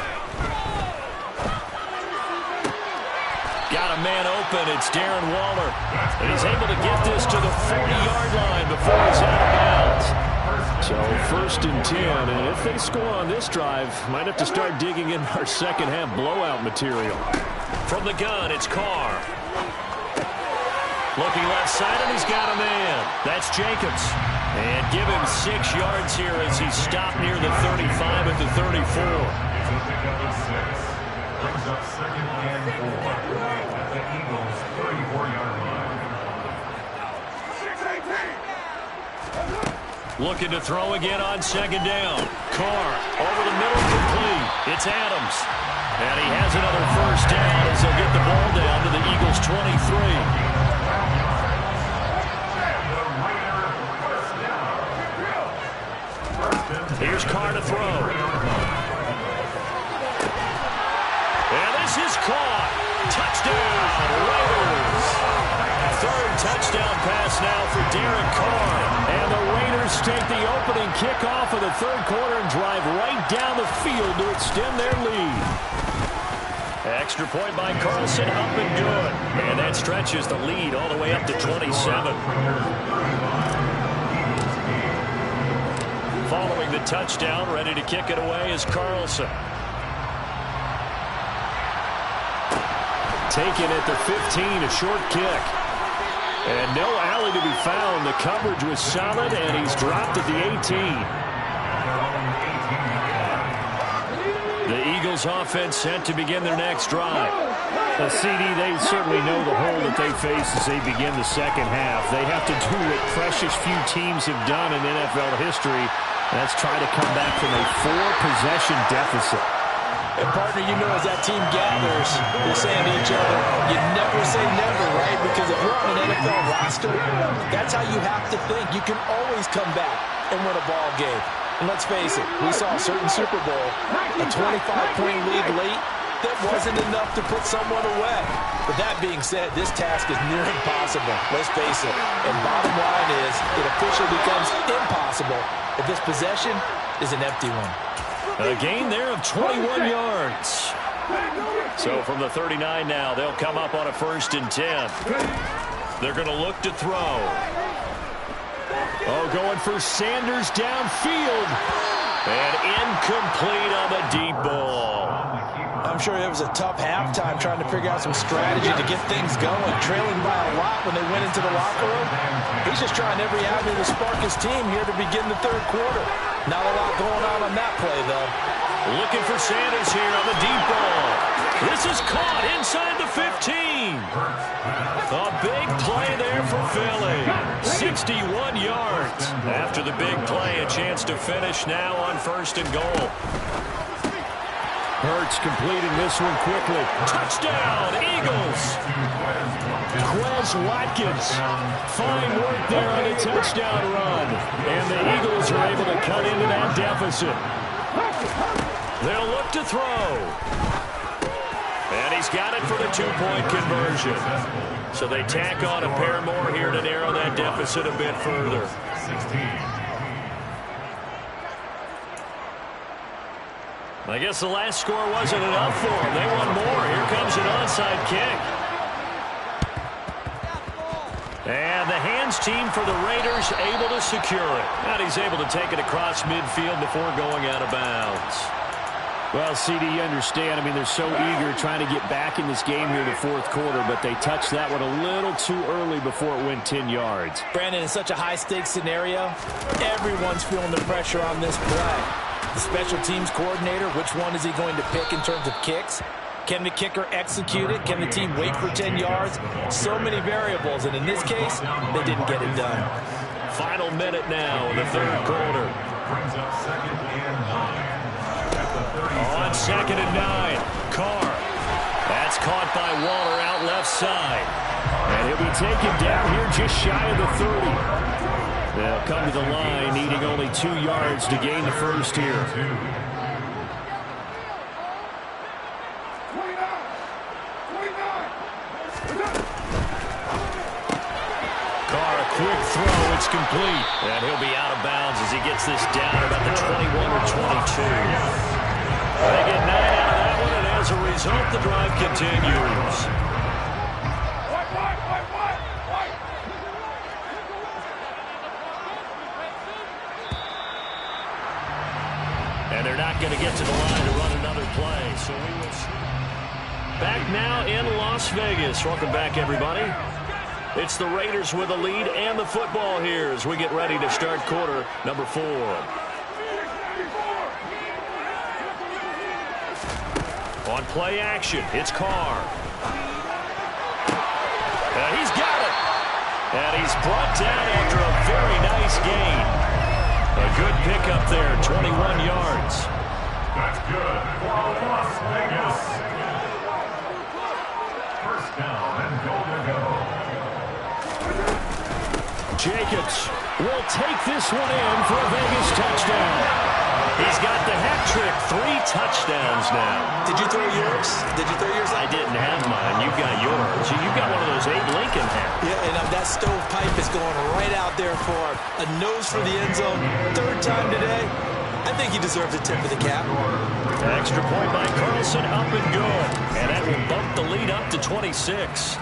Got a man open. It's Darren Waller. And he's able to get this to the 40-yard line before he's out of bounds. So 1st and 10, and if they score on this drive, might have to start digging in our second half blowout material. From the gun, it's Carr. Looking left side, and he's got a man. That's Jacobs. And give him 6 yards here as he's stopped near the 35 at the 34. It's a pickup of 6. Brings up 2nd and 4 at the Eagles' 34-yard line. Looking to throw again on second down. Carr over the middle, complete. It's Adams. And he has another first down as they'll get the ball down to the Eagles' 23. Here's Carr to throw. And this is caught. Touchdown, Raiders. 3rd touchdown pass now for Derek Carr. And the Raiders take the opening kickoff of the 3rd quarter and drive right down the field to extend their lead. Extra point by Carlson, up and good. And that stretches the lead all the way up to 27. Following the touchdown, ready to kick it away is Carlson. Taken at the 15, a short kick. And no alley to be found. The coverage was solid, and he's dropped at the 18. The Eagles offense set to begin their next drive. The CD, they certainly know the hole that they face as they begin the second half. They have to do what precious few teams have done in NFL history. That's try to come back from a 4-possession deficit. And partner, you know, as that team gathers, they're saying to each other, you never say never, right? Because if you're on an NFL roster, that's how you have to think. You can always come back and win a ball game. And let's face it, we saw a certain Super Bowl, a 25-point lead late, that wasn't enough to put someone away. But that being said, this task is near impossible. Let's face it. And bottom line is, it officially becomes impossible if this possession is an empty one. A gain there of 21 yards. So from the 39 now, they'll come up on a 1st and 10. They're going to look to throw. Oh, going for Sanders downfield. And incomplete on the deep ball. I'm sure it was a tough halftime trying to figure out some strategy to get things going. Trailing by a lot when they went into the locker room. He's just trying every avenue to spark his team here to begin the 3rd quarter. Not a lot going on that play, though. Looking for Sanders here on the deep ball. This is caught inside the 15. A big play there for Philly. 61 yards. After the big play, a chance to finish now on 1st and goal. Hurts completing this one quickly. Touchdown, Eagles. Quez Watkins. Fine work there on the touchdown run. And the Eagles are able to cut into that deficit. They'll look to throw. And he's got it for the 2-point conversion. So they tack on a pair more here to narrow that deficit a bit further. 16. I guess the last score wasn't enough for them. They want more. Here comes an onside kick. And the hands team for the Raiders able to secure it. And he's able to take it across midfield before going out of bounds. Well, CD, you understand. I mean, they're so eager trying to get back in this game here in the 4th quarter, but they touched that one a little too early before it went 10 yards. Brandon, in such a high-stakes scenario, everyone's feeling the pressure on this play. The special teams coordinator, which one is he going to pick in terms of kicks? Can the kicker execute it? Can the team wait for 10 yards? So many variables, and in this case, they didn't get it done. Final minute now in the 3rd quarter. Brings up 2nd and 9. On 2nd and 9, Carr. That's caught by Waller out left side. And he'll be taken down here just shy of the 30. They'll come to the line, needing only 2 yards to gain the first here. Carr, a quick throw. It's complete. And he'll be out of bounds as he gets this down about the 21 or 22. They get 9 out of that one, and as a result, the drive continues. And they're not going to get to the line to run another play. So we will see. Back now in Las Vegas. Welcome back, everybody. It's the Raiders with a lead and the football here as we get ready to start quarter number 4. On play action, it's Carr. And he's got it. And he's brought down after a very nice gain. A good pickup there, 21 yards. That's good for Las Vegas. 1st down and goal to go. Jacobs will take this one in for a Vegas touchdown. He's got the hat trick, 3 touchdowns now. Did you throw yours? Did you throw yours out? I didn't have mine. You got yours. You've got one of those Abe Lincoln hats. Yeah, and that stovepipe is going right out there for a nose for the end zone. 3rd time today. I think he deserves a tip of the cap. Extra point by Carlson, up and good. And that will bump the lead up to 26.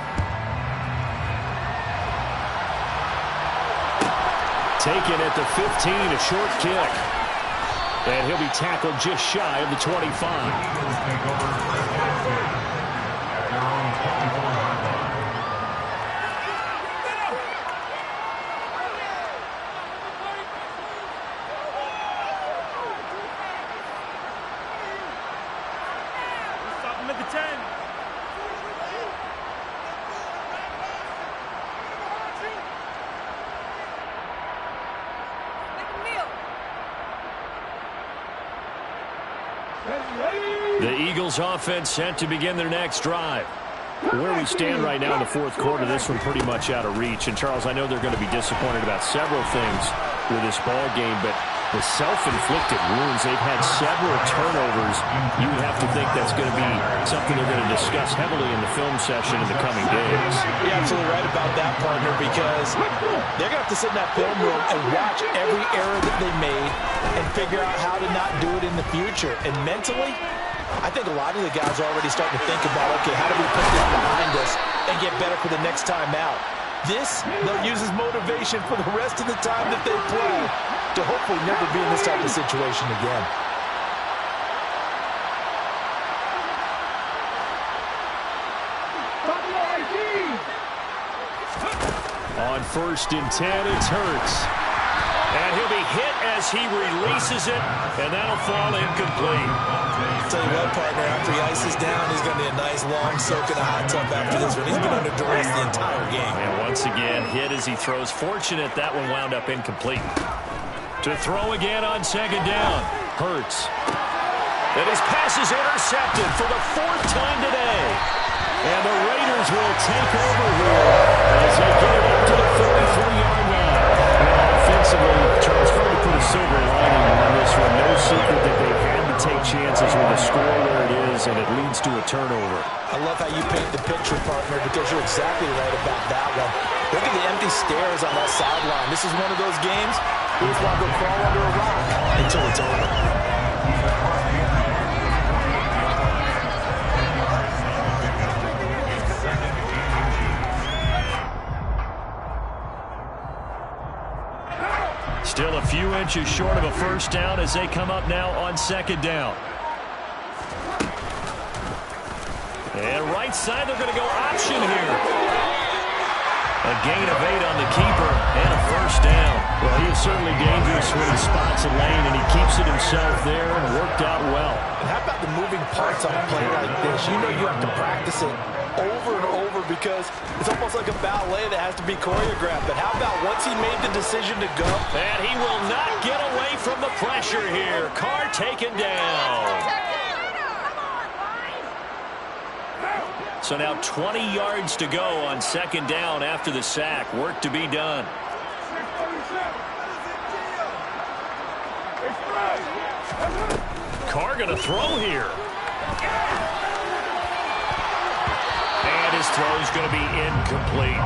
Taken at the 15, a short kick. And he'll be tackled just shy of the 25. Stop him at the 10. The Eagles offense set to begin their next drive. Where we stand right now in the fourth quarter, this one pretty much out of reach. And, Charles, I know they're going to be disappointed about several things with this ball game, but the self-inflicted wounds, they've had several turnovers. You would have to think that's going to be something they're going to discuss heavily in the film session in the coming days. You're absolutely right about that, partner, because they're going to have to sit in that film room and watch every error that they made and figure out how to not do it in the future. And mentally, I think a lot of the guys are already starting to think about, okay, how do we put this behind us and get better for the next time out? This, they'll use as motivation for the rest of the time that they play to hopefully never be in this type of situation again. On 1st and 10, it's Hurts. And he'll be hit as he releases it, and that'll fall incomplete. I'll tell you what, partner, after he ices down, he's going to be a nice long soak in a hot tub after this one. He's been under duress the entire game. And once again, hit as he throws. Fortunate that one wound up incomplete. To throw again on 2nd down. Hurts. And his pass is intercepted for the 4th time today. And the Raiders will take over here as they get it up to the 33-yard line. Offensively, Charles, hard to put a silver lining on this one. No secret that they had to take chances with the score where it is, and it leads to a turnover. I love how you paint the picture, partner, because you're exactly right about that one. Look at the empty stares on that sideline. This is one of those games you just want to go crawl under a rock until it's over. Still a few inches short of a 1st down as they come up now on 2nd down. And right side, they're going to go option here. A gain of 8 on the keeper and a 1st down. Well, he is certainly dangerous when he spots a lane, and he keeps it himself there and worked out well. And how about the moving parts on a play like this? You know you have to practice it over and over because it's almost like a ballet that has to be choreographed. But how about once he made the decision to go? And he will not get away from the pressure here. Carr taken down. So now 20 yards to go on 2nd down after the sack. Work to be done. Carr going to throw here. And his throw is going to be incomplete.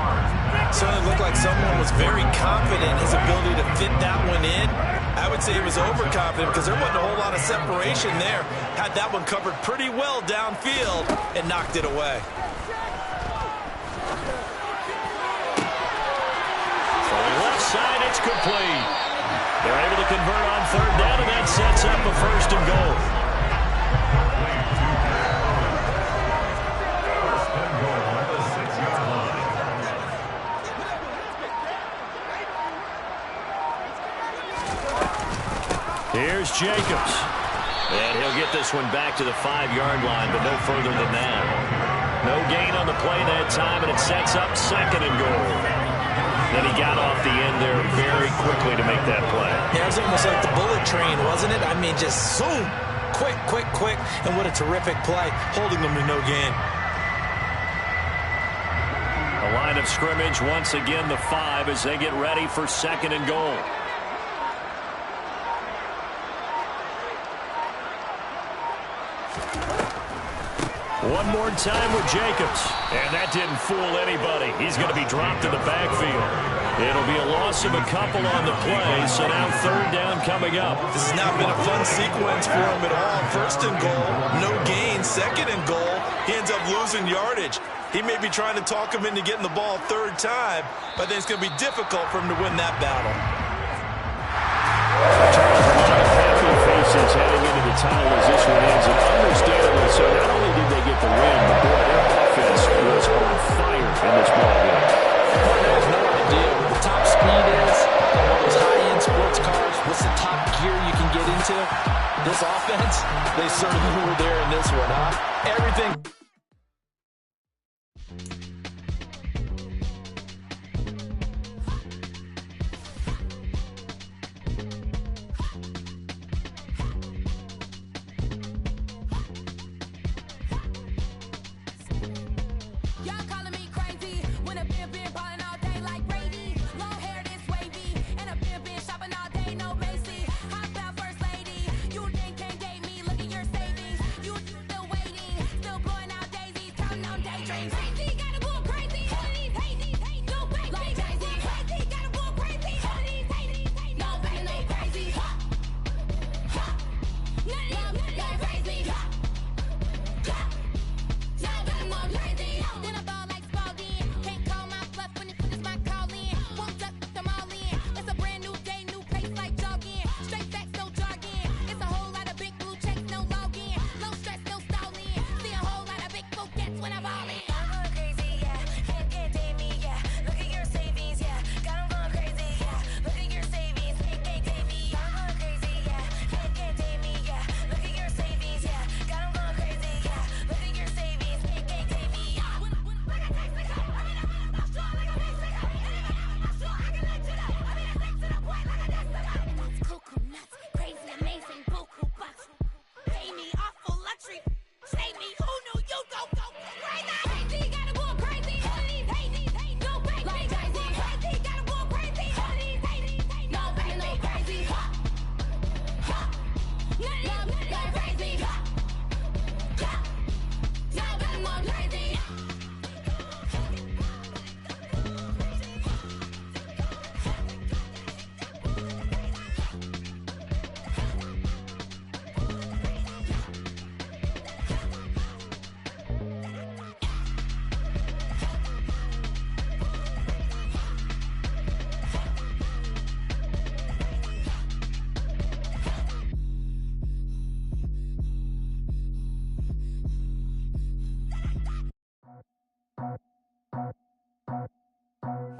Certainly looked like someone was very confident in his ability to fit that one in. I would say he was overconfident because there wasn't a whole lot of separation there. Had that one covered pretty well downfield and knocked it away. Throwing left side, it's complete. They're able to convert on 3rd down, and that sets up a 1st and goal. Here's Jacobs. And he'll get this one back to the 5-yard line, but no further than that. No gain on the play that time, and it sets up 2nd and goal. Then he got off the end there very quickly to make that play. Yeah, it was almost like the bullet train, wasn't it? I mean, just zoom. Quick, quick, quick. And what a terrific play, holding them to no gain. A line of scrimmage, once again the 5 as they get ready for 2nd and goal. One more time with Jacobs. And that didn't fool anybody. He's going to be dropped in the backfield. It'll be a loss of a couple on the play, so now 3rd down coming up. This has not been a fun sequence for him at all. 1st and goal, no gain. 2nd and goal, he ends up losing yardage. He may be trying to talk him into getting the ball 3rd time, but I think it's going to be difficult for him to win that battle. Happy faces heading into the tunnel as this one ends, and understandably so. Not only did they get the win, but boy, their offense was on fire in this ball game. There's no idea what the top speed is on all those high-end sports cars. What's the top gear you can get into? This offense, they certainly were there in this one, huh? Everything.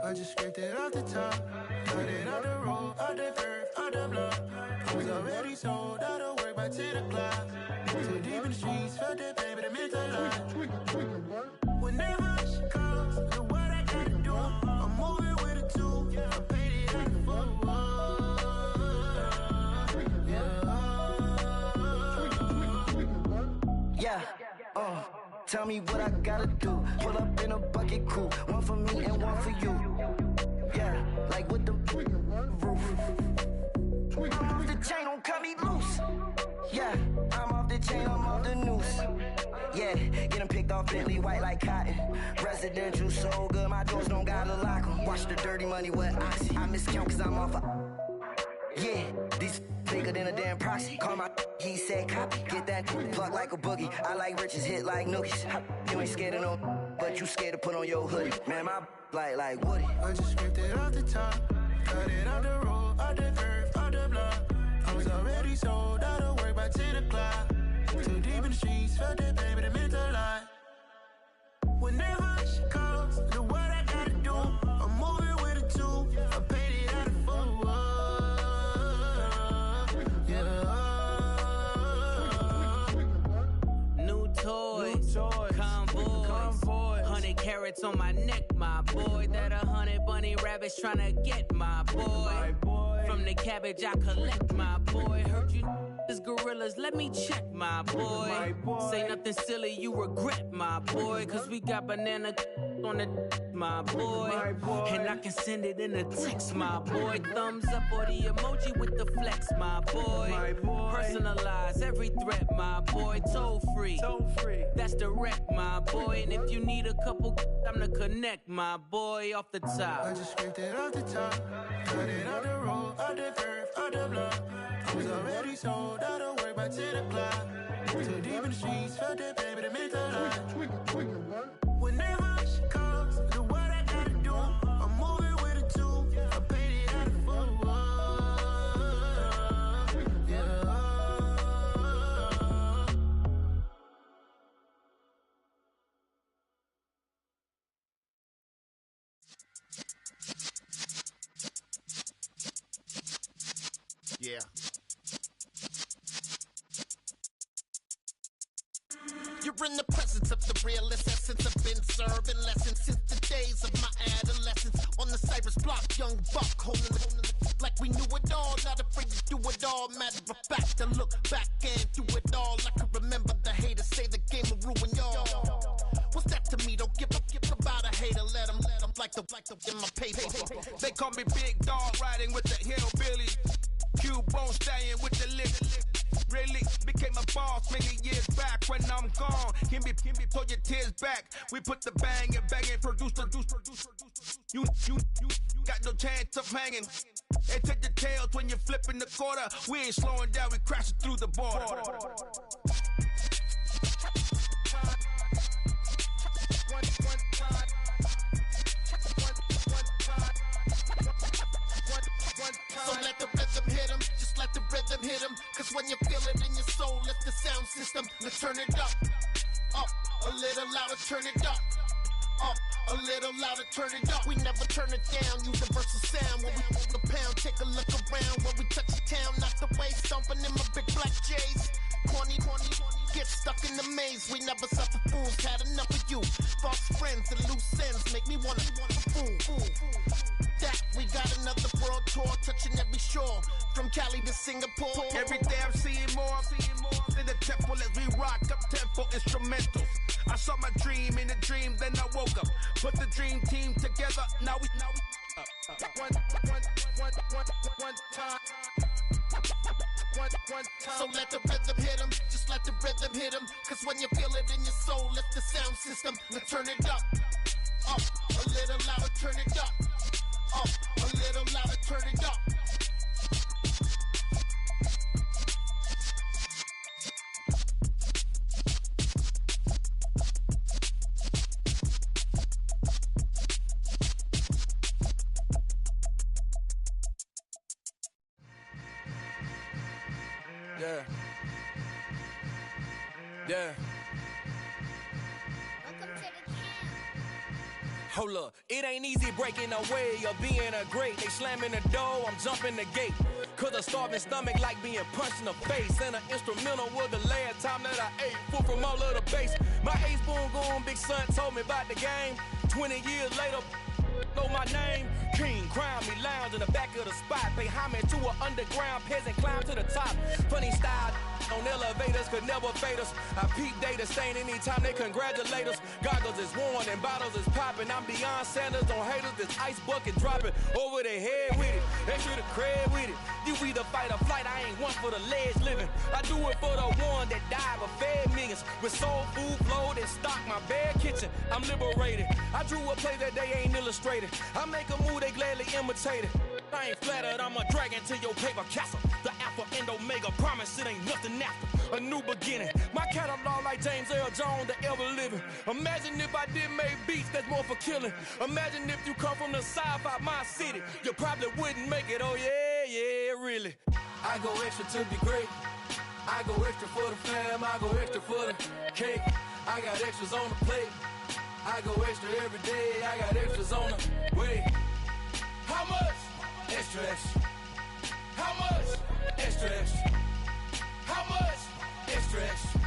I just scraped it off the top, got it out the road, out the curve, out the block. I was already sold out of work by 10 o'clock. Too deep in the streets, felt that pain, but it meant a lot. Whenever she calls, do what I gotta do. I'm moving with a two, I paid it out the full. Yeah, tell me what I gotta do. Pull up in a bucket crew, one for me and one for you. Yeah, like with the roof. I'm off the chain, don't cut me loose. Yeah, I'm off the chain, I'm off the noose. Yeah, getting picked off Bentley white like cotton. Residential so good, my doors don't gotta lock 'em. Watch the dirty money with oxy. I miscount cause I'm off yeah, these bigger than a damn proxy. Call my he said copy. Get that plug like a boogie. I like riches, hit like nookies. You ain't scared of no, but you scared to put on your hoodie. Man, my like Woody. I just scraped it off the top, got it out the road, out the curve, out the block. I was already sold out of work by 10 o'clock. Too deep in the streets, felt that pain, but it meant a lot. Whenever she calls, do what I gotta do. I'm moving with a two, I paid it out of full. Convoy, 100 carats on my neck, my boy. That 100 bunny rabbits tryna get my boy. From the cabbage I collect, my boy. Heard you is gorillas, let me check, my boy. Say nothing silly, you regret, my boy. Cause we got banana on the my boy. And I can send it in a text, my boy. Thumbs up or the emoji with the flex, my boy. Personalize every threat, my boy. Toll free. That's direct, my boy. And if you need a couple, I'm to connect, my boy, off the top. I just scraped it off the top, got it out the road, out the curve, out the block. I was already sold out of work by 10 o'clock. Too deep in the streets, felt that pain, but it meant a lot. Whenever she calls, do what I gotta do. I'm moving with a two, I paid it out of full. Yeah. You're in the presence of the realest essence. I've been serving lessons since the days of my adolescence. On the Cypress block, young buck holding the like we knew it all. Not afraid to do it all. Matter of fact, to look back and do it all. I can remember the haters say the game will ruin y'all. What's that to me? Don't give about a hater. Let them like the in my paper. They call me Big Dog, riding with the hillbilly. Cubone staying with the lick. Really became a boss many years back. When I'm gone, can be pull your tears back. We put the bang and produce. You got no chance of hanging. And take the tails when you're flipping the quarter. We ain't slowing down, we crashing through the border. So let the rhythm hit him, just let the rhythm hit him. Cause when you feel it in your soul, lift the sound system. Let's turn it up, a little louder, turn it up, a little louder, turn it up. We never turn it down, universal sound. When we move the pound, take a look around. When we touch the town, not the way, stomping in my big black J's. Corny, get stuck in the maze. We never suffer fools, had enough of you. False friends and loose ends make me wanna fool. That we got another world tour, touching every shore, from Cali to Singapore. Every day I'm seeing more in the temple as we rock up tempo instrumentals. I saw my dream in a dream, then I woke up. Put the dream team together. Now we one time. So let the rhythm hit him, just let the rhythm hit him. Cause when you feel it in your soul, lift the sound system. Let's turn it up, a little louder, turn it up, a little louder, turn it up. Yeah. Yeah. Hold up, it ain't easy breaking away or being a great. They slamming the door, I'm jumping the gate. Cause a starving stomach like being punched in the face. And an instrumental was the last time that I ate food from all of the base. My ace boom goon, big son told me about the game. 20 years later, know my name. King, crown me, lounge in the back of the spot. Pay homage to an underground peasant, climb to the top. Funny style on elevators could never fade us. I peep data stain anytime they congratulate us. Goggles is worn and bottles is popping. I'm beyond Sanders on haters. This ice bucket dropping over their head with it. They should have cred with it. You either fight or flight. I ain't one for the ledge living. I do it for the one that died but fed millions. With soul food flowed and stocked my bare kitchen. I'm liberated. I drew a play that they ain't illustrated. I make a move they gladly imitate it. I ain't flattered, I'm a dragon to your paper castle. The alpha and omega, promise it ain't nothing after. A new beginning, my catalog like James Earl Jones, the ever living. Imagine if I did make beats that's more for killing. Imagine if you come from the sci-fi, my city. You probably wouldn't make it, oh yeah, really. I go extra to be great. I go extra for the fam, I go extra for the cake. I got extras on the plate. I go extra every day, I got extras on the way. How much? Extra, extra. How much? Extra, extra. How much? Extra, extra.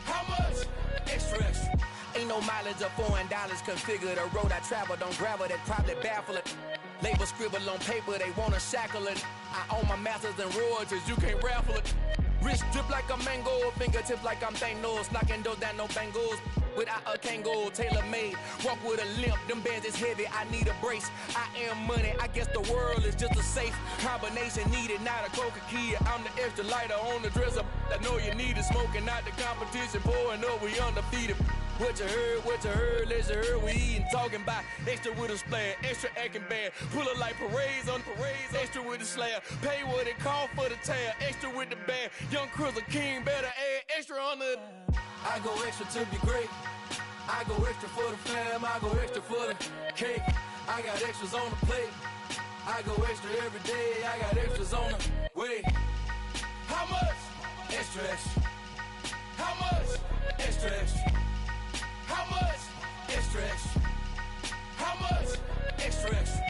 How much? Extra, extra. Ain't no mileage of $4 configure the road I travel. Don't gravel that probably baffle it. Label scribble on paper, they wanna shackle it. I own my masters and royalties, you can't raffle it. Wrist drip like a mango, fingertips like I'm Thanos. Knocking those down, no bangles. Without a Kangol, tailor-made. Walk with a limp, them bands is heavy, I need a brace. I am money, I guess the world is just a safe combination needed, not a coca-key. I'm the extra lighter on the dresser. I know you need it, smoking out the competition, pouring up, we undefeated. What you heard, let's hear we eatin', talking about extra with a splash, extra acting bad, pull it like parades on parades, extra with the slab, pay what it cost for the tab, extra with the band, young Cruiser King, better add extra on the. I go extra to be great. I go extra for the fam, I go extra for the cake. I got extras on the plate. I go extra every day, I got extras on the way. How much? Extra, extra. How much? Extra, extra. How much? Extra, extra. How much? Extra, extra.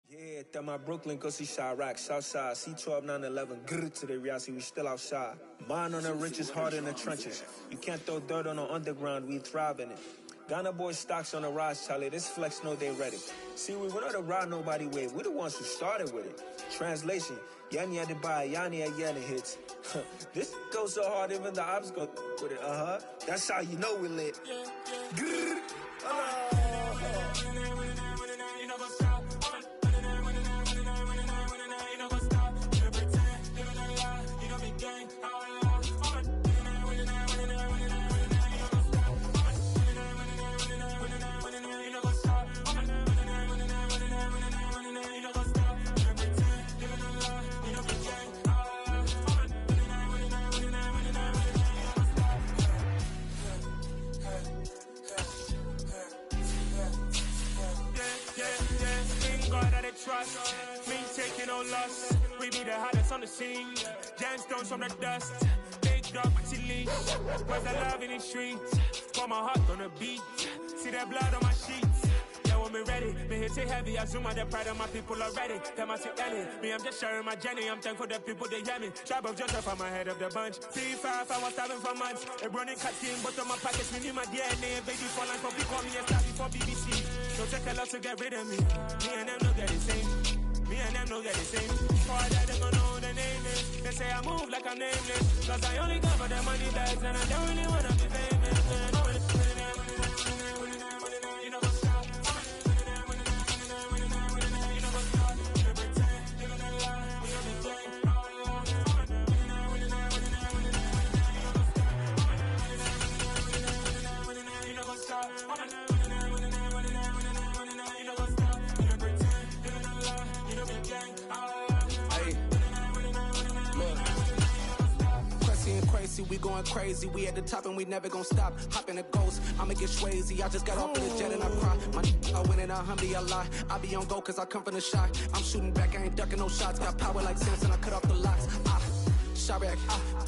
Yeah, that my Brooklyn, go see Chirac, Southside, C12, 911, grr to the reality, we still outside. Mine on the riches, heart in the trenches. You can't throw dirt on the underground, we thrive in it. Ghana boys stocks on the rise, Charlie, this flex know they ready. See, we went on the ride nobody with, we the ones who started with it. Translation, Yanni had to buy, Yanni had yelling hits. This goes so hard, even the ops go with it, That's how you know we lit. Grr, trust, me taking no loss. We be the hottest on the scene. Gemstones from the dust. Big dog with your leash. Where's the love in the streets? Pour my heart on the beat. See that blood on my sheets. Yeah, when me ready, me hit it heavy. I zoom out the pride of my people already. Them I see Ellie. Me, I'm just sharing my journey. I'm thankful that people they hear me. Tribe of Joseph, I'm ahead of the bunch. C5, I was starving for months. A running cut team, but on my pockets, we knew my DNA. Baby for life, for people, me a star before BBC. So take a lot to get rid of me. Me and them no get the same. Me and them no get the same. For that, they gon' know who the name is. They say I move like I'm nameless. Cause I only got for the money bags and I don't really wanna be famous. You know what's up? We go going crazy. We at the top and we never gonna stop. Hop in a ghost, I'ma get Swayze. I just got off of the jet and I cry. My I win in a Humvee a lot. I be on go cause I come from the shot. I'm shooting back, I ain't ducking no shots. Got power like Samson, I cut off the locks. Chirac,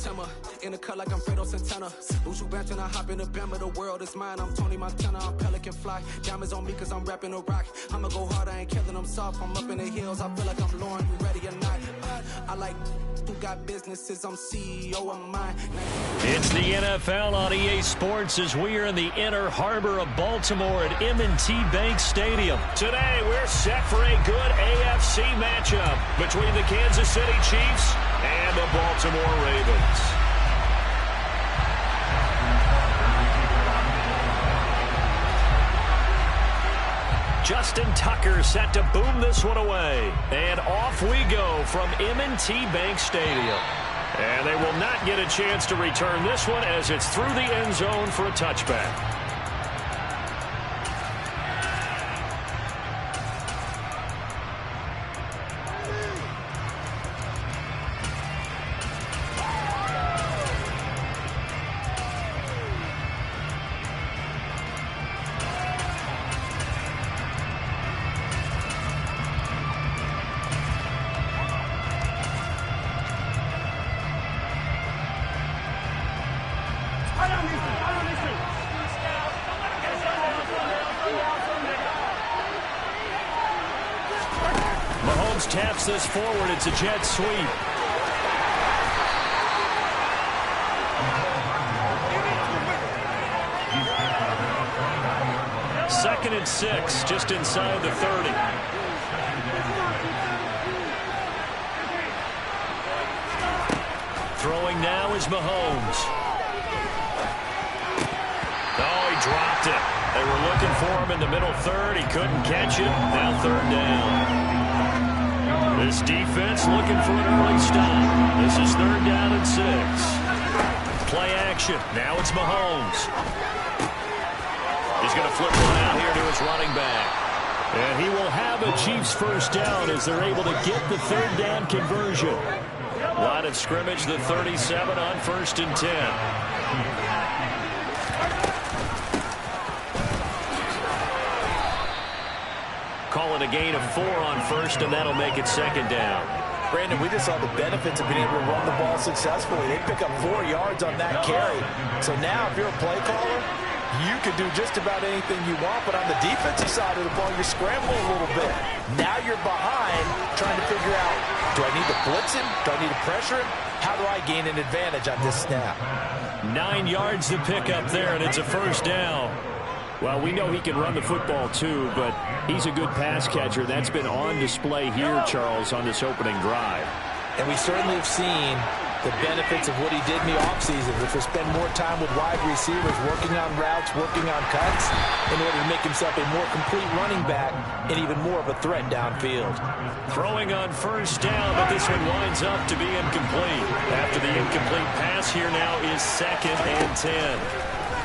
Tema, in the cut like I'm Fredo Santana. Uju Banton, I hop in the Bama, the world is mine. I'm Tony Montana, I'm Pelican Fly. Diamonds on me cause I'm rapping a rock. I'ma go hard, I ain't killing them soft. I'm up in the hills, I feel like I'm Lauren, you ready or not? I like who got businesses, I'm CEO of mine. It's the NFL on EA Sports as we are in the inner harbor of Baltimore at M&T Bank Stadium. Today, we're set for a good AFC matchup between the Kansas City Chiefs and the Baltimore Ravens. Justin Tucker set to boom this one away. And off we go from M&T Bank Stadium. And they will not get a chance to return this one as it's through the end zone for a touchback. Taps this forward. It's a jet sweep. Second and 6, just inside the 30. Throwing now is Mahomes. Oh, he dropped it. They were looking for him in the middle third. He couldn't catch it. Now third down. This defense looking for an early stop. This is third down and 6. Play action. Now it's Mahomes. He's going to flip one out here to his running back. And he will have a Chiefs first down as they're able to get the third down conversion. Line of scrimmage, the 37 on 1st and 10. Call it a gain of 4 on 1st, and that'll make it 2nd down. Brandon, we just saw the benefits of being able to run the ball successfully. They pick up 4 yards on that carry. So now if you're a play caller, you can do just about anything you want, but on the defensive side of the ball, you're scrambling a little bit. Now you're behind trying to figure out, do I need to blitz him? Do I need to pressure him? How do I gain an advantage on this snap? 9 yards to pick up there, and it's a first down. Well, we know he can run the football too, but he's a good pass catcher. That's been on display here, Charles, on this opening drive. And we certainly have seen the benefits of what he did in the offseason, which was spend more time with wide receivers, working on routes, working on cuts, in order to make himself a more complete running back and even more of a threat downfield. Throwing on first down, but this one winds up to be incomplete. After the incomplete pass, here now is 2nd and 10.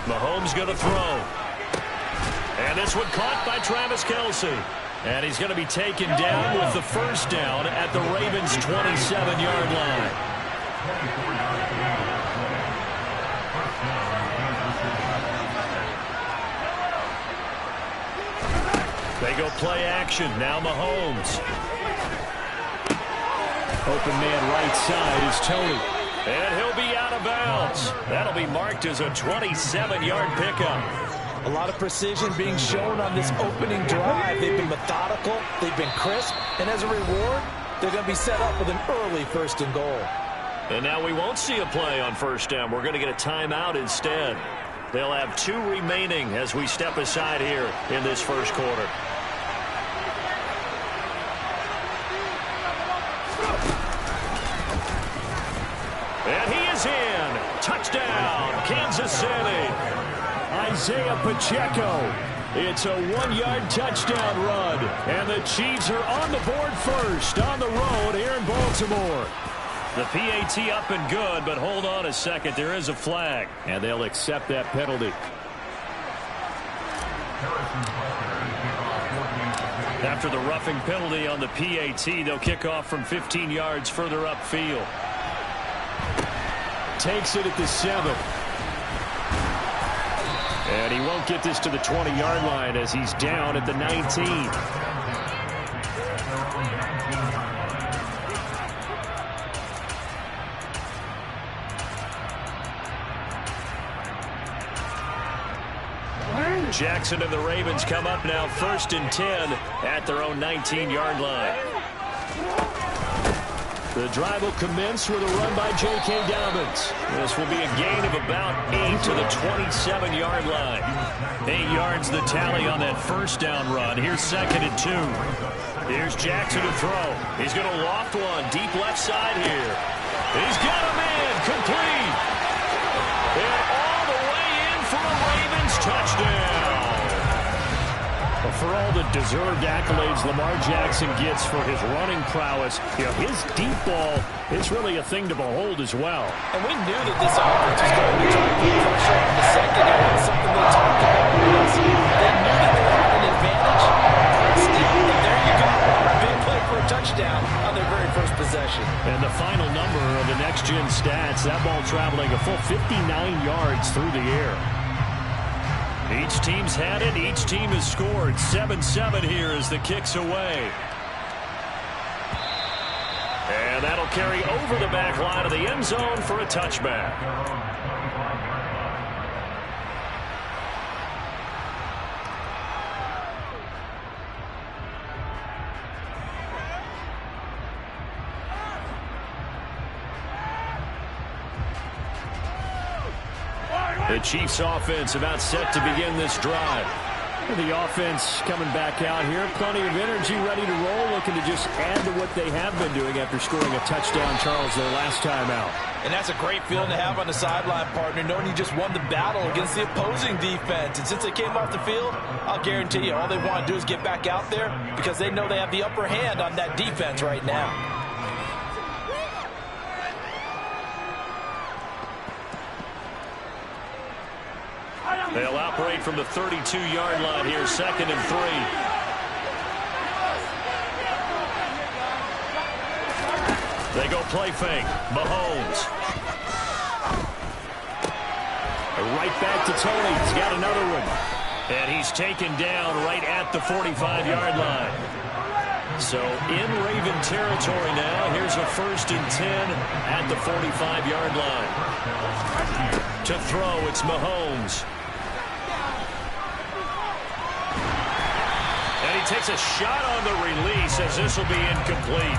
Mahomes going to throw. And this one caught by Travis Kelce. And he's going to be taken down with the first down at the Ravens' 27-yard line. They go play action. Now Mahomes. Open man right side is Tony. And he'll be out of bounds. That'll be marked as a 27-yard pickup. A lot of precision being shown on this opening drive. They've been methodical. They've been crisp. And as a reward, they're going to be set up with an early 1st and goal. And now we won't see a play on first down. We're going to get a timeout instead. They'll have 2 remaining as we step aside here in this first quarter. And he is in. Touchdown, Kansas City. Isaiah Pacheco. It's a 1-yard touchdown run. And the Chiefs are on the board first on the road here in Baltimore. The PAT up and good, but hold on a second. There is a flag. And they'll accept that penalty. After the roughing penalty on the PAT, they'll kick off from 15 yards further upfield. takes it at the 7. And he won't get this to the 20-yard line as he's down at the 19. Jackson and the Ravens come up now 1st and 10 at their own 19-yard line. The drive will commence with a run by J.K. Dobbins. This will be a gain of about 8 to the 27-yard line. 8 yards the tally on that first down run. Here's 2nd and 2. Here's Jackson to throw. He's going to loft one deep left side here. He's got a man complete. And all the way in for a Ravens touchdown. For all the deserved accolades Lamar Jackson gets for his running prowess, his deep ball is really a thing to behold as well. And we knew that this offense was going to be trying to put pressure on the secondary. It's something they talked about. They knew that they had an advantage. Still, there you go. Big play for a touchdown on their very first possession. And the final number of the next-gen stats, that ball traveling a full 59 yards through the air. Each team's had it. Each team has scored. 7-7 here as the kick's away. And that'll carry over the back line of the end zone for a touchback. The Chiefs offense about set to begin this drive. The offense coming back out here. Plenty of energy, ready to roll, looking to just add to what they have been doing after scoring a touchdown, Charles, their last time out. And that's a great feeling to have on the sideline, partner, knowing you just won the battle against the opposing defense. And since they came off the field, I'll guarantee you all they want to do is get back out there because they know they have the upper hand on that defense right now. They'll operate from the 32-yard line here, 2nd and 3. They go play fake. Mahomes. Right back to Tony. He's got another one. And he's taken down right at the 45-yard line. So in Raven territory now. Here's a 1st and 10 at the 45-yard line. To throw, it's Mahomes. And he takes a shot on the release as this will be incomplete.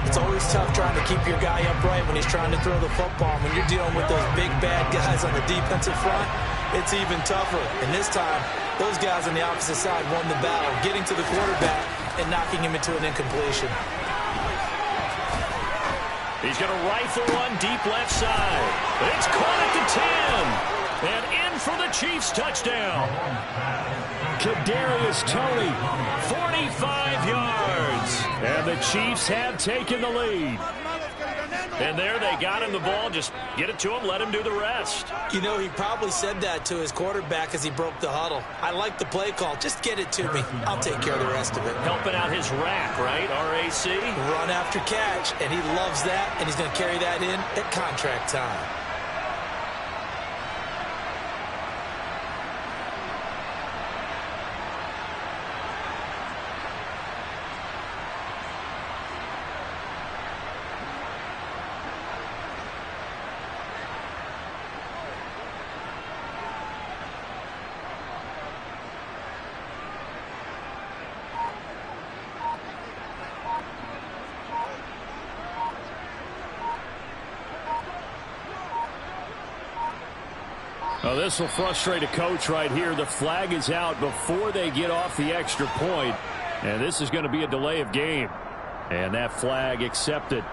It's always tough trying to keep your guy upright when he's trying to throw the football. When you're dealing with those big, bad guys on the defensive front, it's even tougher. And this time, those guys on the opposite side won the battle, getting to the quarterback and knocking him into an incompletion. He's going to rifle one deep left side. It's caught at the 10. And in for the Chiefs touchdown. Kadarius Toney, 45 yards. And the Chiefs have taken the lead. And there they got him the ball. Just get it to him, let him do the rest. You know, he probably said that to his quarterback as he broke the huddle. I like the play call. Just get it to me. I'll take care of the rest of it. Helping out his rack, right? R-A-C? Run after catch. And he loves that. And he's going to carry that in at contract time. Oh, this will frustrate a coach right here. The flag is out before they get off the extra point. And this is going to be a delay of game. And that flag accepted.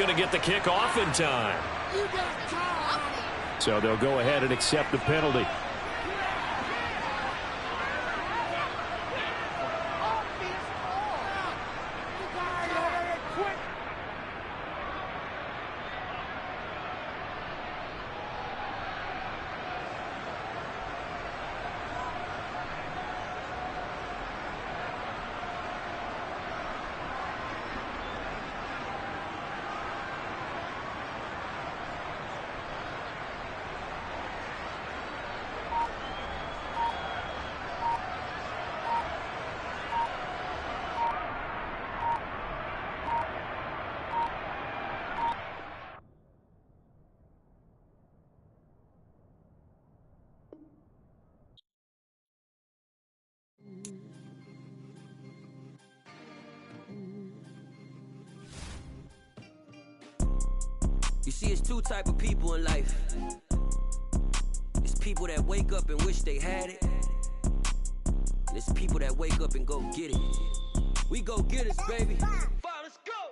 going to get the kick off in time. So they'll go ahead and accept the penalty. You see, it's two type of people in life. It's people that wake up and wish they had it. And it's people that wake up and go get it. We go get it, baby.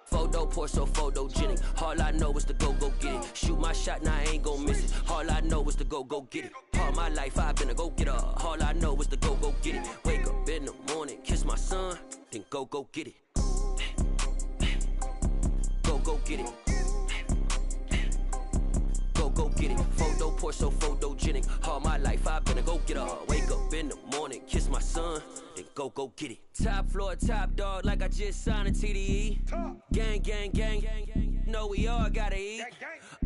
Photo poor, so photogenic. All I know is to go get it. Shoot my shot, now I ain't gon' miss it. All I know is to go get it. All my life I've been a go-getter. All I know is to go get it. Wake up in the morning, kiss my son, then go get it. Go get it. Go get it. Photo poor, so photogenic. All my life I've been a go-getter. Wake up in the morning, kiss my son, then go get it. Top floor, top dog, like I just signed a TDE. Gang, gang, gang. Know we all gotta eat.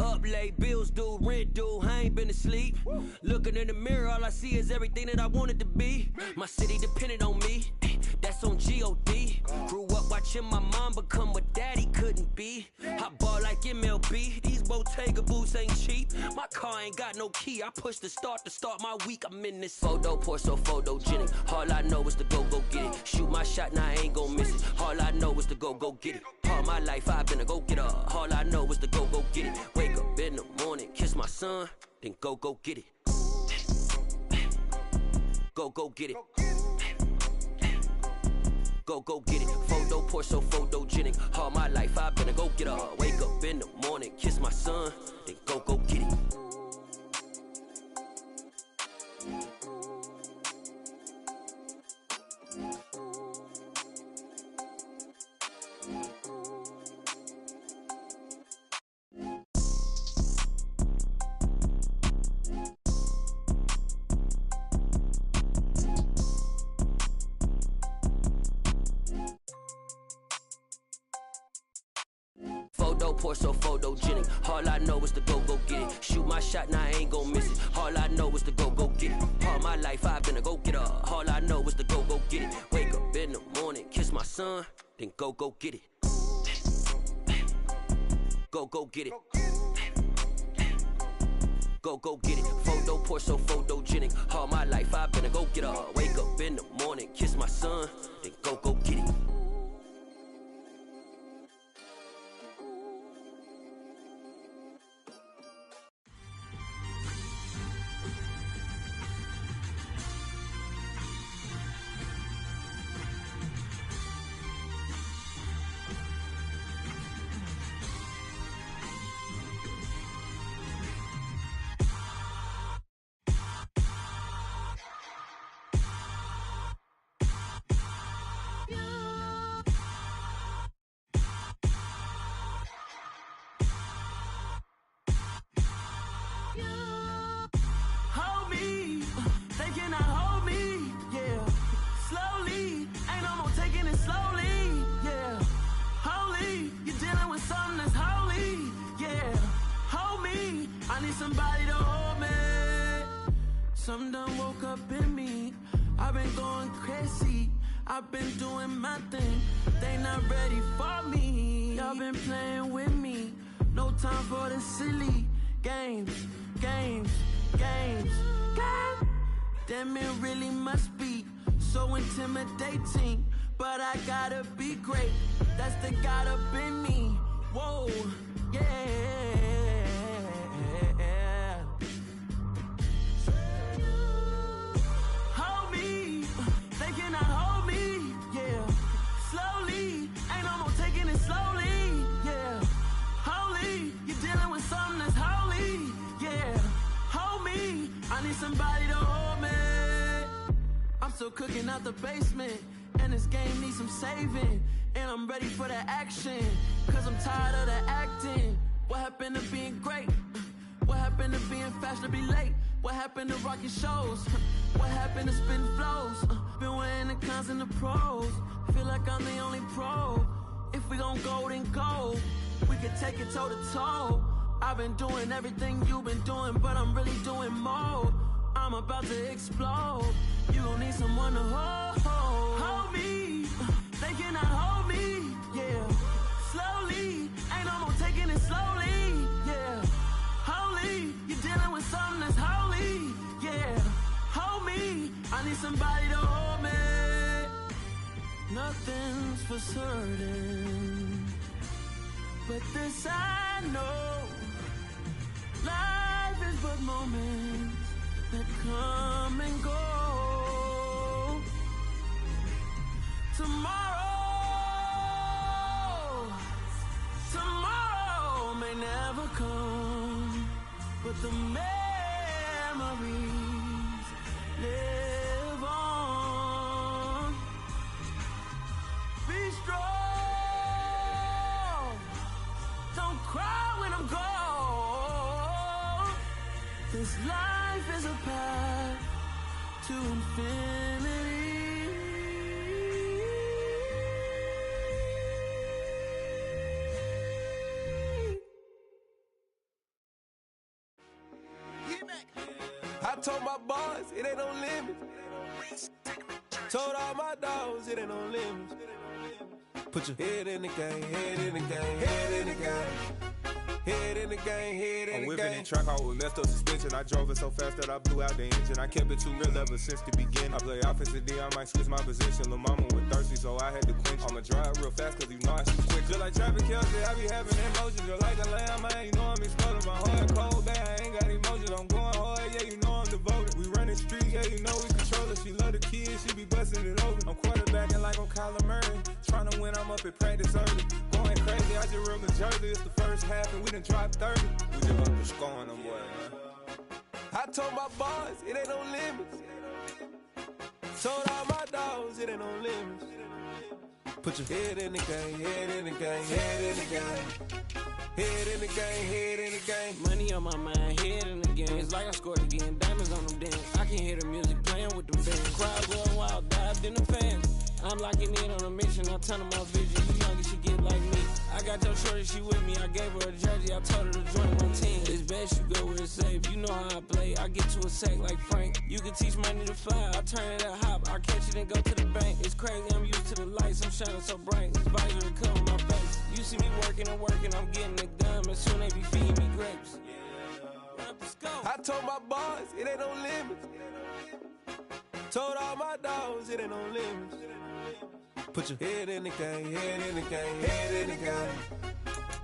Up late, bills due, rent due, I ain't been asleep. Looking in the mirror, all I see is everything that I wanted to be. My city depended on me, that's on G.O.D. Grew up watching my mom become what daddy couldn't be. I ball like MLB, these Bottega boots ain't cheap. My car ain't got no key, I push the start to start my week. I'm in this photo poor, so photogenic. All I know is to go get it. Shoot my shot, now I ain't gon' miss it. All I know is to go get it. All my life I've been a go-getter. All I know is to go get it. Wake up in the morning, kiss my son, then go get it. Go get it. Go get it. Photo poor, so photogenic. All my life I've been a go-getter. Wake up in the morning, kiss my son, then go get it. Photo poor, so photogenic. All I know is to go get it. Shoot my shot, now I ain't gon' miss it. All I know is to go get it. All my life I've been a go-getter. All I know is to go get it. Wake up in the morning, kiss my son, then go get it. Go get it. Go get it. Photo poor, so photogenic. All my life I've been a go-getter. Wake up in the morning, kiss my son, then go get it. Hold me, they cannot hold me, yeah. Slowly, ain't no more taking it slowly, yeah. Holy, you're dealing with something that's holy, yeah. Hold me, I need somebody to hold me. Something done woke up in me, I've been going crazy. I've been doing my thing, they not ready for me. Y'all been playing with me, no time for the silly games. Damn, it really must be so intimidating, but I gotta be great. That's the God up in me. Whoa, yeah. Hold me, they cannot hold me, yeah. Slowly, ain't no more taking it slowly, yeah. Hold I need somebody to hold me. I'm still cooking out the basement, and this game needs some saving. And I'm ready for the action, cause I'm tired of the acting. What happened to being great? What happened to being fast to be late? What happened to rocking shows? What happened to spitting flows? Been weighing the cons and the pros. Feel like I'm the only pro. If we gon' go, then go. We can take it toe to toe. I've been doing everything you've been doing, but I'm really doing more. I'm about to explode. You gon' need someone to hold me. They cannot hold me, yeah. Slowly, ain't no more taking it slowly, yeah. Holy, you're dealing with something that's holy, yeah. Hold me, I need somebody to hold me. Nothing's for certain, but this I know. Life is but moments that come and go. Tomorrow may never come, but the memories live on. Be strong, don't cry when I'm gone. This life is a path to infinity. I told my boys it ain't no limits. Told all my dogs it ain't no limits. Put your head in the game, head in the game, head in the game. Head in the game, head in the game. I'm whipping in track out with messed up suspension. I drove it so fast that I blew out the engine. I kept it too real ever since the beginning. I play offensive D, I might switch my position. Lil' mama was thirsty, so I had to quench. I'ma drive real fast, cause you know I shoot quick. Just like traffic Kelsey, I be having emotions. Just like a lamb, man, you know I'm exploding. My heart cold, man, I ain't got emotions. I'm going hard, yeah, you know I'm devoted. We running streets, yeah, you know we control it. She love the kids, she be busting it over. I'm quarterbacking like I'm Kyler Murray. Trying to win, I'm up at practice early. Going crazy, I just real the jersey. It's the first half and we done dropped 30. We just up to scoring them boys, man. I told my boys it ain't no limits. Told all my dogs it ain't no limits. Put your head in the game, head in the game, head in the game. Head in the game, head in the game. Money on my mind, head in the game. It's like I scored again, diamonds on them dance. I can hear the music playing with them fans. Crowd going wild, dived in the fans. I'm locking in on a mission, I turn on my vision. You young, you should get like me. I got your shorty, she with me. I gave her a jersey, I told her to join my team. It's best you go where it's safe. You know how I play. I get to a sack like Frank. You can teach money to fly. I turn it up hop. I catch it and go to the bank. It's crazy, I'm used to the lights. I'm shining so bright. This visor will cover my face. You see me working and working. I'm getting it done. And soon they be feeding me grapes. I told my boys it ain't no limits. Told all my dogs it ain't no limits. Put your head in the game, head in the game, head in the game.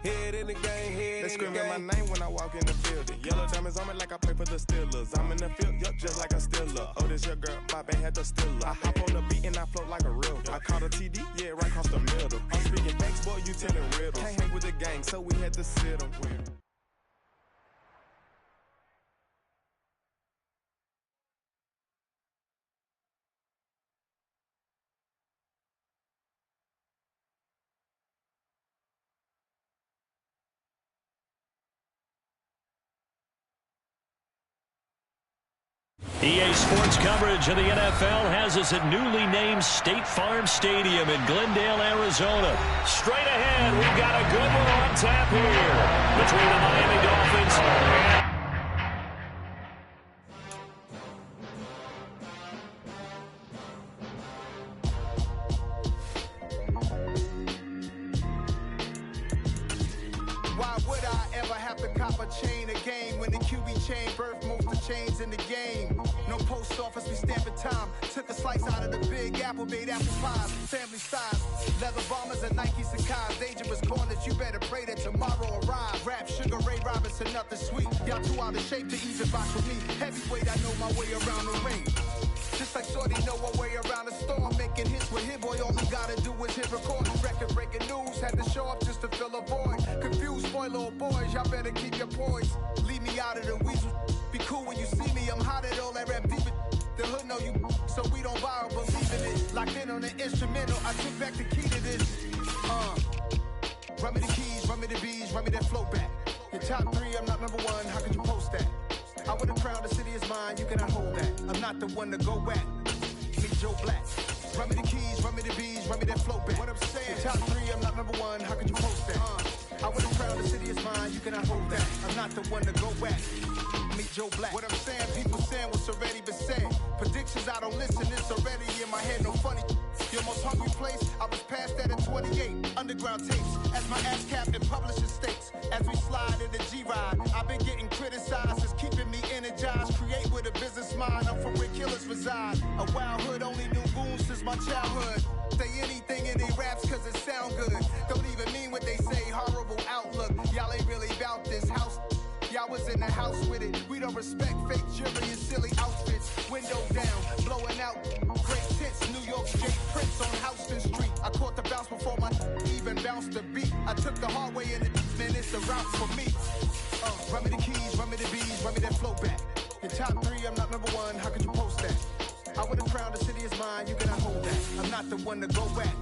Head in the game, head in the game. They screaming my name when I walk in the building. Yellow diamonds on me like I play for the Steelers. I'm in the field, yup, just like a Steeler. Oh, this your girl, my band had the Steeler. I hop on the beat and I float like a real. I caught a TD, yeah, right across the middle. I'm speaking thanks, boy, you telling riddles. Can't hang with the gang, so we had to sit them. EA Sports coverage of the NFL has us at newly named State Farm Stadium in Glendale, Arizona. Straight ahead, we've got a good one on tap here between the Miami Dolphins and... Why would I ever have to cop a chain a game when the QB chain birthed most of chains in the game? No post office, we stamping time. Took a slice out of the big apple, made apple pies, family size. Leather bombers and Nike Sacai's. Dangerous corners, you better pray that tomorrow arrive. Rap, Sugar Ray Robinson, nothing sweet. Y'all too out of shape to even box with me. Heavyweight, I know my way around the ring. Just like Shorty know her way around the storm. Making hits with hit boy, all he gotta do is hit record. Record breaking news, had to show up just to fill a void. Confused boy, little boys, y'all better keep your poise. Leave me out of the weasel. Be cool when you see me, I'm hot Locked in on the instrumental, I took back the key to this. Run me the keys, run me the bees, run me that flow back. Your top 3, I'm not number 1, how could you post that? I would have crowned the city is mine, you cannot hold that. I'm not the one to go back. Meet Joe Black. Run me the keys, run me the bees, run me that flow back. What I'm saying, your top 3, I'm not number 1, how could you post that? I would have crowned the city is mine, you cannot hold that. I'm not the one to go back. Meet Joe Black. What I'm saying, people saying what's already been said. Predictions, I don't listen, it's already in my head, no funny. Your most hungry place, I was past that at 28. Underground tapes, as my ass cap in publishing states. As we slide in the G-Ride, I've been getting criticized, it's keeping me energized. Create with a business mind, I'm from where killers reside. A wild hood, only knew goons since my childhood. Say anything in they raps cause it sound good. Don't even mean what they say, horrible outlook. Y'all ain't really about this house. Y'all was in the house with it. We don't respect fake jewelry and silly outfits. Window down, blowing out great tits. New York Jake Prince on Houston Street. I caught the bounce before my even bounced the beat. I took the hard way in it, man, it's the route for me. Run me the keys, run me the bees, run me that flow back. Your top 3, I'm not number 1, how could you post that? I would have crowned the city is mine, you cannot hold that. I'm not the one to go back.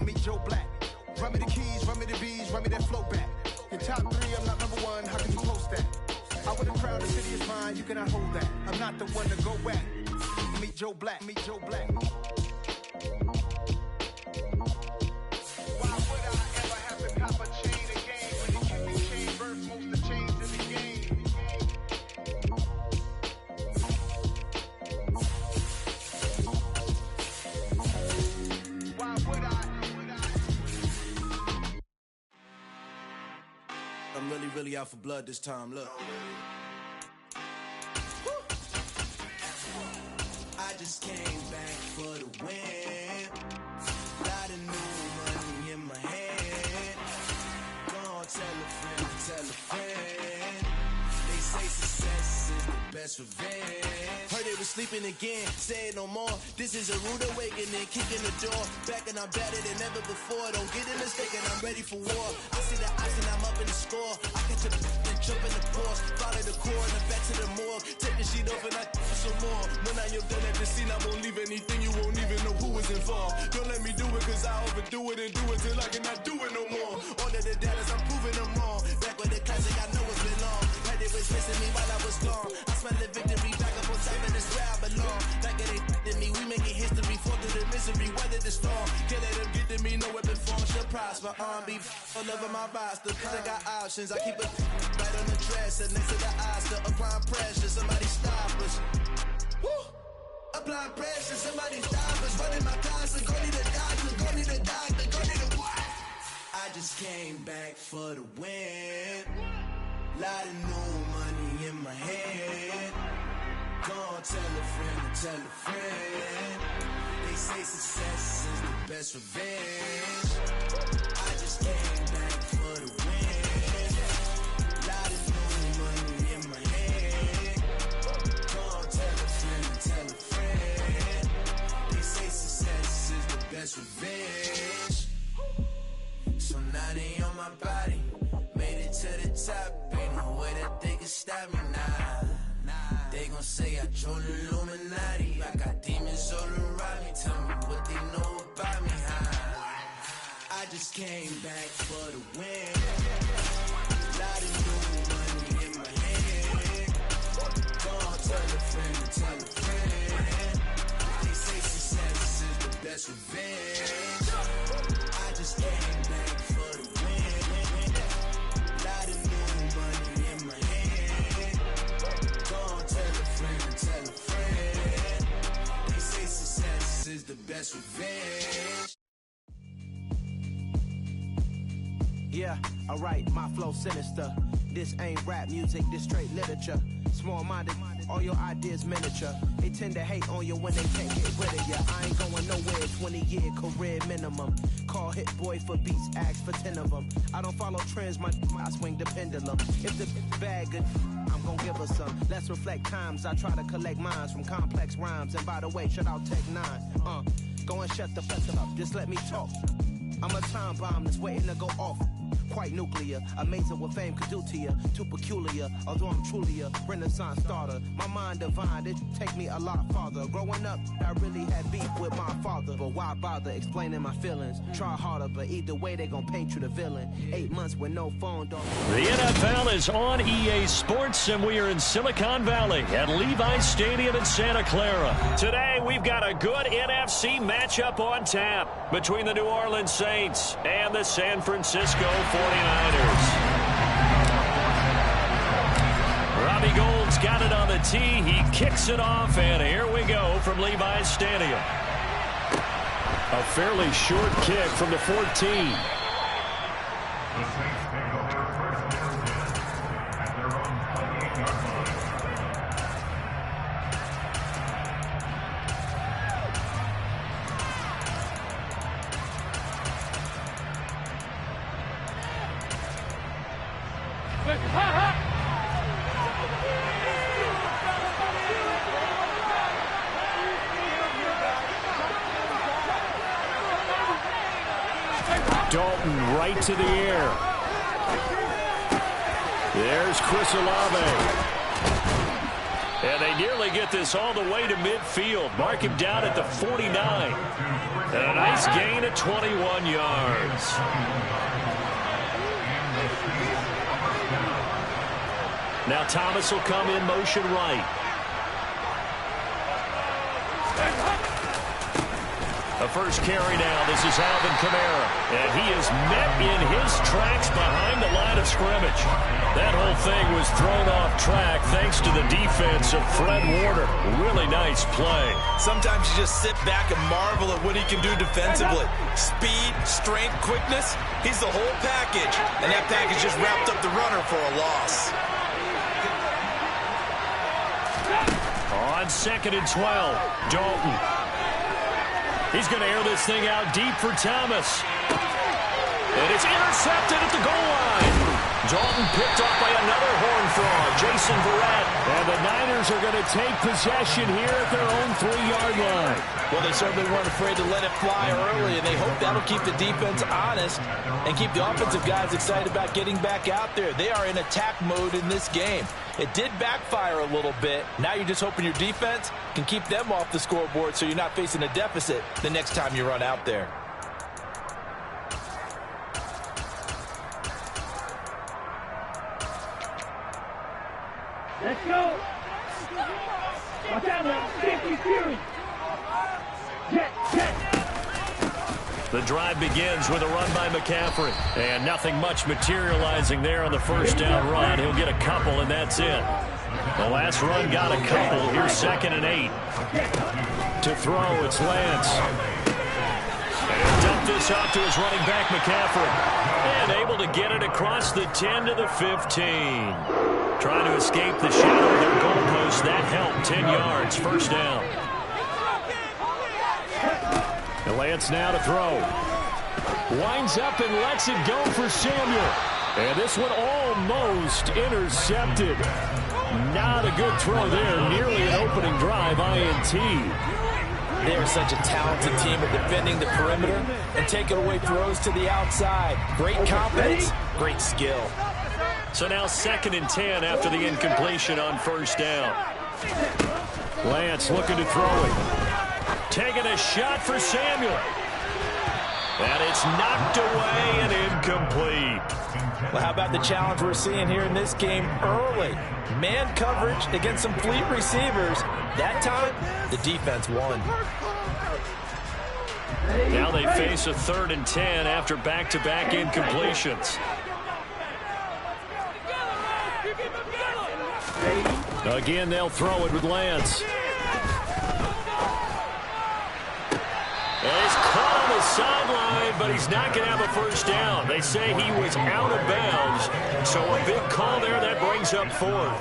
Meet Joe Black. Run me the keys, run me the bees, run me that flow back. Your top 3, I'm not number 1, how can you post that? I would have crowned the city is mine, you cannot hold that. I'm not the one to go back. Meet Joe Black, meet Joe Black. Why would I ever have to cop a chain again when the kidney chain birth most of the chains in the game? Why would I? I'm really out for blood this time, look. I just came back for the win. Lot of new money in my hand. Gonna tell a friend. They say success is the best revenge. Heard they was sleeping again, say it no more. This is a rude awakening, kicking the door. Back and I'm better than ever before. Don't get it mistaken, I'm ready for war. I see the ice and I'm up in the score. I catch a and jump in the course. Follow the core and then back to the morgue. Take the sheet off and I some more. When I am done at the scene, I won't leave anything. You won't even know who was involved. Don't let me do it cause I overdo it and do it till I cannot do it no more. All of the dallas, I'm proving them wrong. Back with the classic, I know it's been long. Heard they was missing me while I was gone. I smell the victory back up on top and it's where I belong. Like it ain't to me, we making history. Fall through the misery, weather the storm. Can't let them get to me, no weapon form should prosper. R&B all over my roster, cause I got options. I keep it right on the dresser, next to the Oscar. Applying pressure, somebody stop us. Woo! Applying pressure, somebody stop us. Running my closet, go need a doctor, go need a doctor, go need a what? I just came back for the win. Lot of new money in my hand. Gonna tell a friend. They say success is the best revenge. I just came back for the win. Lot of new money in my hand. Gonna tell a friend. They say success is the best revenge. So now they on my body. Made it to the top. Ain't no way that they can stop me now. They gon' say I joined the Illuminati. I got demons all around me. Tell me what they know about me, huh? I just came back for the win. Lot of new money in my hand. Gonna tell a friend. They say success is the best revenge. I just came back for the win. Lot of new money in my hand. Gonna tell a friend. They say success is the best revenge. Yeah, alright, my flow sinister. This ain't rap music, this straight literature. Small-minded, all your ideas miniature. They tend to hate on you when they can't get rid of you. I ain't going nowhere, 20-year career minimum. Call Hit Boy for beats, ask for 10 of them. I don't follow trends, I swing the pendulum. If the bag good, I'm gon' give her some. Let's reflect times, I try to collect minds from complex rhymes. And by the way, shout out Tech 9. Go and shut the fuck up, just let me talk. I'm a time bomb that's waiting to go off. quite nuclear. Amazing what fame could do to you. Too peculiar, although I'm truly a Renaissance starter. My mind divine, it take me a lot farther. Growing up, I really had beef with my father. But why bother explaining my feelings? Try harder, but either way, they gon' paint you the villain. 8 months with no phone, dog. The NFL is on EA Sports, and we are in Silicon Valley at Levi's Stadium in Santa Clara. Today, we've got a good NFC matchup on tap between the New Orleans Saints and the San Francisco 49ers. Robbie Gould's got it on the tee. He kicks it off, and here we go from Levi's Stadium. A fairly short kick from the 14. The Saints take over first and 10 at their own 28-yard line. Dalton right to the air. There's Chris Olave. And they nearly get this all the way to midfield. Mark him down at the 49. And a nice gain of 21 yards. Now Thomas will come in motion right. A first carry now. This is Alvin Kamara. And he is met in his tracks behind the line of scrimmage. That whole thing was thrown off track thanks to the defense of Fred Warner. Really nice play. Sometimes you just sit back and marvel at what he can do defensively. Speed, strength, quickness. He's the whole package. And that package just wrapped up the runner for a loss. On 2nd and 12, Dalton. He's going to air this thing out deep for Thomas. And it's intercepted at the goal line. Dalton picked off by another Horned Frog, Jason Verrett. And the Niners are going to take possession here at their own 3-yard line. Well, they certainly weren't afraid to let it fly early, and they hope that'll keep the defense honest and keep the offensive guys excited about getting back out there. They are in attack mode in this game. It did backfire a little bit. Now you're just hoping your defense can keep them off the scoreboard so you're not facing a deficit the next time you run out there. Let's go. Watch out now. 50 Fury. Jet. The drive begins with a run by McCaffrey. And nothing much materializing there on the first down run. He'll get a couple, and that's it. The last run got a couple. Here's 2nd and 8. To throw, it's Lance. And he'll dump this off to his running back, McCaffrey. And able to get it across the 10 to the 15. Trying to escape the shadow of their goalpost. That helped. 10 yards. First down. And Lance now to throw. Winds up and lets it go for Samuel. And this one almost intercepted. Not a good throw there. Nearly an opening drive, INT. They're such a talented team at defending the perimeter and taking away throws to the outside. Great confidence, great skill. So now 2nd and 10 after the incompletion on first down. Lance looking to throw it. Taking a shot for Samuel. And it's knocked away and incomplete. Well, how about the challenge we're seeing here in this game early? Man coverage against some fleet receivers. That time, the defense won. Now they face a 3rd and 10 after back-to-back incompletions. Again, they'll throw it with Lance. And he's caught on the sideline, but he's not going to have a first down. They say he was out of bounds, so a big call there that brings up 4th.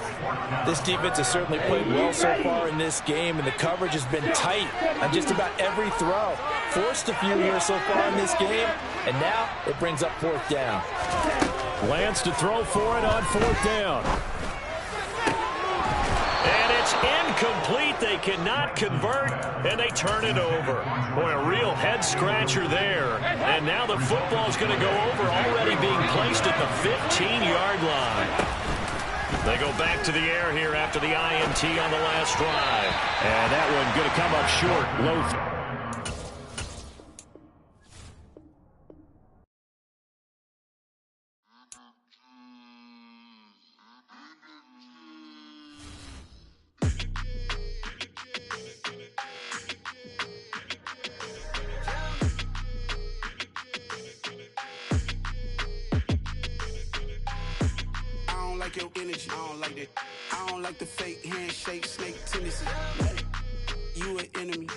This defense has certainly played well so far in this game, and the coverage has been tight on just about every throw. Forced a few here so far in this game, and now it brings up 4th down. Lance to throw for it on 4th down. And it's incomplete. They cannot convert, and they turn it over. Boy, a real head-scratcher there. And now the football's going to go over, already being placed at the 15-yard line. They go back to the air here after the INT on the last drive. And that one going to come up short. Low. Your energy, I don't like that. I don't like the fake handshake, snake tendency. You an enemy.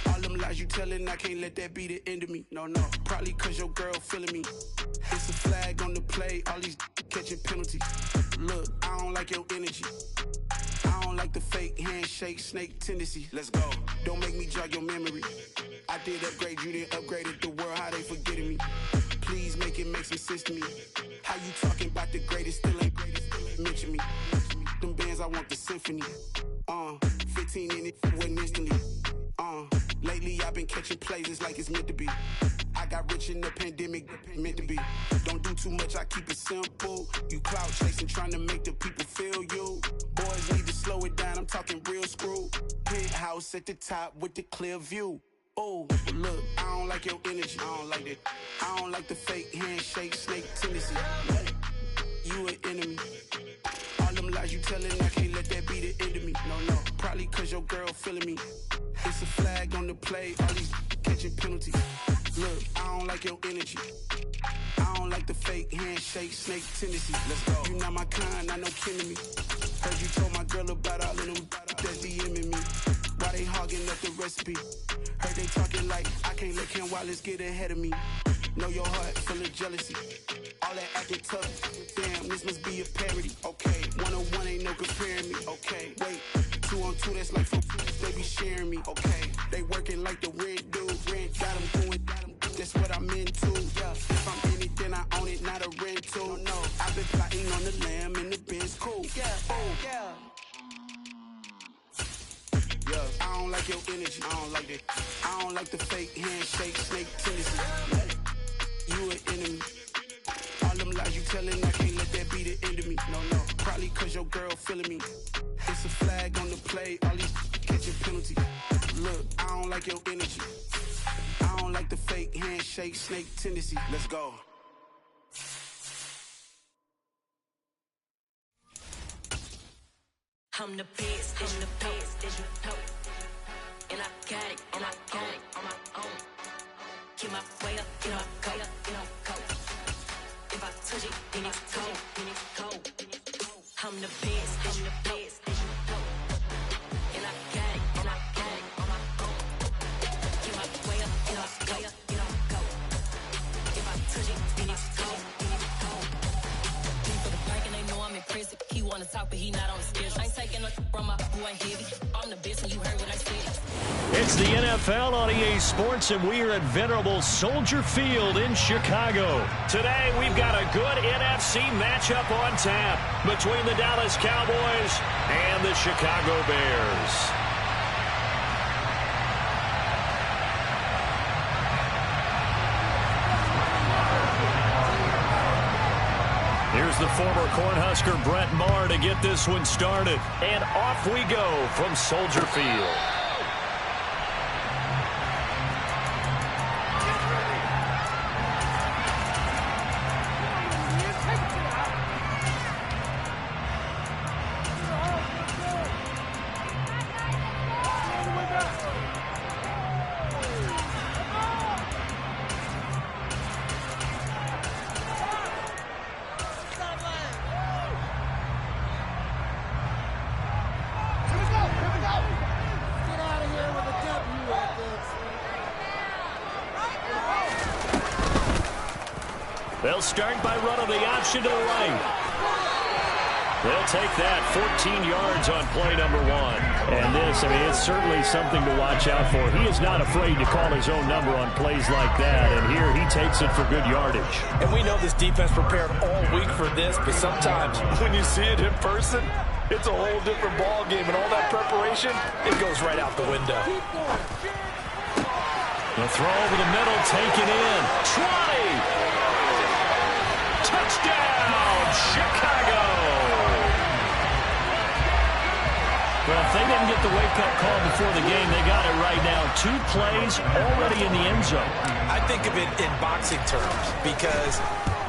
All them lies you telling, I can't let that be the end of me. No, probably cause your girl feeling me. It's a flag on the play, all these catching penalties. Look, I don't like your energy. I don't like the fake handshake, snake tendency. Let's go. Don't make me jog your memory. I did upgrade, you didn't upgrade it. The world, how they forgetting me. Please make it make some sense to me. How you talking about the greatest, still ain't greatest, still ain't mention me. Them bands, I want the symphony. 15 in it, wasn't instantly. Lately I've been catching plays, it's like it's meant to be. I got rich in the pandemic, meant to be. Don't do too much, I keep it simple. You clout chasing, trying to make the people feel you. Boys need to slow it down, I'm talking real screw. Penthouse at the top with the clear view. Oh, look, I don't like your energy, I don't like that. I don't like the fake handshake, snake tendency. You an enemy. All them lies you telling, I can't let that be the end of me. No, probably cause your girl feeling me. It's a flag on the play, all these catching penalties. Look, I don't like your energy. I don't like the fake handshake, snake tendency. Let's go. You not my kind, I know kin to me. Heard you told my girl about all of them that's DMing me. Why they hogging up the recipe? Heard they talking like I can't let Ken Wallace get ahead of me. Know your heart full of jealousy. All that acting tough. Damn, this must be a parody. Okay, 1-on-1 ain't no comparing me. Okay, wait, 2-on-2 that's like 4. They be sharing me. Okay, they working like the rent dude. Rent got them doing. That's what I'm into. Yeah, if I'm in it, then I own it, not a rental. No, I've been plotting on the lamb and the Benz cool. Yeah, oh yeah. I don't like your energy, I don't like that. I don't like the fake handshake, snake tendency. You an enemy. All them lies you telling, I can't let that be the end of me. No, probably cause your girl feeling me. It's a flag on the play, all these catching penalties. Look, I don't like your energy. I don't like the fake handshake, snake tendency. Let's go. I'm the best, I'm the best, as you know. And I got it, on my own. Get my way up, get my go, go. If I touch it, then it's cold, I'm the best, as you know. And I got it, on my own. Get my way up, get my go. If I touch it, then it's cold. For the park and they know I'm in prison. He wanna talk, but he not on the schedule. I ain't taking a from my boy heavy. I'm the best, and you heard what I said. It's the NFL on EA Sports, and we are at venerable Soldier Field in Chicago. Today, we've got a good NFC matchup on tap between the Dallas Cowboys and the Chicago Bears. Here's the former Cornhusker Brett Maher to get this one started. And off we go from Soldier Field. They'll start by running the option to the right. They'll take that 14 yards on play number 1. And this, I mean, it's certainly something to watch out for. He is not afraid to call his own number on plays like that. And here he takes it for good yardage. And we know this defense prepared all week for this, but sometimes when you see it in person, it's a whole different ball game, and all that preparation, it goes right out the window. The throw over the middle, taken in. 20! Touchdown, Chicago! Well, if they didn't get the wake-up call before the game, they got it right now. 2 plays already in the end zone. I think of it in boxing terms because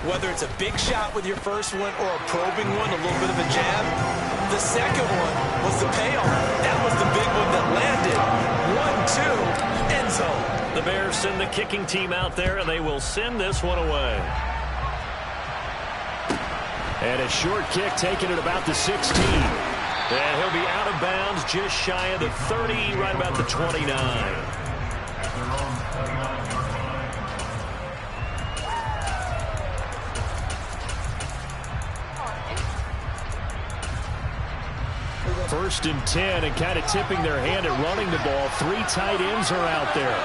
whether it's a big shot with your first one or a probing one, a little bit of a jab, the second one was the payoff. That was the big one that landed. 1-2, end zone. The Bears send the kicking team out there, and they will send this one away. And a short kick taken at about the 16. And he'll be out of bounds just shy of the 30, right about the 29. First and 10, and kind of tipping their hand at running the ball. 3 tight ends are out there.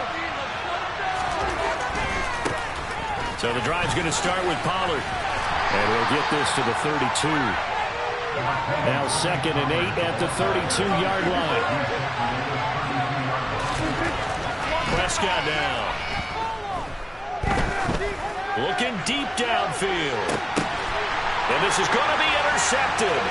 So the drive's going to start with Pollard. And we'll get this to the 32. Now 2nd and 8 at the 32-yard line. Prescott down. Looking deep downfield. And this is going to be intercepted.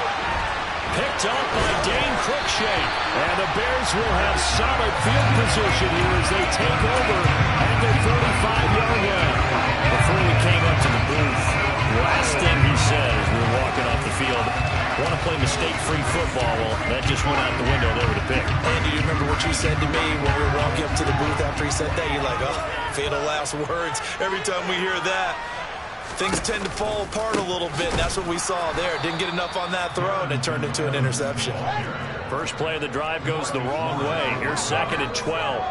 Picked up by Dane Cruikshank. And the Bears will have solid field position here as they take over at their 35-yard line. Before we came up to the booth, last thing he said as we were walking off the field, want to play mistake-free football. Well, that just went out the window there with a pick. Andy, do you remember what you said to me when we were walking up to the booth after he said that? You're like, oh, fatal last words. Every time we hear that, things tend to fall apart a little bit. That's what we saw there. Didn't get enough on that throw, and it turned into an interception. First play of the drive goes the wrong way. Here's 2nd and 12.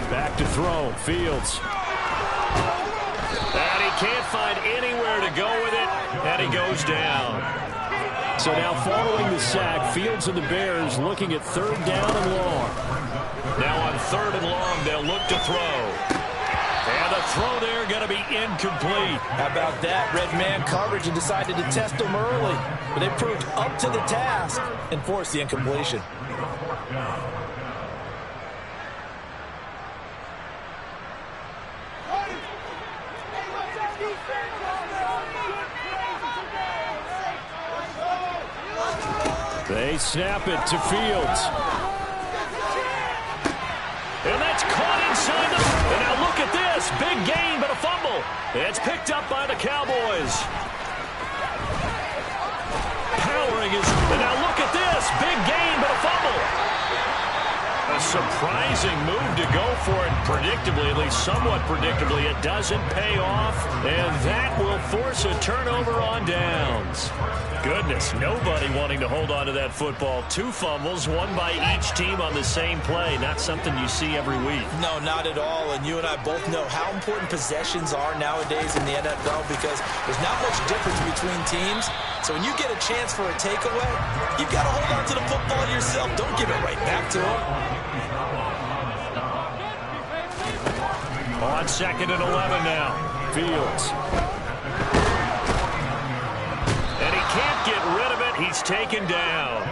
Back to throw. Fields. And he can't find anywhere to go with it, and he goes down. So now following the sack, Fields and the Bears looking at 3rd down and long. Now on 3rd and long, they'll look to throw. And the throw there going to be incomplete. How about that? Red man coverage and decided to test them early. But they proved up to the task and forced the incompletion. They snap it to Fields. And that's caught inside the... And now look at this. Big gain, but a fumble. It's picked up by the Cowboys. Powering is... And now look at this. Big gain, but a fumble. A surprising move to go for it. Predictably, at least somewhat predictably, it doesn't pay off. And that will force a turnover on downs. Goodness, nobody wanting to hold on to that football. 2 fumbles, 1 by each team on the same play. Not something you see every week. No, not at all. And you and I both know how important possessions are nowadays in the NFL because there's not much difference between teams. So when you get a chance for a takeaway, you've got to hold on to the football yourself. Don't give it right back to them. On 2nd and 11 now. Fields. And he can't get rid of it. He's taken down.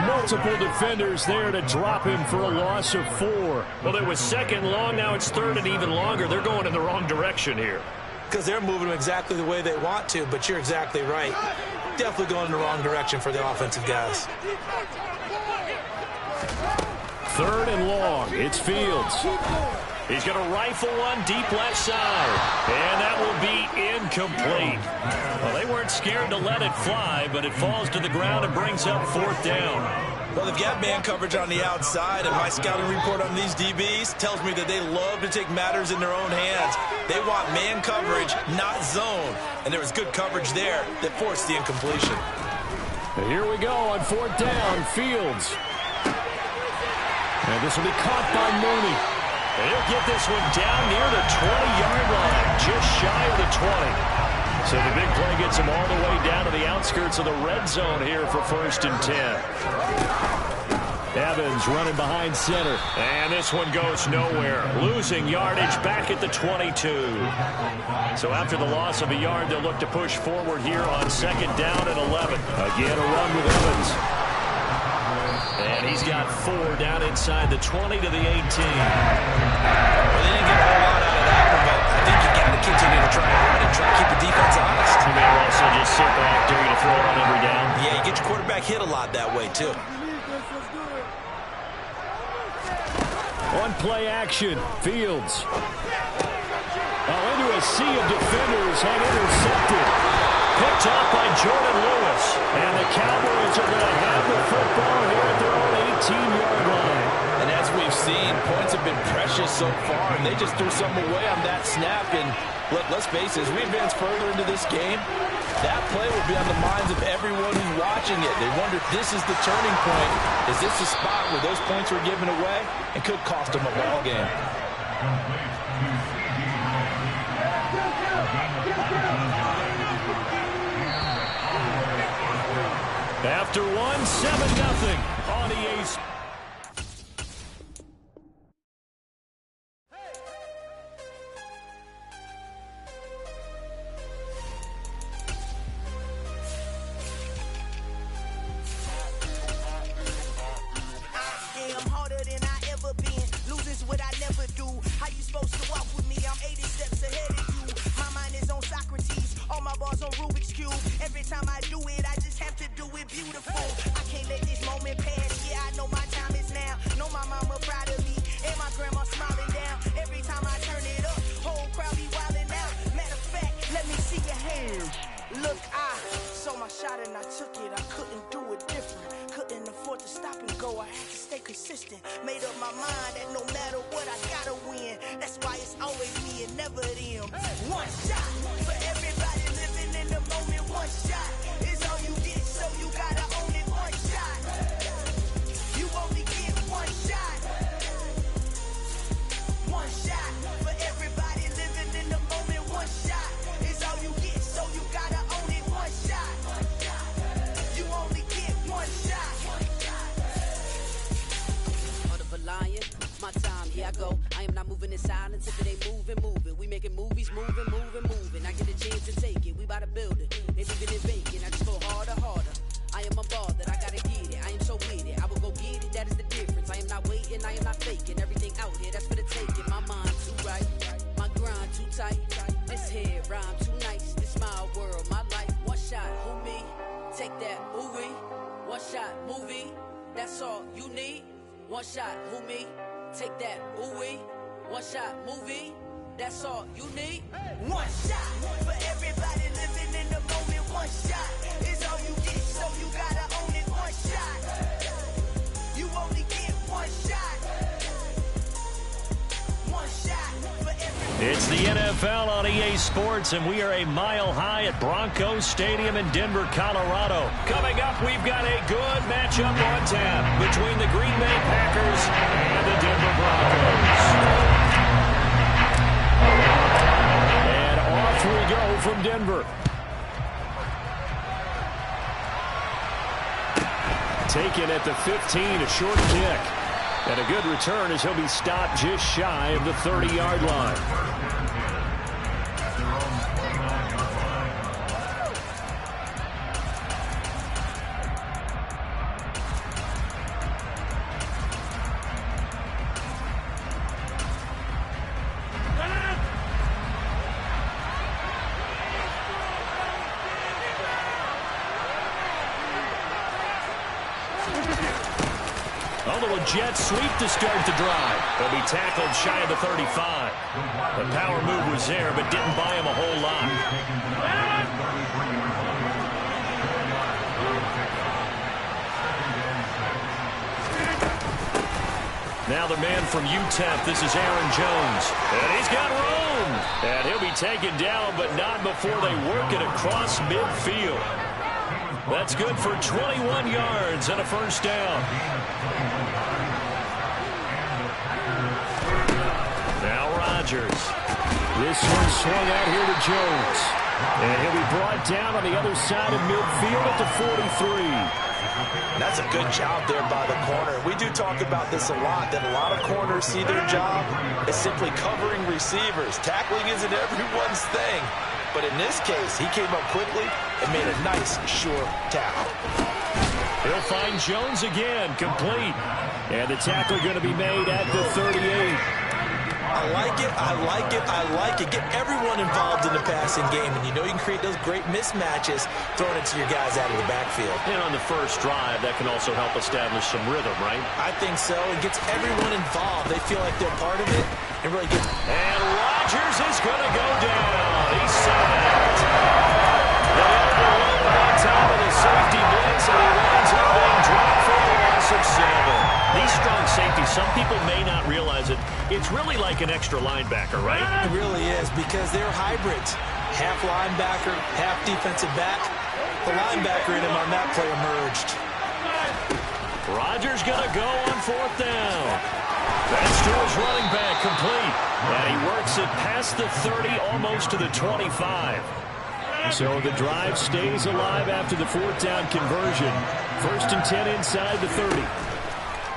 Multiple defenders there to drop him for a loss of 4. Well, it was 2nd long. Now it's 3rd and even longer. They're going in the wrong direction here. Because they're moving them exactly the way they want to, but you're exactly right. Definitely going in the wrong direction for the offensive guys. 3rd and long. It's Fields. He's going to rifle one deep left side. And that will be incomplete. Well, they weren't scared to let it fly, but it falls to the ground and brings up 4th down. Well, they've got man coverage on the outside, and my scouting report on these DBs tells me that they love to take matters in their own hands. They want man coverage, not zone. And there was good coverage there that forced the incompletion. And here we go on 4th down. Fields. And this will be caught by Mooney. And he'll get this one down near the 20-yard line, just shy of the 20. So the big play gets him all the way down to the outskirts of the red zone here for 1st and 10. Evans running behind center. And this one goes nowhere. Losing yardage back at the 22. So after the loss of a yard, they'll look to push forward here on 2nd down and 11. Again, a run with Evans. And he's got 4 down inside the 20 to the 18. Well, they didn't get a whole lot out of that one, but I think you got to continue to try and run and try to keep the defense honest. You may also just sit back, dare you to throw it on every down. Yeah, you get your quarterback hit a lot that way, too. On play action, Fields. Into a sea of defenders and intercepted. Picked off by Jordan Lewis. And the Cowboys are going to have the football here at their own 18-yard line. And as we've seen, points have been precious so far, and they just threw something away on that snap. And look, let's face it, as we advance further into this game, that play will be on the minds of everyone who's watching it. They wonder if this is the turning point. Is this the spot where those points were given away and could cost them a ball game? After 1, 7-0 on EA Sports. I'm harder than I ever been. Losing's what I never do. How you supposed to walk with me? I'm 80 steps ahead of you. My mind is on Socrates. All my bars on Rubik's Cube. Every time I do it, I just have to do it beautiful. I can't let this moment pass. Yeah, I know my time is now. Know my mama proud of me. And my grandma smiling down. Every time I turn it up, whole crowd be wilding out. Matter of fact, let me see your hands. Look, I saw my shot and I took it. I couldn't do it different. Couldn't afford to stop and go. I had to stay consistent. Made up my mind that no matter what, I gotta win. That's why it's always me and never them. One shot for everybody living in the moment. One shot is all you get, so you gotta own it. One shot. You only get one shot. One shot for everybody living in the moment. One shot is all you get, so you gotta own it. One shot. You only get one shot. Lion, my time, here I go. I am not moving in silence. If it ain't moving. We making movies, moving. I get a chance to take it. We about to build it. They living in vacant. I just go harder. I am a ball that I gotta get it. I am so with it. I will go get it. That is the difference. I am not waiting. I am not faking. Everything out here, that's for the taking. My mind too right. My grind too tight. This head rhyme too nice. This my world, my life. One shot, who me? Take that, ooh-wee. One shot, movie. That's all you need. One shot, who me? Take that, ooh-wee. One shot, movie. That's all you need. One shot for everybody living in the moment. One shot is all you get, so you gotta own it. One shot. You only get one shot. One shot for everybody. It's the NFL on EA Sports, and we are a mile high at Broncos Stadium in Denver, Colorado. Coming up, we've got a good matchup on tap between the Green Bay Packers and the Denver Broncos. And off we go from Denver. Taken at the 15, a short kick. And a good return as he'll be stopped just shy of the 30-yard line. Jets sweep to start the drive. They'll be tackled shy of the 35. The power move was there, but didn't buy him a whole lot. Now the man from UTEP, this is Aaron Jones. And he's got room. And he'll be taken down, but not before they work it across midfield. That's good for 21 yards and a first down. Now Rodgers. This one swung out here to Jones. And he'll be brought down on the other side of midfield at the 43. That's a good job there by the corner. We do talk about this a lot, that a lot of corners see their job as simply covering receivers. Tackling isn't everyone's thing. But in this case, he came up quickly and made a nice, sure tackle. He'll find Jones again, complete. And the tackle going to be made at the 38. I like it, I like it, I like it. Get everyone involved in the passing game, and you know you can create those great mismatches throwing it to your guys out of the backfield. And on the first drive, that can also help establish some rhythm, right? I think so. It gets everyone involved. They feel like they're part of it. It really gets... And Rodgers is going to go down. He's sacked. They overrun on top of the safety blitz, and he winds up being dropped for a loss of 7. These strong safeties, some people may not realize it. It's really like an extra linebacker, right? It really is, because they're hybrids. Half linebacker, half defensive back. The linebacker in him on that play emerged. Rodgers going to go on 4th down. That's to his running back, complete. And he works it past the 30, almost to the 25. So the drive stays alive after the 4th down conversion. 1st and 10 inside the 30.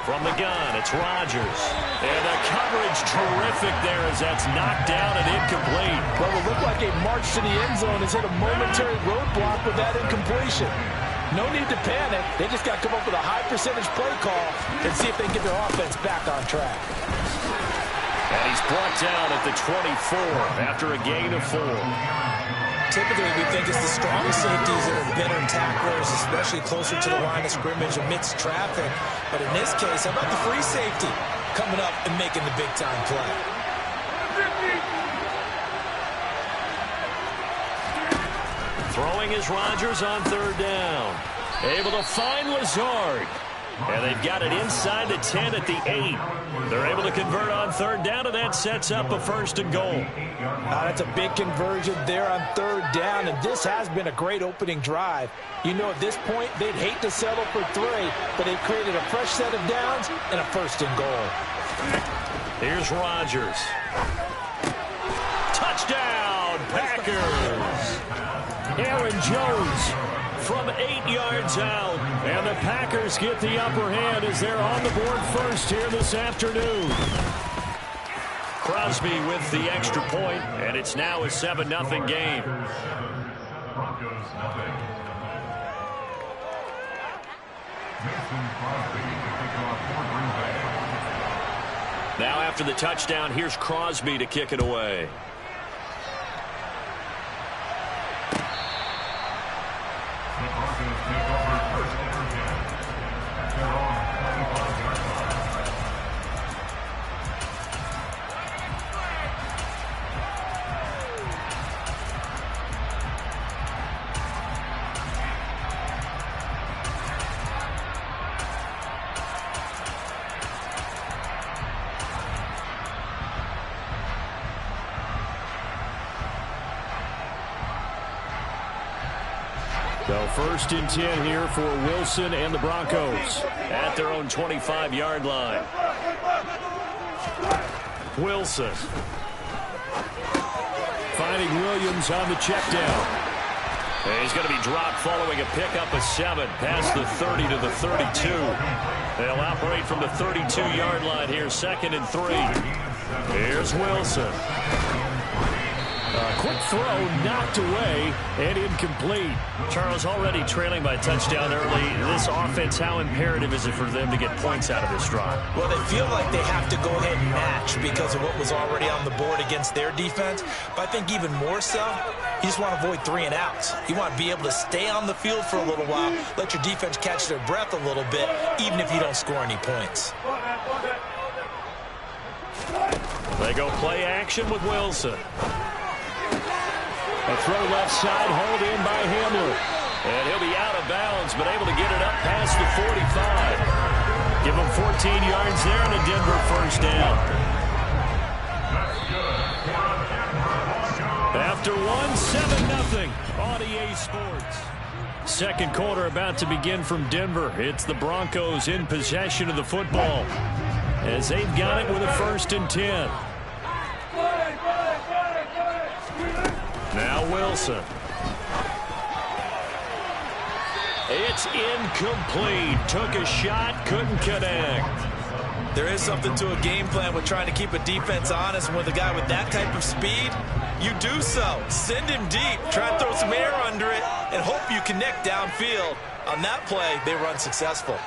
From the gun, it's Rodgers. And the coverage terrific there as that's knocked down and incomplete. Well, it looked like a march to the end zone has hit a momentary roadblock with that incompletion. No need to panic. They just got to come up with a high percentage play call and see if they can get their offense back on track. And he's brought down at the 24 after a gain of 4. Typically, we think it's the strongest safeties that are better tacklers, especially closer to the line of scrimmage amidst traffic. But in this case, how about the free safety coming up and making the big-time play? Throwing is Rodgers on 3rd down. Able to find Lazard. And they've got it inside the 10 at the 8. They're able to convert on 3rd down, and that sets up a 1st and goal. That's a big conversion there on 3rd down, and this has been a great opening drive. You know, at this point, they'd hate to settle for 3, but they've created a fresh set of downs and a 1st and goal. Here's Rodgers. Touchdown, Packers! Aaron Jones from 8 yards out. And the Packers get the upper hand as they're on the board first here this afternoon. Crosby with the extra point, and it's now a 7-0 game. Now after the touchdown, here's Crosby to kick it away. So 1st and 10 here for Wilson and the Broncos at their own 25-yard line. Wilson finding Williams on the check down. And he's going to be dropped following a pickup of 7 past the 30 to the 32. They'll operate from the 32-yard line here, 2nd and 3. Here's Wilson. Quick throw, knocked away, and incomplete. Charles, already trailing by a touchdown early. This offense, how imperative is it for them to get points out of this drive? Well, they feel like they have to go ahead and match because of what was already on the board against their defense. But I think even more so, you just want to avoid 3 and outs. You want to be able to stay on the field for a little while, let your defense catch their breath a little bit, even if you don't score any points. They go play action with Wilson. A throw left side, hauled in by Hamler. And he'll be out of bounds, but able to get it up past the 45. Give him 14 yards there and a Denver 1st down. After 7-0 on EA Sports. 2nd quarter about to begin from Denver. It's the Broncos in possession of the football as they've got it with a 1st and 10. Now Wilson. It's incomplete. Took a shot, couldn't connect. There is something to a game plan with trying to keep a defense honest. And with a guy with that type of speed, you do so. Send him deep. Try to throw some air under it and hope you connect downfield. On that play, they run successful.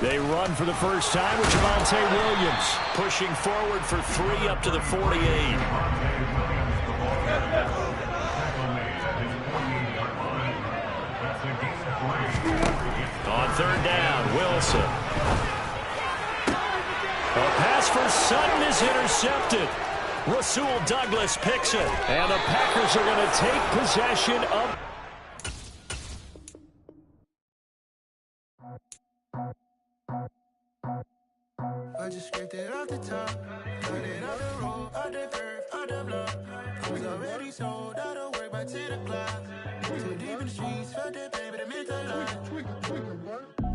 They run for the first time with Javonte Williams. Pushing forward for 3 up to the 48. On third down, Wilson. A pass for Sutton is intercepted. Rasul Douglas picks it. And the Packers are going to take possession of... I just scraped it off the top, cut it off the road, out the curve, out the block. I was already sold out of work by 10 o'clock. Too deep in the streets, felt that pain, but it meant a lot.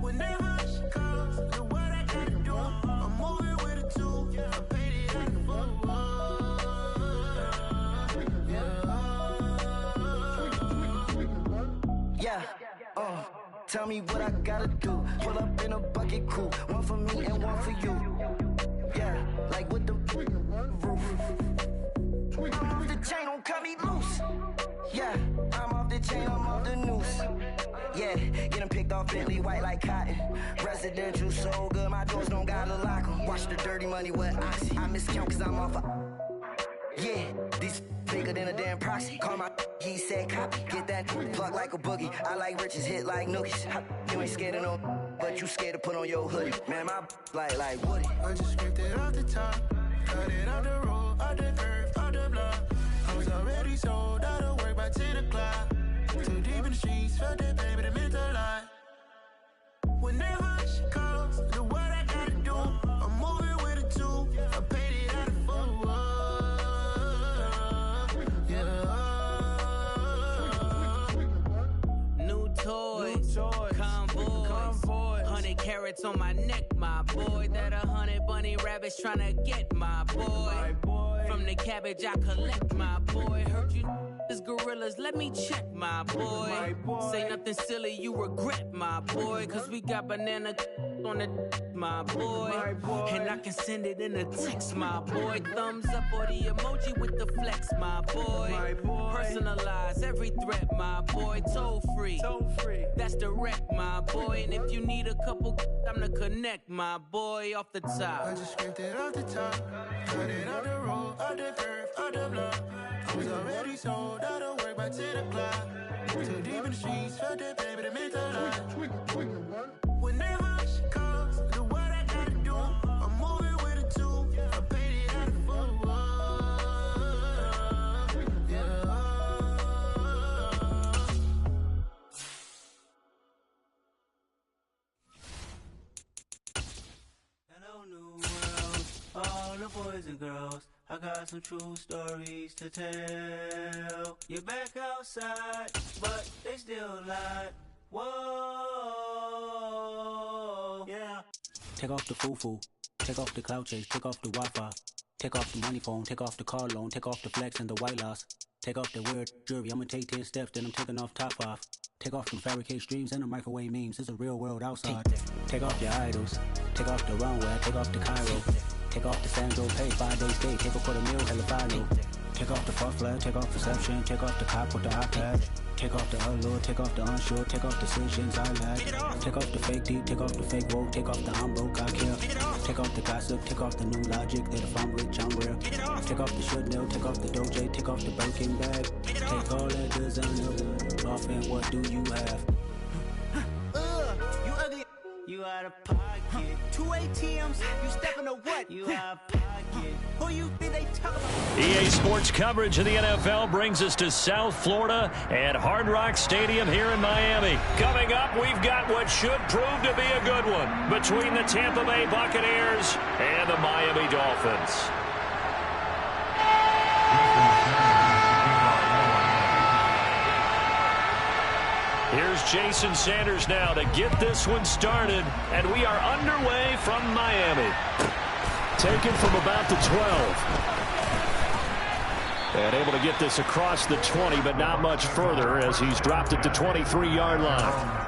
Whenever she calls, do what I gotta do. I'm moving with a 2, I paid it out the full. Yeah, tell me what I gotta do. Pull up in a bucket crew, one for me and one for you. Yeah, like with the roof. I'm off the chain, don't cut me loose. Yeah, I'm off the chain, I'm off the noose. Yeah, getting picked off Bentley white like cotton. Residential so good, my doors don't gotta lock 'em. Watch the dirty money with oxy. I miscount cause I'm off yeah, these bigger than a damn proxy. Call my he said copy. Get that plug like a boogie. I like riches, hit like nookies. You ain't scared of no, but you scared to put on your hoodie. Man, my like Woody. I just scraped it off the top, cut it off the road, out the curve, out the block. I was already sold out of work by 10 o'clock. Too deep in the streets, felt that pain, but it meant a lot. Whenever she calls, do what I gotta do. I'm moving with a 2, I paid it out of full. Toys, convoys, 100 carats on my neck, my boy. That 100 bunny rabbits tryna get my boy. From the cabbage I collect, my boy. Heard you is gorillas, let me check, my boy. Say nothing silly, you regret, my boy. Cause we got banana on the my boy. And I can send it in a text, my boy. Thumbs up or the emoji with the flex, my boy. Personalize every threat, my boy. Toll free. That's direct, my boy. And if you need a couple, I'm to connect, my boy, off the top. I just scraped it off the top, cut it off the road, out the curve, out the block. I was already sold out of work by 10 o'clock. Too deep in the streets, felt that pain, but it meant a lot. Whenever she calls, do what I gotta do. I'm moving with a 2, I paid it out of full. All the boys and girls, I got some true stories to tell. You're back outside, but they still lie. Whoa, yeah. Take off the foo-foo, take off the cloud chase, take off the Wi-Fi, take off the money phone, take off the car loan, take off the flex and the white loss, take off the weird jewelry. I'ma take 10 steps, then I'm taking off top 5. Take off them fabricated streams and the microwave memes. It's a real world outside. Take off your idols. Take off the runway. Take off the Cairo. Take off the Sandro Pay. 5 days stay. Take a $250,000 hella final. Take off the far flag. Take off perception. Take off the cop with the iPad. Take off the allure. Take off the unsure. Take off decisions I lack. Take off the fake deep. Take off the fake woke. Take off the I'm broke, I care. Take off the gossip. Take off the new logic that if I'm rich, I'm rare. Take off the should know. Take off the doje. Take off the Birkin bag. Take all that designer off and what do you have? You ugly. You out of pocket. 2 ATMs. You stepping to what? You out of pocket. Who you think they talk about? EA Sports coverage of the NFL brings us to South Florida at Hard Rock Stadium here in Miami. Coming up, we've got what should prove to be a good one between the Tampa Bay Buccaneers and the Miami Dolphins. Here's Jason Sanders now to get this one started, and we are underway from Miami. taken from about the 12. And able to get this across the 20, but not much further as he's dropped it to 23-yard line.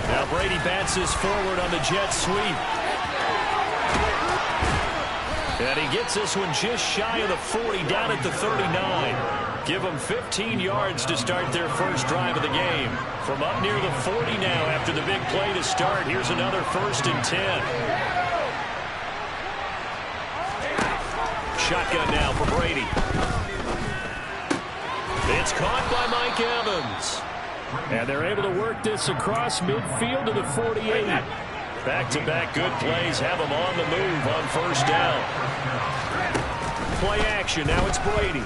Now Brady bounces forward on the jet sweep. And he gets this one just shy of the 40, down at the 39. Give them 15 yards to start their first drive of the game. From up near the 40 now after the big play to start. Here's another 1st and 10. Shotgun now for Brady. It's caught by Mike Evans. And they're able to work this across midfield to the 48. Back-to-back good plays have them on the move on first down. Play action. Now it's Brady.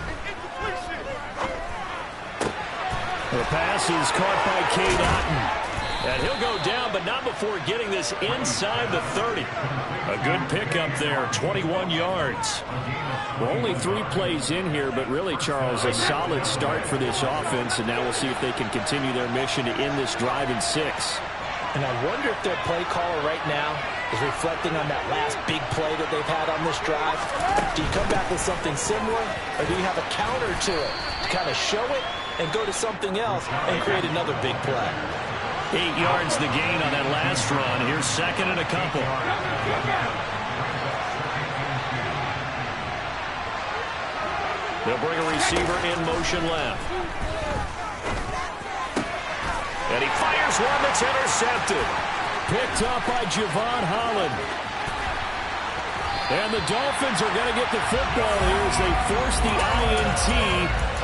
The pass is caught by Cade Otton. And he'll go down, but not before getting this inside the 30. A good pickup there, 21 yards. Well, only 3 plays in here, but really, Charles, a solid start for this offense, and now we'll see if they can continue their mission to end this drive in 6. And I wonder if their play caller right now is reflecting on that last big play that they've had on this drive. Do you come back with something similar, or do you have a counter to it to kind of show it and go to something else and create another big play? 8 yards the gain on that last run. Here's 2nd and a couple. They'll bring a receiver in motion left. And he fires one that's intercepted. Picked up by Javon Holland. And the Dolphins are going to get the football here as they force the INT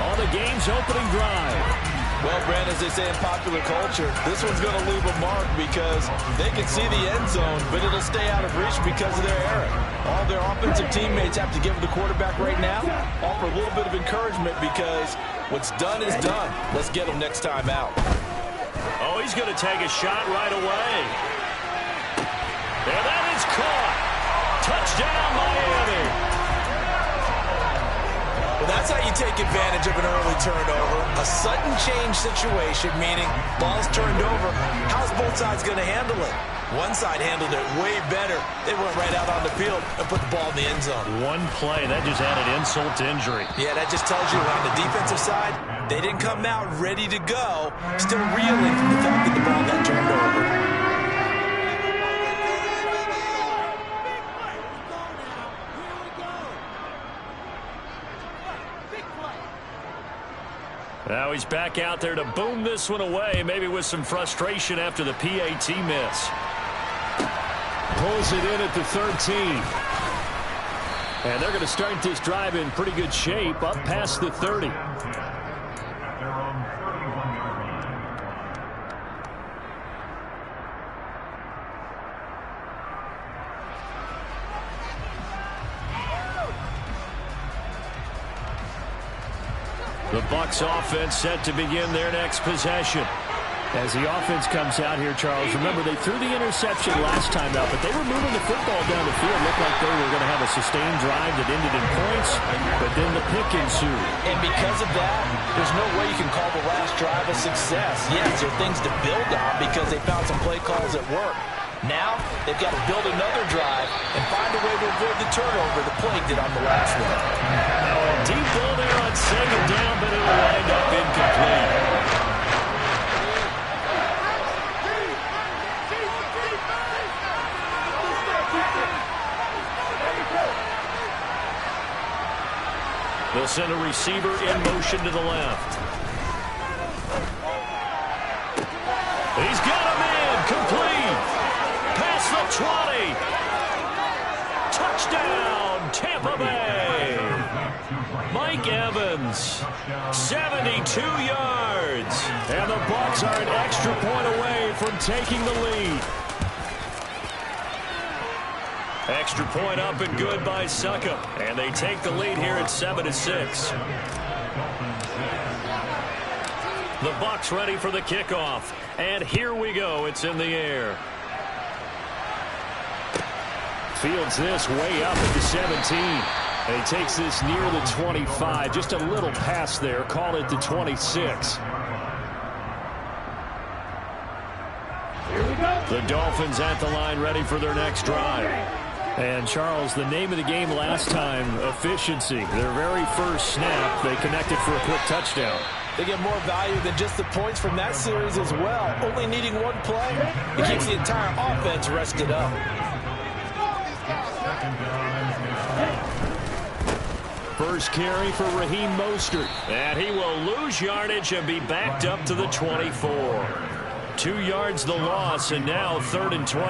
on the game's opening drive. Well, Brand, as they say in popular culture, this one's going to leave a mark because they can see the end zone, but it'll stay out of reach because of their error. All their offensive teammates have to give the quarterback right now, offer a little bit of encouragement because what's done is done. Let's get them next time out. Oh, he's going to take a shot right away. And that is caught. Touchdown, Miami. Well, that's how you take advantage of an early turnover. A sudden change situation, meaning ball's turned over. How's both sides going to handle it? One side handled it way better. They went right out on the field and put the ball in the end zone. One play, that just added insult to injury. Yeah, that just tells you on the defensive side, they didn't come out ready to go. Still reeling from the fact that the ball got turned over. Now he's back out there to boom this one away, maybe with some frustration after the PAT miss. Pulls it in at the 13. And they're going to start this drive in pretty good shape, up past the 30. The Bucs offense set to begin their next possession. As the offense comes out here, Charles, remember they threw the interception last time out, but they were moving the football down the field. Looked like they were going to have a sustained drive that ended in points, but then the pick ensued. And because of that, there's no way you can call the last drive a success. Yes, there are things to build on because they found some play calls at work. Now, they've got to build another drive and find a way to avoid the turnover the plague did on the last one. Deep ball there on second down, but it'll wind up incomplete. They'll send a receiver in motion to the left. He's got a man complete. Past the 20. Touchdown, Tampa Bay. Mike Evans, 72 yards. And the Bucs are an extra point away from taking the lead. Extra point up and good by Succop. And they take the lead here at 7-6. The Bucs ready for the kickoff. And here we go. It's in the air. Fields this way up at the 17. And he takes this near the 25. Just a little pass there. Call it the 26. The Dolphins at the line ready for their next drive. And, Charles, the name of the game last time, efficiency. Their very first snap, they connected for a quick touchdown. They get more value than just the points from that series as well. Only needing one play, it keeps the entire offense rested up. First carry for Raheem Mostert. And he will lose yardage and be backed up to the 24. 2 yards the loss, and now 3rd and 12.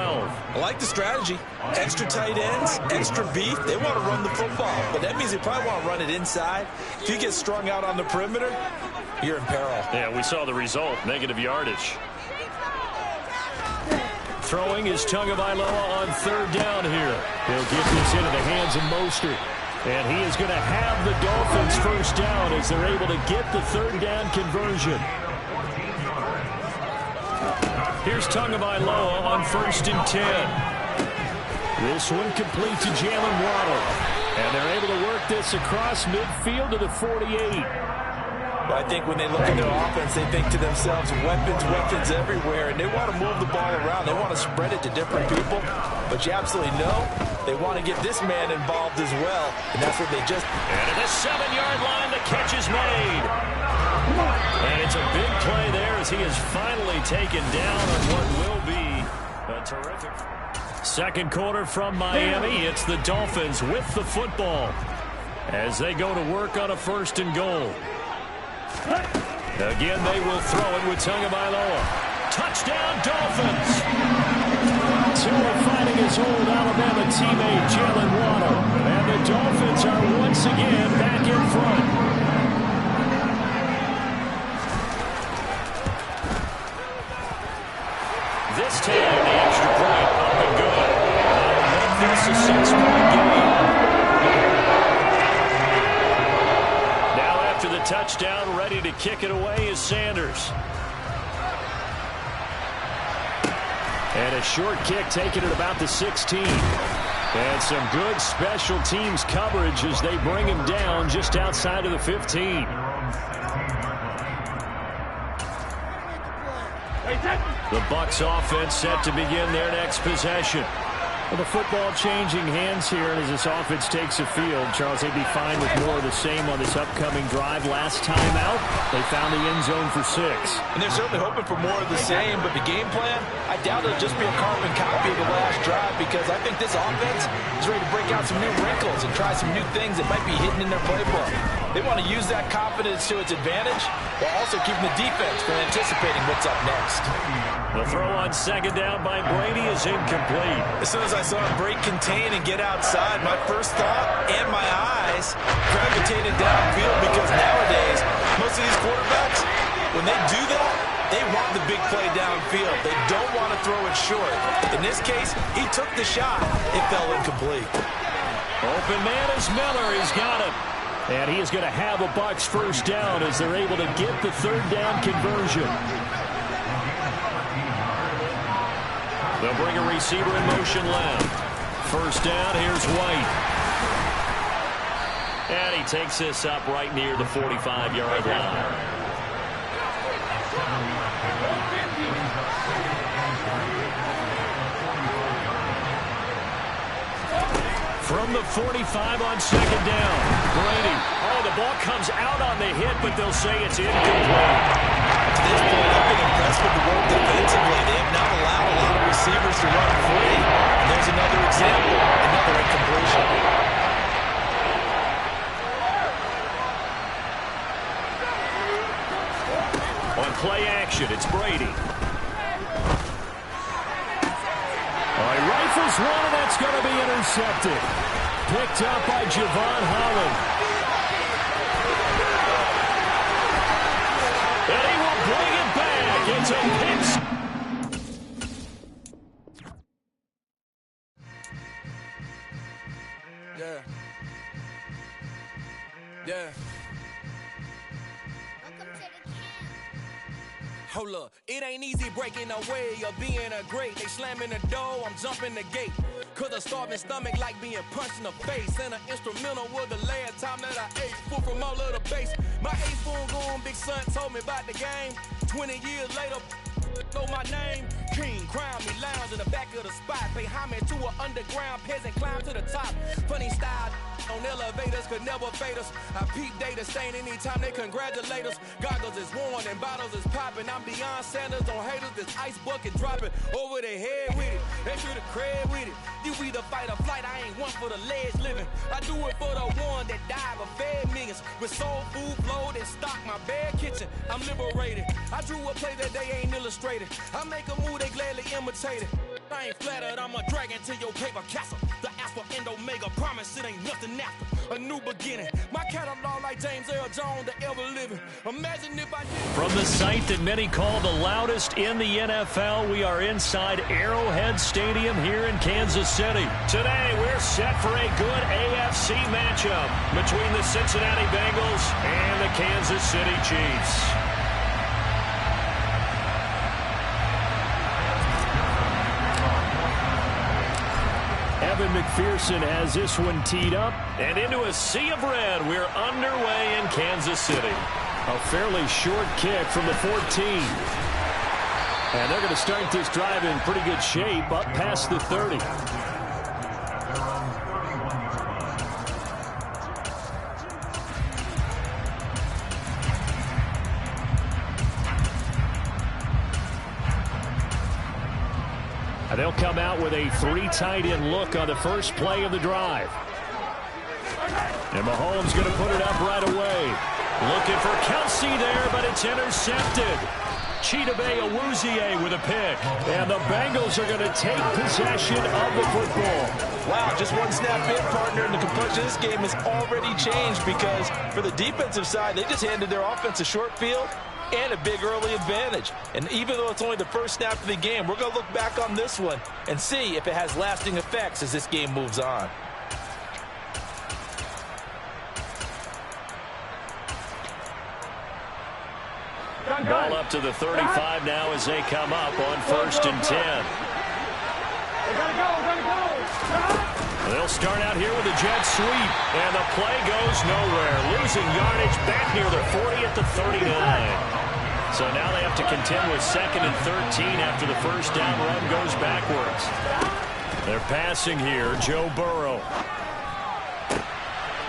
I like the strategy. Extra tight ends, extra beef. They want to run the football, but that means they probably want to run it inside. If you get strung out on the perimeter, you're in peril. Yeah, we saw the result, negative yardage. Throwing is Tagovailoa on 3rd down here. He'll get this into the hands of Mostert. And he is going to have the Dolphins first down as they're able to get the 3rd down conversion. Here's Tagovailoa on 1st and 10. This one complete to Jalen Waddle. And they're able to work this across midfield to the 48. I think when they look at their offense, they think to themselves, weapons everywhere, and they want to move the ball around. They want to spread it to different people. But you absolutely know they want to get this man involved as well, and that's what they just... And at the 7-yard line, the catch is made. And it's a big play there as he is finally taken down on what will be a terrific... Second quarter from Miami. It's the Dolphins with the football as they go to work on a 1st and goal. Again, they will throw it with Tagovailoa. Touchdown, Dolphins! Taylor finding his old Alabama teammate, Jalen Waddle. And the Dolphins are once again back in front. This time, the extra point up and good. Make this a 6-point game. Now after the touchdown, ready to kick it away is Sanders. And a short kick taken at about the 16. And some good special teams coverage as they bring him down just outside of the 15. The Bucs offense set to begin their next possession. Well, the football changing hands here, and as this offense takes the field, Charles, they'd be fine with more of the same on this upcoming drive. Last time out, they found the end zone for 6. And they're certainly hoping for more of the same, but the game plan, I doubt it'll just be a carbon copy of the last drive, because I think this offense is ready to break out some new wrinkles and try some new things that might be hidden in their playbook. They want to use that confidence to its advantage, while also keeping the defense from anticipating what's up next. The throw on 2nd down by Brady is incomplete. As soon as I saw him break contain and get outside, my first thought and my eyes gravitated downfield, because nowadays, most of these quarterbacks, when they do that, they want the big play downfield. They don't want to throw it short. In this case, he took the shot. It fell incomplete. Open man is Miller. He's got it. And he is going to have a Bucs first down as they're able to get the 3rd down conversion. They'll bring a receiver in motion left. First down, here's White. And he takes this up right near the 45-yard line. From the 45 on 2nd down, Brady. Oh, the ball comes out on the hit, but they'll say it's incomplete. To this point, I've been impressed with the work defensively. They have not allowed a lot of receivers to run free. And there's another example, another incompletion. On play action, it's Brady. He rifles one, and that's going to be intercepted. Picked up by Javon Holland. And he will bring it back. It's a pick. Hold up, it ain't easy breaking away or being a great. They slamming the door, I'm jumping the gate. Cause a starving stomach like being punched in the face. And an instrumental was the last time that I ate. Full from all of the bass. My A-Spoon Goon big son told me about the game. 20 years later, know my name. King, crown me, lounge in the back of the spot. Pay homage to an underground peasant, climb to the top. Funny style on elevators could never fade us. I peep data stain anytime they congratulate us. Goggles is worn and bottles is popping. I'm beyond Sanders on haters. This ice bucket dropping over their head with it. They should have cred with it. You either fight or flight. I ain't one for the ledge living. I do it for the one that died but fed millions. With soul food flowed and stocked my bare kitchen. I'm liberated. I drew a play that they ain't illustrated. I make a move they gladly imitate it. I ain't flattered, I'm a dragon to your paper castle. The Alpha and Omega, promise it ain't nothing after. A new beginning. My catalog like James Earl Jones, the ever living. Imagine if I did. From the site that many call the loudest in the NFL, we are inside Arrowhead Stadium here in Kansas City. Today, we're set for a good AFC matchup between the Cincinnati Bengals and the Kansas City Chiefs. Evan McPherson has this one teed up. And into a sea of red, we're underway in Kansas City. A fairly short kick from the 14. And they're going to start this drive in pretty good shape up past the 30. They'll come out with a 3 tight end look on the first play of the drive. And Mahomes going to put it up right away. Looking for Kelsey there, but it's intercepted. Chidobe Awuzie with a pick. And the Bengals are going to take possession of the football. Wow, just one snap in, partner, and the complexion of this game has already changed because for the defensive side, they just handed their offense a short field and a big early advantage. And even though it's only the first snap of the game, we're going to look back on this one and see if it has lasting effects as this game moves on. Ball up to the 35 now as they come up on 1st and 10. They'll start out here with a jet sweep, and the play goes nowhere. Losing yardage back near the 40 at the 39. So now they have to contend with 2nd and 13 after the first down run goes backwards. They're passing here, Joe Burrow.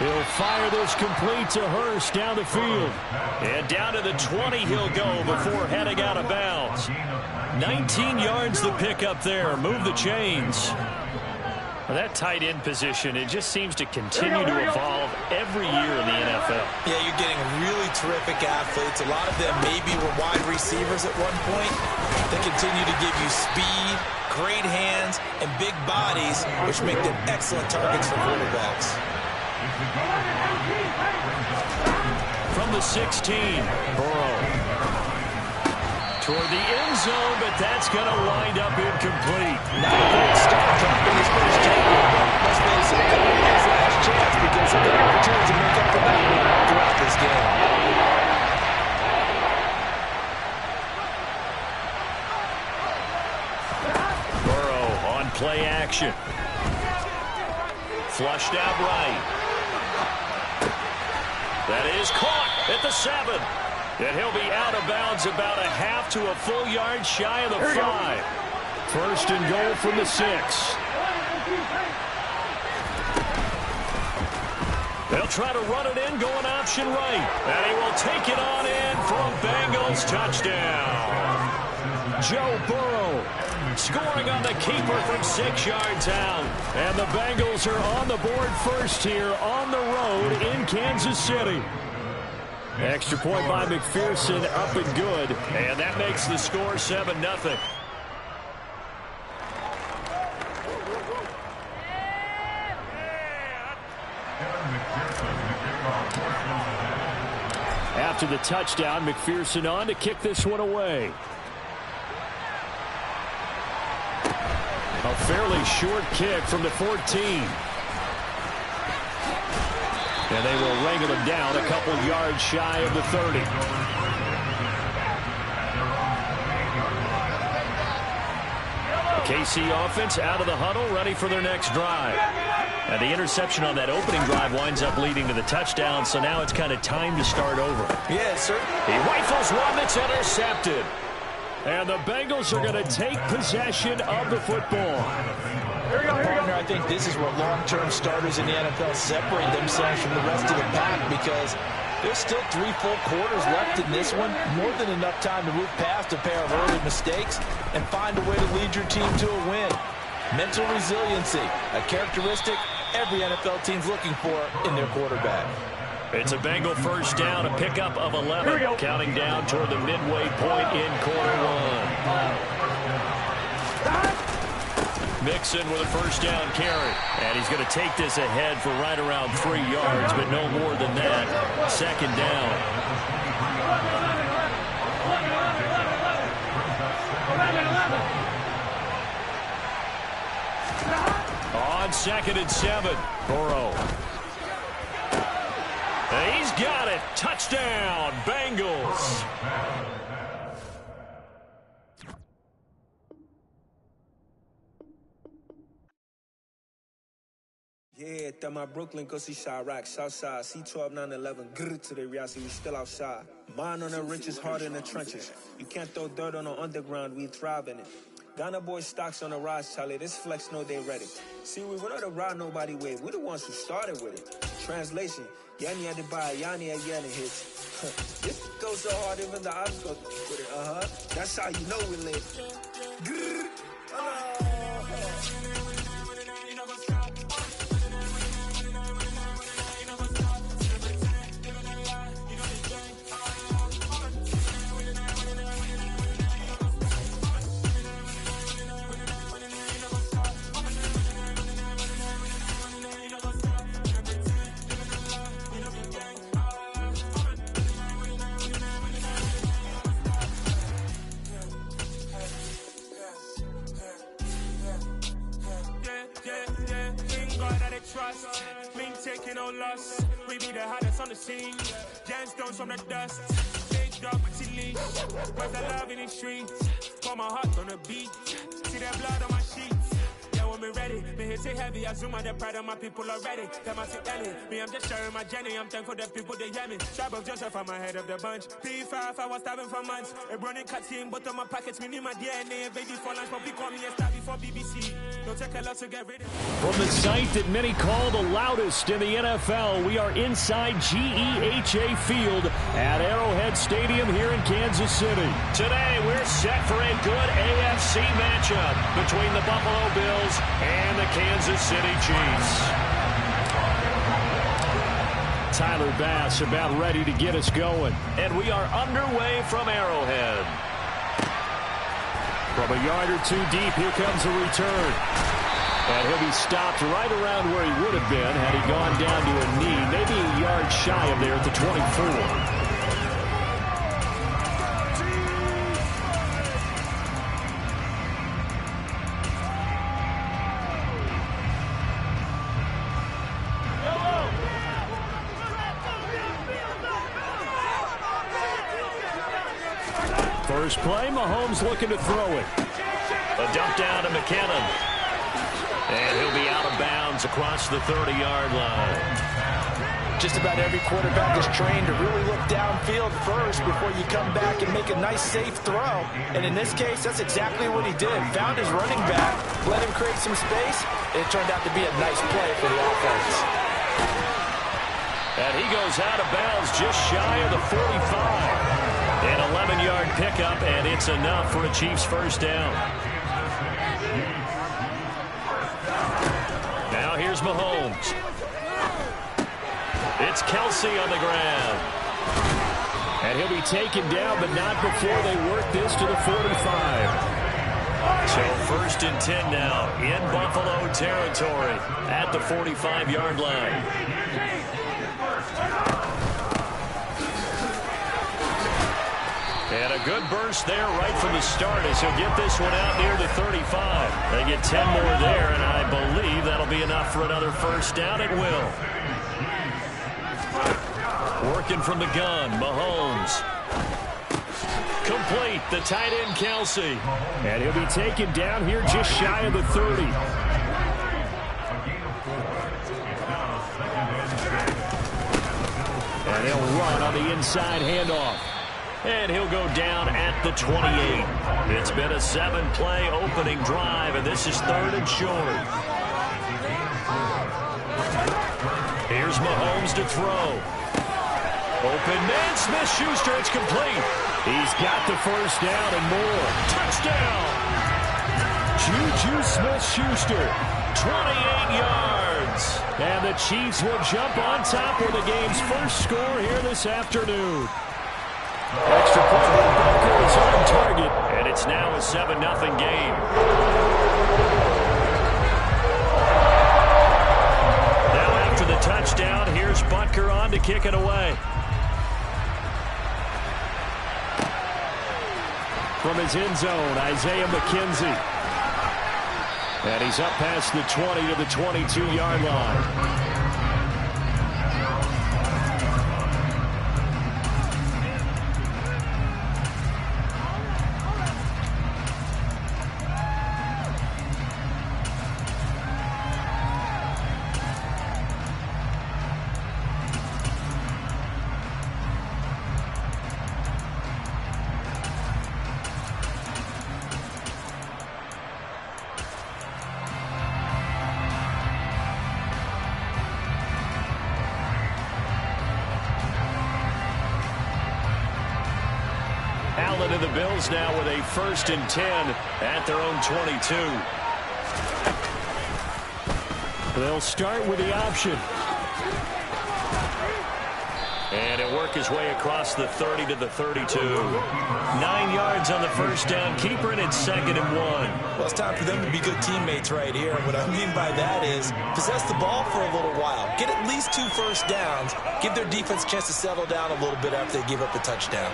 He'll fire this complete to Hurst down the field. And down to the 20 he'll go before heading out of bounds. 19 yards the pickup there. Move the chains. Well, that tight end position, it just seems to continue to evolve every year in the NFL. Yeah, you're getting really terrific athletes. A lot of them maybe were wide receivers at one point. They continue to give you speed, great hands, and big bodies, which make them excellent targets for quarterbacks. From the 16, Burrow. Toward the end zone, but that's going to wind up incomplete. Not a great start dropping his first tackle, but let's face it, that will be his last chance because he'll get opportunities to make up for that one throughout this game. Burrow on play action. Flushed out right. That is caught at the 7. And he'll be out of bounds about a half to a full yard shy of the 5. 1st and goal from the 6. They'll try to run it in, going option right. And he will take it on in from Bengals touchdown. Joe Burrow scoring on the keeper from 6 yards out. And the Bengals are on the board first here on the road in Kansas City. Extra point by McPherson, up and good. And that makes the score 7-0. After the touchdown, McPherson on to kick this one away. A fairly short kick from the 14. And they will wrangle him down a couple yards shy of the 30. KC offense out of the huddle, ready for their next drive. And the interception on that opening drive winds up leading to the touchdown, so now it's kind of time to start over. Yeah, sir. He rifles one that's intercepted. And the Bengals are going to take possession of the football. Partner, I think this is where long-term starters in the NFL separate themselves from the rest of the pack, because there's still 3 full quarters left in this one. More than enough time to move past a pair of early mistakes and find a way to lead your team to a win. Mental resiliency, a characteristic every NFL team's looking for in their quarterback. It's a Bengal first down, a pickup of 11, counting down toward the midway point in quarter 1. Mixon with a first down carry, and he's going to take this ahead for right around 3 yards, but no more than that. Second down. On 2nd and 7, Burrow. He's got it. Touchdown, Bengals. Yeah, tell my Brooklyn, go see Chirac, Southside, C12, 911, grr to the Riasi, we still outside. Mine on the riches, hard in the trenches. You can't throw dirt on the underground, we thrive in it. Ghana boys stocks on the rise, Charlie, this flex know they ready. See, we were not a ride nobody way, we the ones who started with it. Translation, Yanni had to buy Yanni again and hits. This goes so hard, even the odds go with it, That's how you know we lit. Grr, trust. Been taking no loss. We be the hottest on the scene. Gemstones from the dust. Big dog with your leash. Where's the love in the streets? Pour my heart on the beat. See that blood on my sheets. Yeah, when we ready, me hit it heavy. I zoom on the pride of my people already. Them I see Ellie. Me, I'm just sharing my journey. I'm thankful that people they hear me. Tribe of Joseph, I'm ahead of the bunch. P5, I was starving for months. A running cut team, but on my pockets, me need my DNA. Baby for lunch, but we call me a star before BBC. Don't take a lot to get rid of. From the site that many call the loudest in the NFL, we are inside GEHA Field at Arrowhead Stadium here in Kansas City. Today, we're set for a good AFC matchup between the Buffalo Bills and the Kansas City Chiefs. Tyler Bass about ready to get us going. And we are underway from Arrowhead. From a yard or two deep, here comes a return. And he'll be stopped right around where he would have been had he gone down to a knee, maybe a yard shy of there at the 24. First play, Mahomes looking to throw it. A dump down to McKinnon. And he'll be out of bounds across the 30-yard line. Just about every quarterback is trained to really look downfield first before you come back and make a nice, safe throw. And in this case, that's exactly what he did. Found his running back, let him create some space, and it turned out to be a nice play for the offense. And he goes out of bounds just shy of the 45. An 11-yard pickup, and it's enough for a Chiefs first down. Now here's Mahomes. It's Kelsey on the ground. And he'll be taken down, but not before they work this to the 45. So first and 10 now in Buffalo territory at the 45-yard line. And a good burst there right from the start as he'll get this one out near the 35. They get 10 more there, and I believe that'll be enough for another first down. It will. Working from the gun, Mahomes. complete. The tight end, Kelsey. And he'll be taken down here just shy of the 30. And he'll run on the inside handoff. And he'll go down at the 28. It's been a 7-play opening drive, and this is 3rd and short. Here's Mahomes to throw. Open man, Smith-Schuster, it's complete. He's got the first down and more. Touchdown! Juju Smith-Schuster, 28 yards. And the Chiefs will jump on top of the game's first score here this afternoon. Extra point by Booker is on target. And it's now a 7-0 game. Now after the touchdown, here's Butker on to kick it away. From his end zone, Isaiah McKenzie. And he's up past the 20 to the 22-yard line. Allen and the Bills now with a 1st and 10 at their own 22. They'll start with the option. And he'll work his way across the 30 to the 32. 9 yards on the first down. Keeper, and it's 2nd and 1. Well, it's time for them to be good teammates right here. And what I mean by that is possess the ball for a little while. Get at least 2 first downs. Give their defense a chance to settle down a little bit after they give up the touchdown.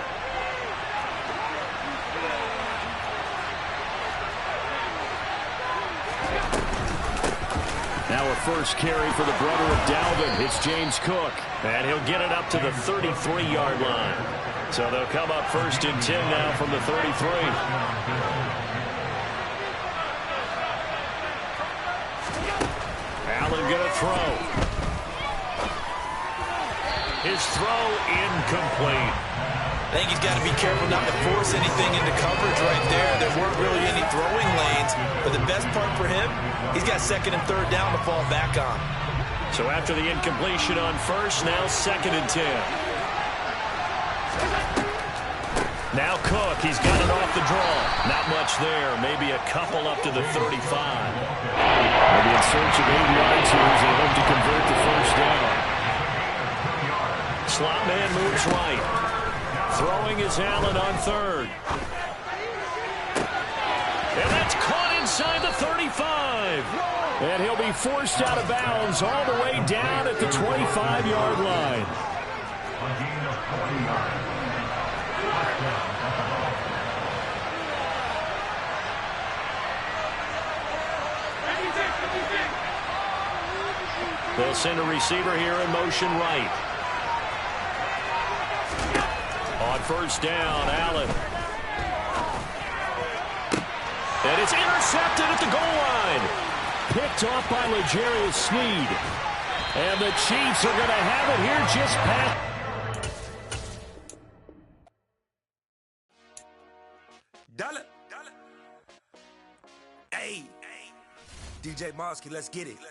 Now a first carry for the brother of Dalvin. It's James Cook. And he'll get it up to the 33-yard line. So they'll come up 1st and 10 now from the 33. Allen going to throw. His throw incomplete. I think he's got to be careful not to force anything into coverage right there. There weren't really any throwing lanes. But the best part for him, he's got 2nd and 3rd down to fall back on. So after the incompletion on 1st, now 2nd and 10. Now Cook, he's got it off the draw. Not much there, maybe a couple up to the 35. Maybe in search of 8 yards here as they hope to convert the first down. Slot man moves right. Throwing is Allen on 3rd. And that's caught inside the 35. And he'll be forced out of bounds all the way down at the 25-yard line. They'll send a receiver here in motion right. On 1st down, Allen. And it's intercepted at the goal line. Picked off by L'Jarius Sneed. And the Chiefs are going to have it here just past. Dollar. Hey. DJ Mosky, let's get it.